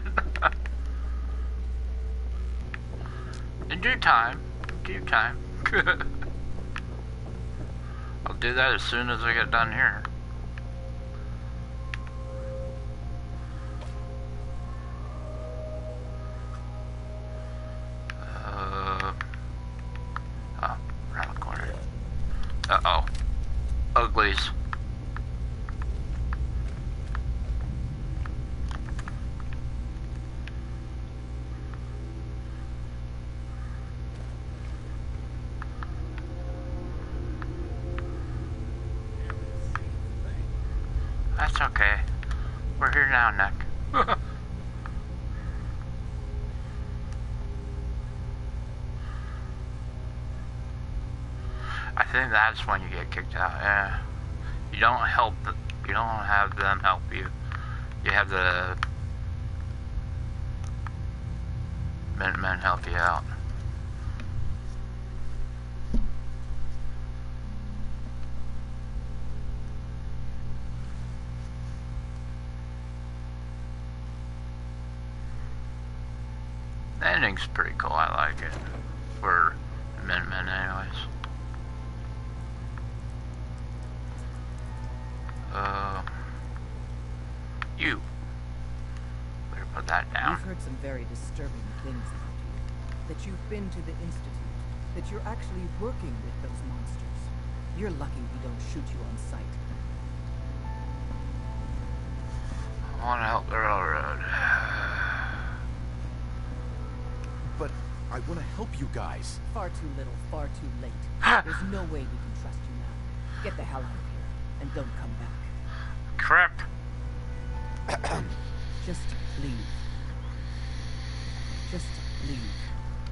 In due time. Due time. I'll do that as soon as I get done here. Oh, around the corner. Uh-oh. Uglies. That's okay. We're here now, Nick. I think that's when you get kicked out. Yeah. You don't help. You don't have them help you. You have the Minutemen help you out. The ending's pretty cool, I like it. For Minutemen anyways. You. Better put that down. We've heard some very disturbing things about you. That you've been to the Institute. That you're actually working with those monsters. You're lucky we don't shoot you on sight. I want to help the railroad. But I want to help you guys. Far too little, far too late. There's no way we can trust you now. Get the hell out of here, and don't come back. Crap. Just leave. Just leave.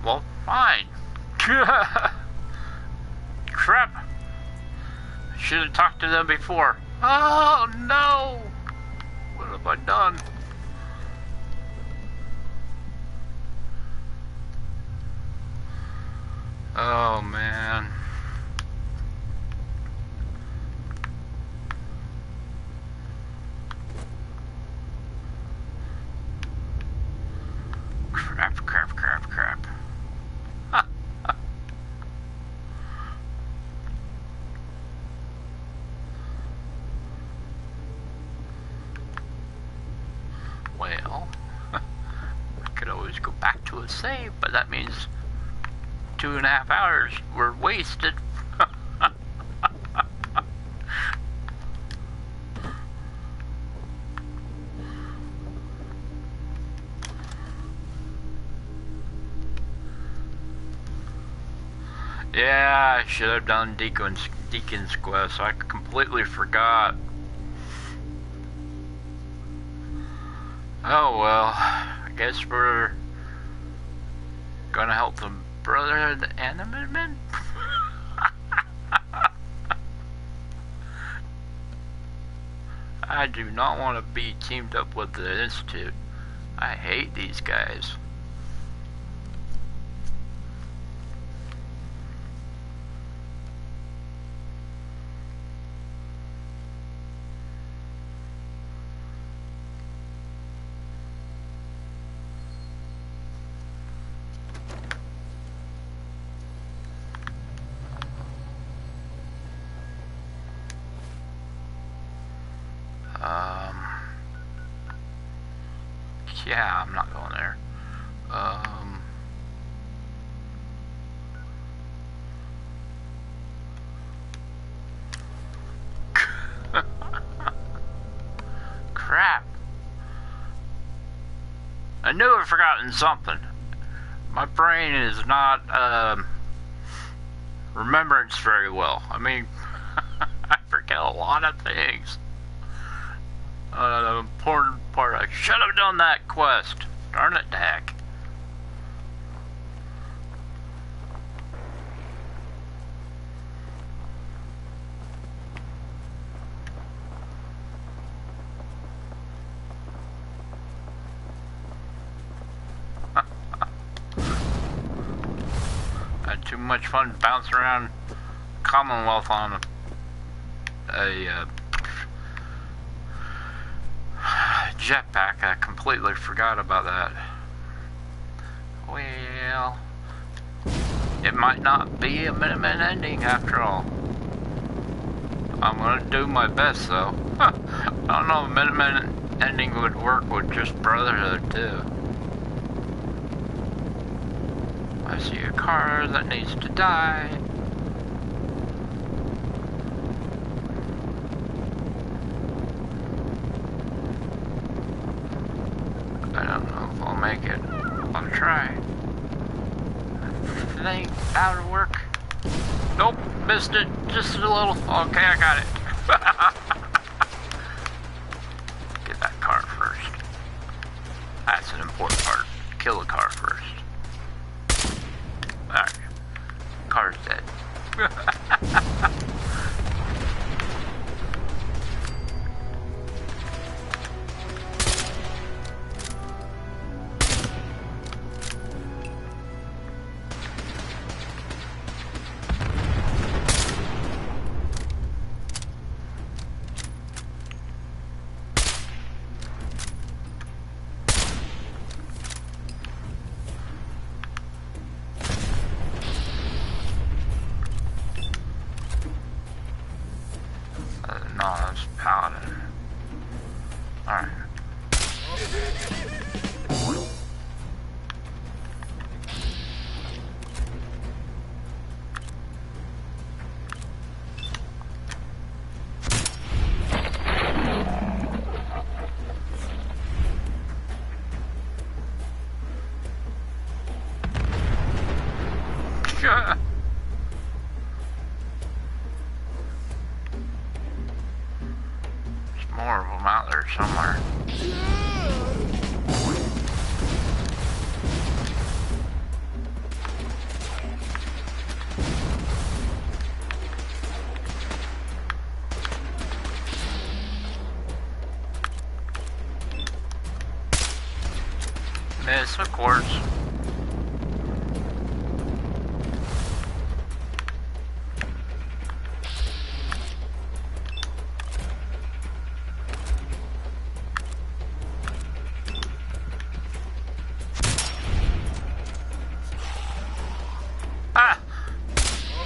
Well, fine. Crap. I should have talked to them before. Oh, no. What have I done? Oh, man. Crap. Well, I could always go back to a save, but that means 2.5 hours were wasted. Yeah, I should have done Deacon's quest. I completely forgot. Oh well, I guess we're gonna help the Brotherhood and the Minutemen? I do not want to be teamed up with the Institute. I hate these guys. Yeah, I'm not going there. Crap. I knew I'd forgotten something. My brain is not, remembrance very well. I mean, I forget a lot of things. The important part, I should have done that quest. Darn it, Dak. I had too much fun bouncing around Commonwealth on a jetpack. I completely forgot about that. Well, it might not be a Minuteman ending after all. I'm gonna do my best though. I don't know if Minuteman ending would work with just Brotherhood too. I see a car that needs to die. I don't know if I'll make it. I'll try. I think that'll work. Nope, missed it. Just a little. Okay, I got it. Get that car first. That's an important part. Kill the car first. Alright. Car's dead. Alright. There's more of them out there somewhere. Miss, of course. Ah!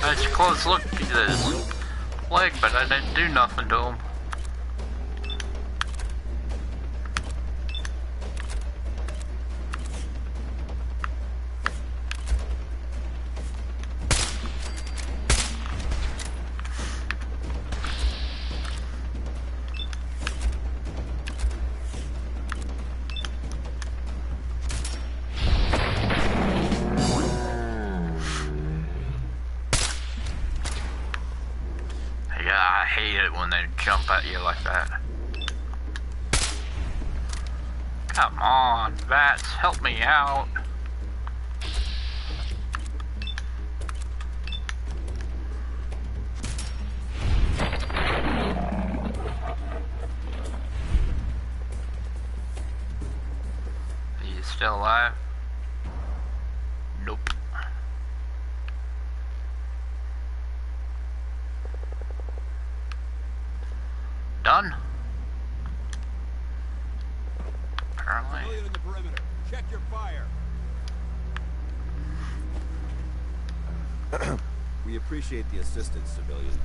That's a close look at this leg, but I didn't do nothing to him. I hate it when they jump at you like that. Come on, Bats, help me out. Are you still alive? Nope. Done? Apparently. Civilian in the perimeter. Check your fire. We appreciate the assistance, civilian.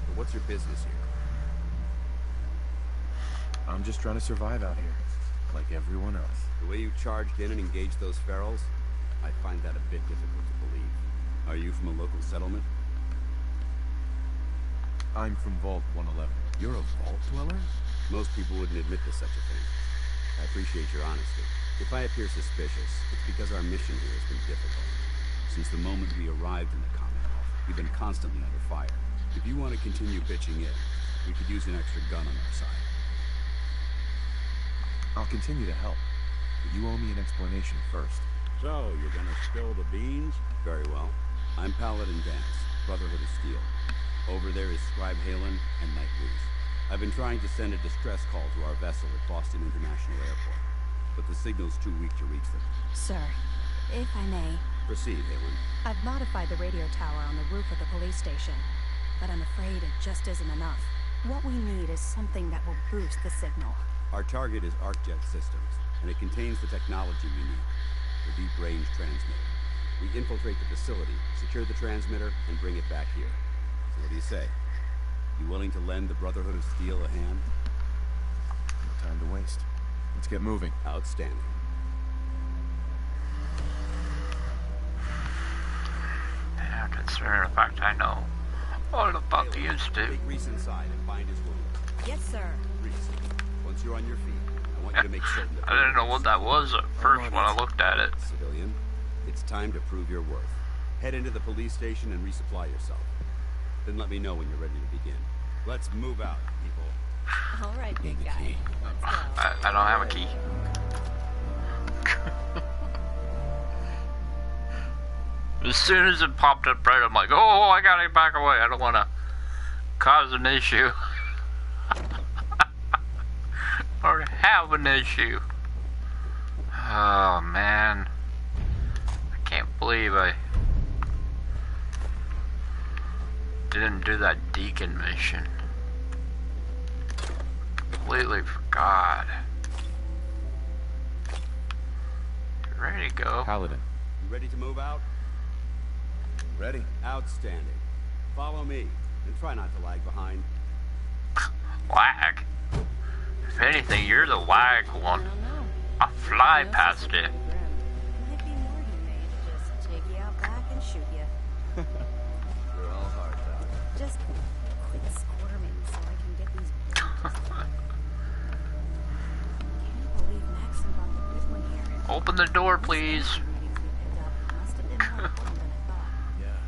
But what's your business here? I'm just trying to survive out here, like everyone else. The way you charged in and engaged those ferals, I find that a bit difficult to believe. Are you from a local settlement? I'm from Vault 111. You're a vault dweller? Most people wouldn't admit to such a thing. I appreciate your honesty. If I appear suspicious, it's because our mission here has been difficult. Since the moment we arrived in the Commonwealth, we've been constantly under fire. If you want to continue bitching in, we could use an extra gun on our side. I'll continue to help, but you owe me an explanation first. So, you're gonna spill the beans? Very well. I'm Paladin Dance, Brotherhood of Steel. Over there is Scribe Halen and Night Ruse. I've been trying to send a distress call to our vessel at Boston International Airport, but the signal's too weak to reach them. Sir, if I may. Proceed, Halen. I've modified the radio tower on the roof of the police station, but I'm afraid it just isn't enough. What we need is something that will boost the signal. Our target is ArcJet Systems, and it contains the technology we need, the deep-range transmitter. We infiltrate the facility, secure the transmitter, and bring it back here. So what do you say? You willing to lend the Brotherhood of Steel a hand? No time to waste. Let's get moving. Outstanding. Yeah, considering the fact I know all about the Institute. Take Reese inside and bind his wound. Yes, sir. Reese, once you're on your feet, I want you to make certain that... I didn't know what that was at first when I looked at it. Civilian, it's time to prove your worth. Head into the police station and resupply yourself. Then let me know when you're ready to begin. Let's move out, people. All right, big guy. Let's go. I don't have a key. As soon as it popped up right, I'm like, oh, I gotta back away. I don't want to cause an issue. Or have an issue. Oh, man. I can't believe I didn't do that Deacon mission. Completely forgot. You ready to go? Paladin. You ready to move out? Ready. Outstanding. Follow me, and try not to lag behind. Lag? If anything, you're the lag one. I fly past it. Might be more humane to just take you out back and shoot you. We're all hard dog. Just quit squirming so I can get these bandages done. Can't believe Maxon brought the big one here. Open the door, please. Must have been more important than I thought. Yeah.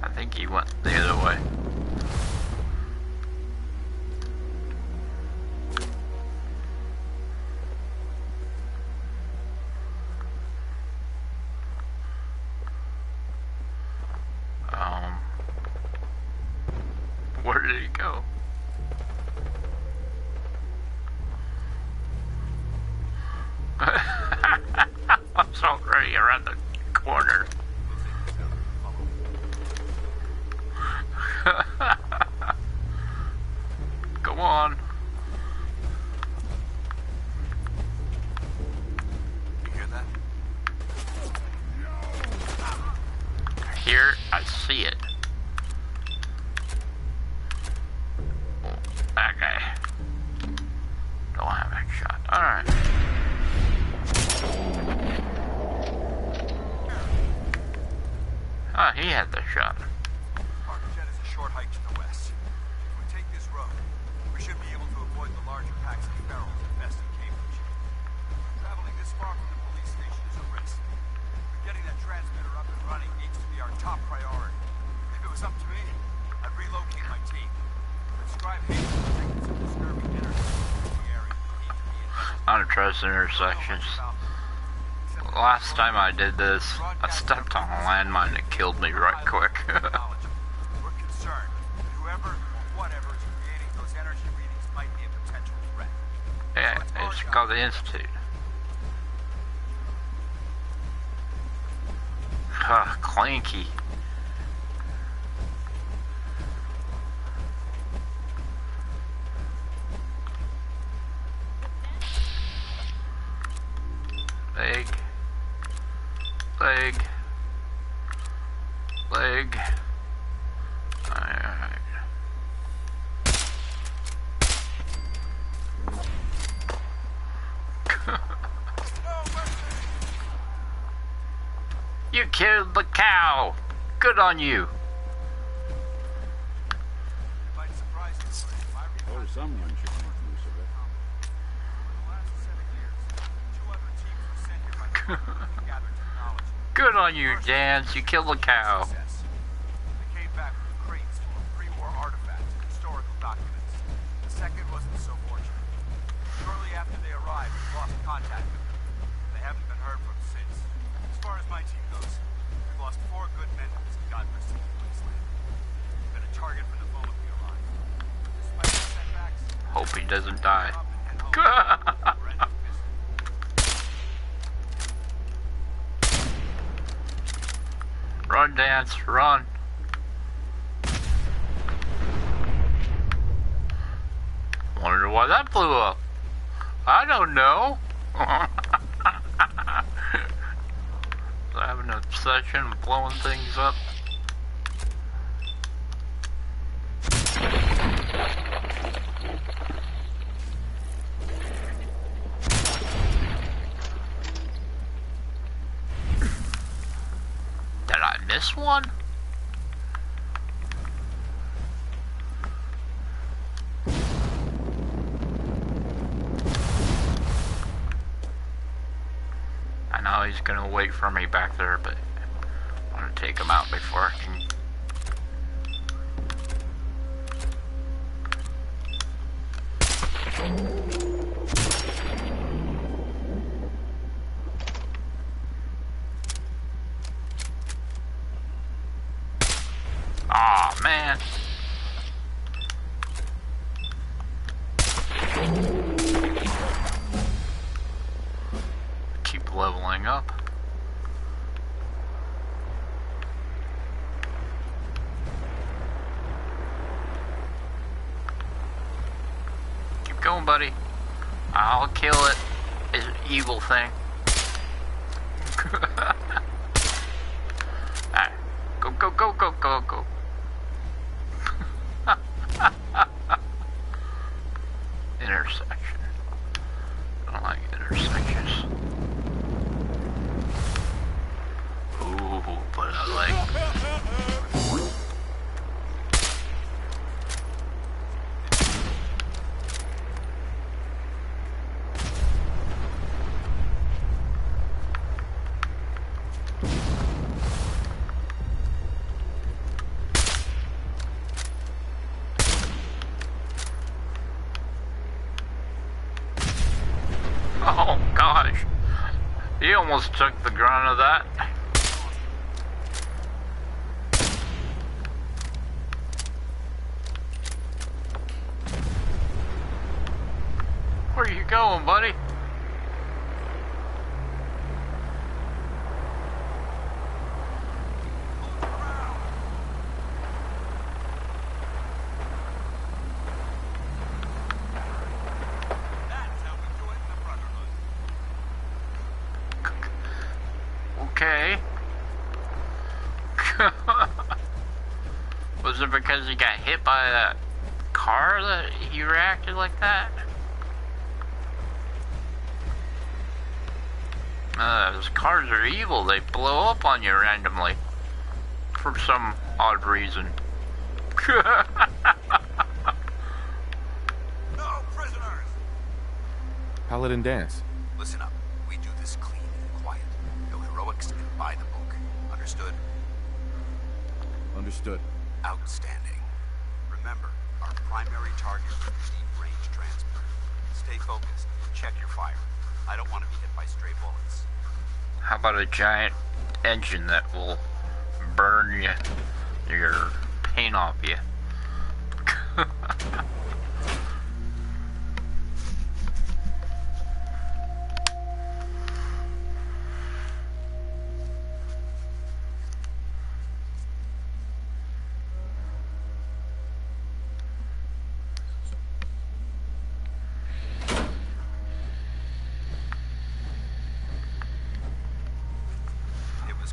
I think he went the other way. Where did he go? I'm so already around the corner. Go on. You hear that? Here, I see it. That guy. Don't have that shot. Alright. Ah, he had the shot. Jet is a short hike to the west. If we take this road, we should be able to avoid the larger packs of ferals infesting Cambridge. Traveling this far from the police station is a risk. But getting that transmitter up and running needs to be our top priority. If it was up to me, I'd relocate my team. Prescribe haste to protect some disturbing energy in the area. I don't trust intersections. Last time I did this, I stepped on a landmine that killed me right quick. We're concerned that whoever or whatever is creating those energy readings might be a potential threat. Yeah, it's called the Institute. Clanky. Leg. Leg. Leg. Alright. You killed the cow. Good on you. Oh, someone should make use of it. Good on you, Dance. You killed the cow. They came back with crates full of pre-war artifacts and historical documents. The second wasn't so fortunate. Shortly after they arrived, we lost contact with them. They haven't been heard from since. As far as my team goes, we've lost 4 good men to this godforsaken wasteland. We've been a target from the moment we arrived. Despite the setbacks, Hope he doesn't die. Run, Dance, run. Wonder why that blew up. I don't know. I have an obsession with blowing things up. Did I miss one? I know he's gonna wait for me back there, but I want to take him out before I can. Aw, man. Keep leveling up. going, buddy? I'll kill it. It's an evil thing. Alright. Go, go, go, go, go, go. Intersection. I don't like intersections. Ooh, but I like... Oh gosh, he almost took the grunt of that. Where you going, buddy? Okay. Was it because he got hit by that car that he reacted like that? Those cars are evil. They blow up on you randomly. For some odd reason. No prisoners! Paladin dance. Listen up. We do this clean and quiet. No heroics and by the book. Understood? Understood. Outstanding. Remember, our primary target is the deep-range transmitter. Stay focused. Check your fire. I don't want to be hit by stray bullets. How about a giant engine that will burn your paint off you?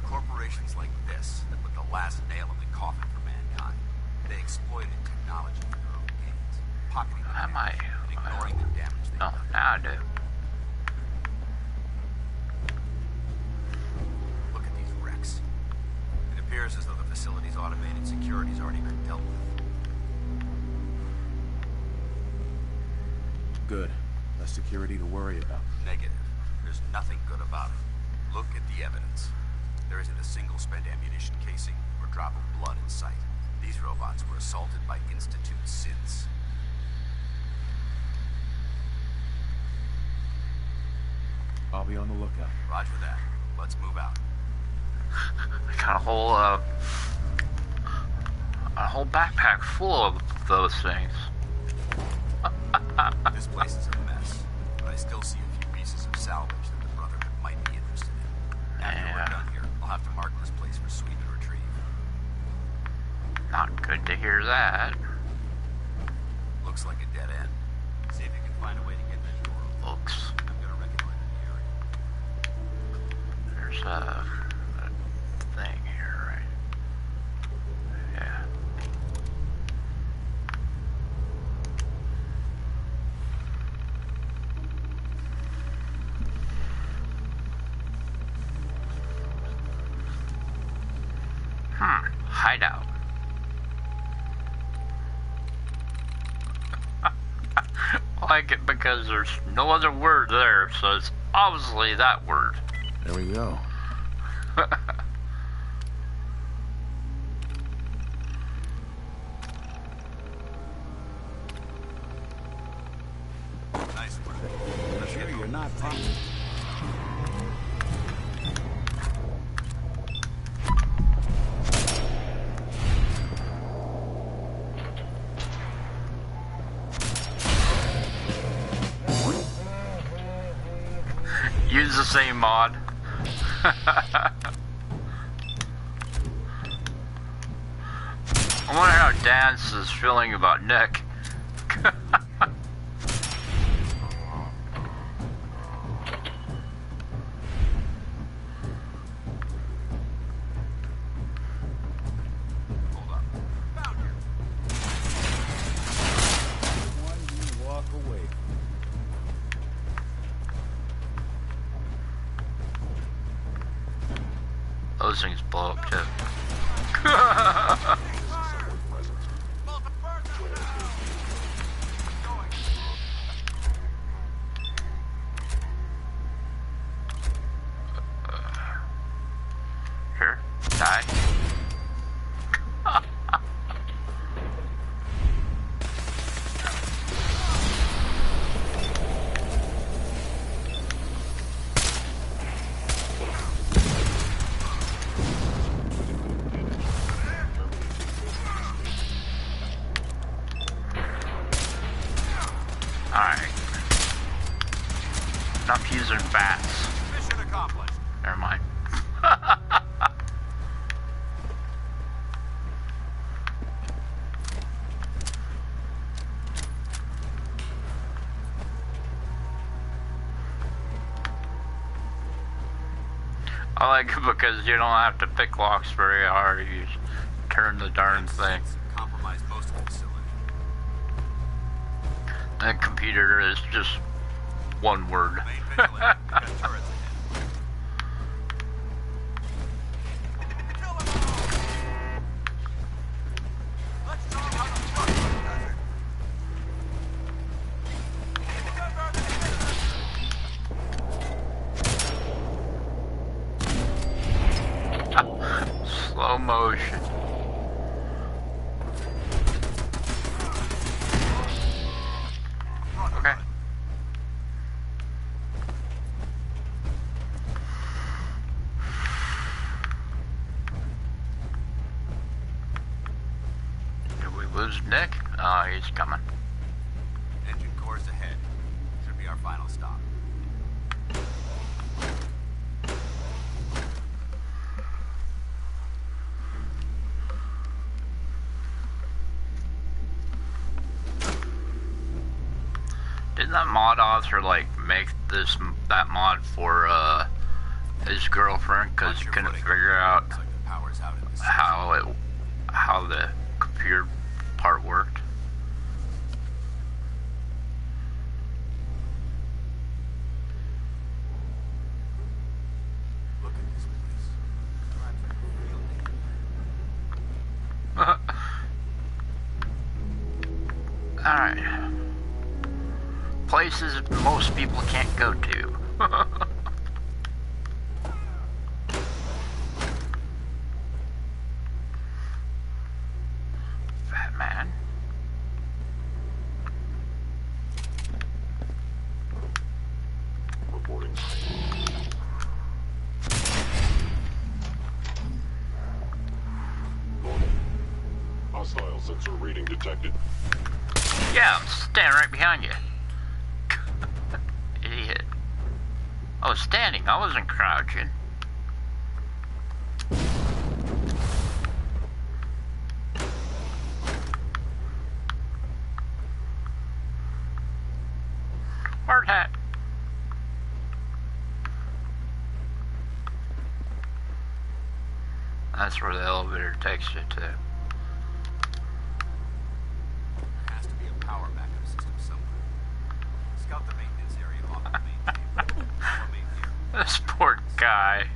Corporations like this that put the last nail in the coffin for mankind. They exploited technology for their own gains, pocketing the cash and ignoring the damage they done. Now I do. Look at these wrecks. It appears as though the facility's automated security's already been dealt with. Good. Less security to worry about. Negative. There's nothing good about it. Look at the evidence. There isn't a single spent ammunition casing or drop of blood in sight. These robots were assaulted by Institute synths. I'll be on the lookout. Roger that. Let's move out. I got a whole backpack full of those things. This place is a mess, but I still see a few pieces of salvage that the Brotherhood might be interested in. After we're done here, I'll have to mark this place for sweep and retrieve. Not good to hear that. Looks like a dead end. See if you can find a way to get this door open. Looks. I'm gonna reconnoiter the area. There's a thing here, right? Yeah. Hideout. I like it because there's no other word there, so it's obviously that word. There we go. Nice work. I'm sure you're not positive. Use the same mod. I wonder how Dance is feeling about Nick. those things blow up too. Sure, die. Alright. Enough using bats. Mission accomplished. Never mind. I like it because you don't have to pick locks very hard. You just turn the darn thing. Compromise most of the facility. That computer is just one word. Slow motion. Okay. Did we lose Nick? Oh, he's coming. Engine course ahead. Should be our final stop. Didn't that mod author like make that mod for his girlfriend because he couldn't figure out how the computer part worked? Look at this place. Alright. Places most people can't go to. Batman. Reporting. Hostile sensor reading detected. Yeah, I'm standing right behind you. Idiot. I was standing, I wasn't crouching. Hard hat. That's where the elevator takes you to. There has to be a power backup system somewhere. Scout the maintenance area off the main chamber. Follow me here. This poor guy.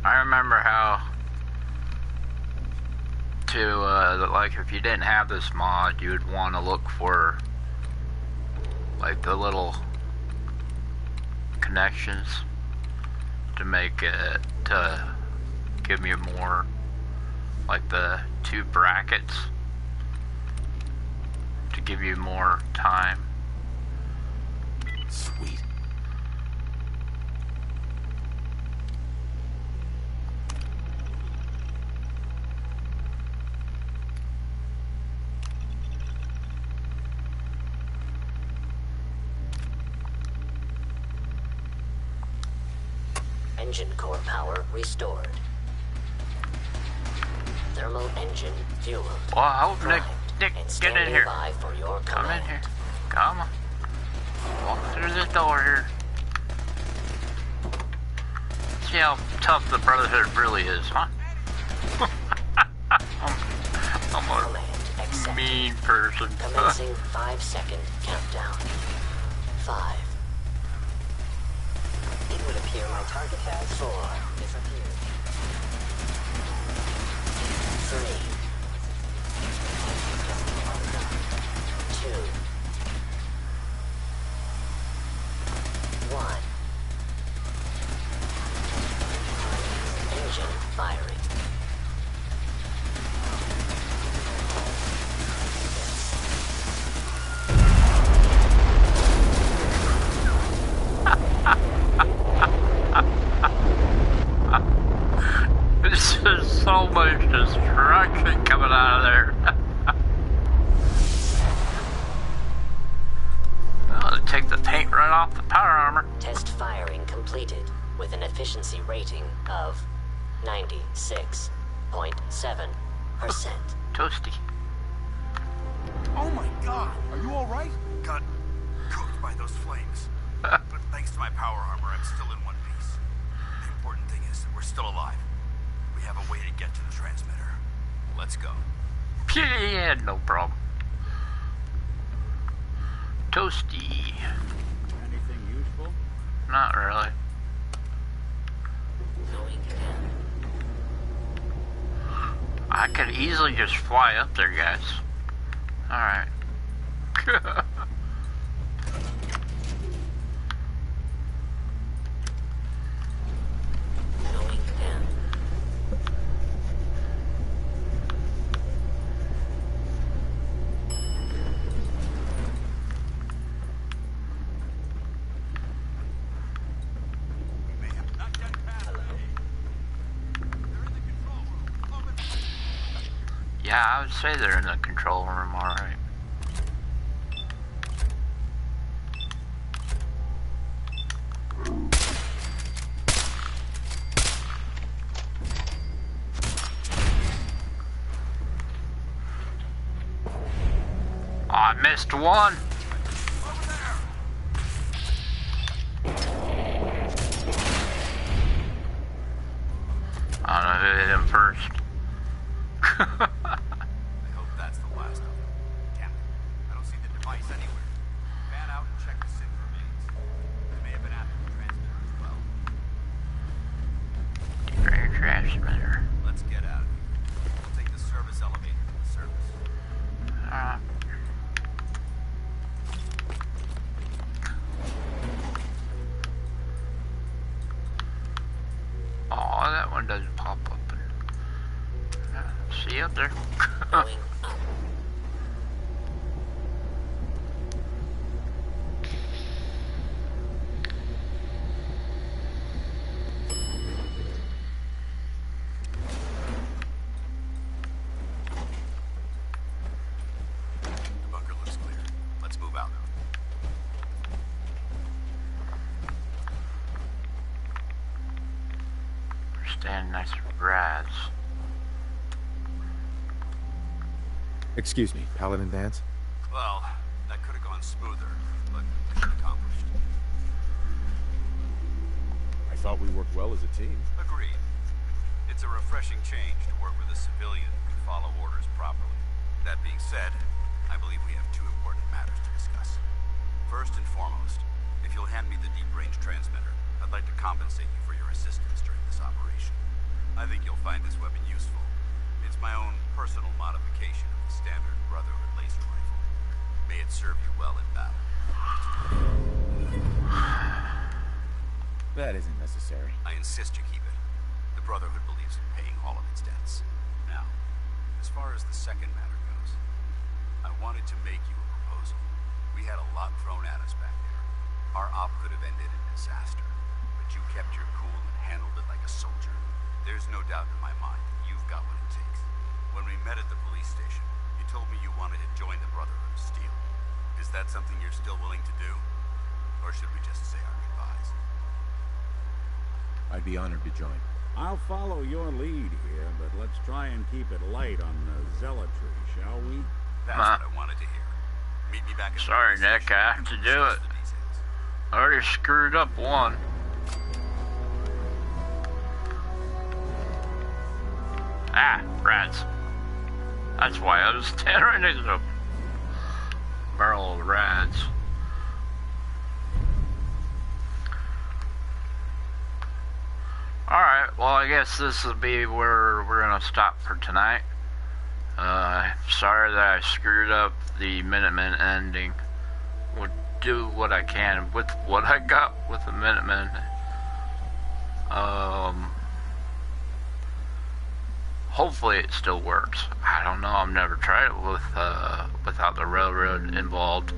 I remember how to, like, if you didn't have this mod, you would want to look for, like, the little connections to make it, to give you more, like the 2 brackets, to give you more time. Sweet. Engine core power restored. Thermal engine fueled. Well, I hope Nick, get in here. For your Come in command. here. Come on. Walk through the door here. See how tough the Brotherhood really is, huh? I'm a mean person. Commencing 5-second countdown. 5. It would appear my target has 4 disappeared. 3. 2. 1. Engine firing. This is so much destruction coming out of there. I'll take the paint right off the power armor. Test firing completed with an efficiency rating of 96.7%. Toasty. Oh my god! Are you alright? Got cooked by those flames. But thanks to my power armor, I'm still in one piece. The important thing is that we're still alive. We have a way to get to the transmitter. Let's go. Yeah, no problem. Toasty. Anything useful? Not really. I could easily just fly up there, guys. Alright. Yeah, I would say they're in the control room, alright. Oh, I missed one. I don't know who hit him first. I hope that's the last of them. Damn it. I don't see the device anywhere. Fan out and check the SIG remains. They may have been after the transmitter as well. Transmitter. Let's get out of here. We'll take the service elevator to the surface. Oh, that one doesn't pop up. See you up there. The bunker looks clear. Let's move out. We're standing nice rats. Excuse me, Paladin Vance? Well, that could have gone smoother, but mission accomplished. I thought we worked well as a team. Agreed. It's a refreshing change to work with a civilian who can follow orders properly. That being said, I believe we have 2 important matters to discuss. First and foremost, if you'll hand me the deep-range transmitter, I'd like to compensate you for your assistance during this operation. I think you'll find this weapon useful. It's my own personal modification of the standard Brotherhood laser rifle. May it serve you well in battle. That isn't necessary. I insist you keep it. The Brotherhood believes in paying all of its debts. Now, as far as the second matter goes, I wanted to make you a proposal. We had a lot thrown at us back there. Our op could have ended in disaster, but you kept your cool and handled it like a soldier. There's no doubt in my mind that you've got what it takes. When we met at the police station, you told me you wanted to join the Brotherhood of Steel. Is that something you're still willing to do? Or should we just say our goodbyes? I'd be honored to join. I'll follow your lead here, but let's try and keep it light on the zealotry, shall we? That's what I wanted to hear. Meet me back at Sorry, Nick, I have to do it. I already screwed up one. Ah, rats. That's why I was standing right next to them. Barrel of rats. Alright, well I guess this will be where we're gonna stop for tonight. Sorry that I screwed up the Minutemen ending. We'll do what I can with what I got with the Minutemen. Hopefully it still works. I don't know, I've never tried it with without the railroad involved.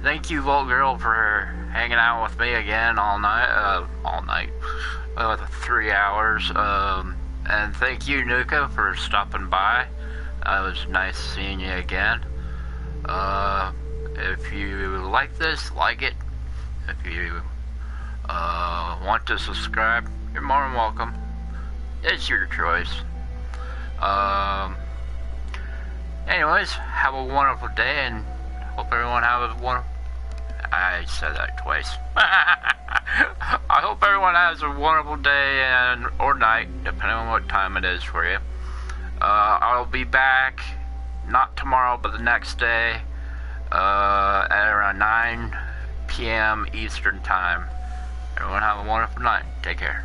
Thank you, Vault Girl, for hanging out with me again all night, 3 hours. And thank you, Nuka, for stopping by. It was nice seeing you again. If you like this, like it. If you want to subscribe, you're more than welcome. It's your choice. Anyways, have a wonderful day, and hope everyone has a wonderful... I said that twice. I hope everyone has a wonderful day or night, depending on what time it is for you. I'll be back, not tomorrow, but the next day, at around 9 p.m. Eastern Time. Everyone have a wonderful night. Take care.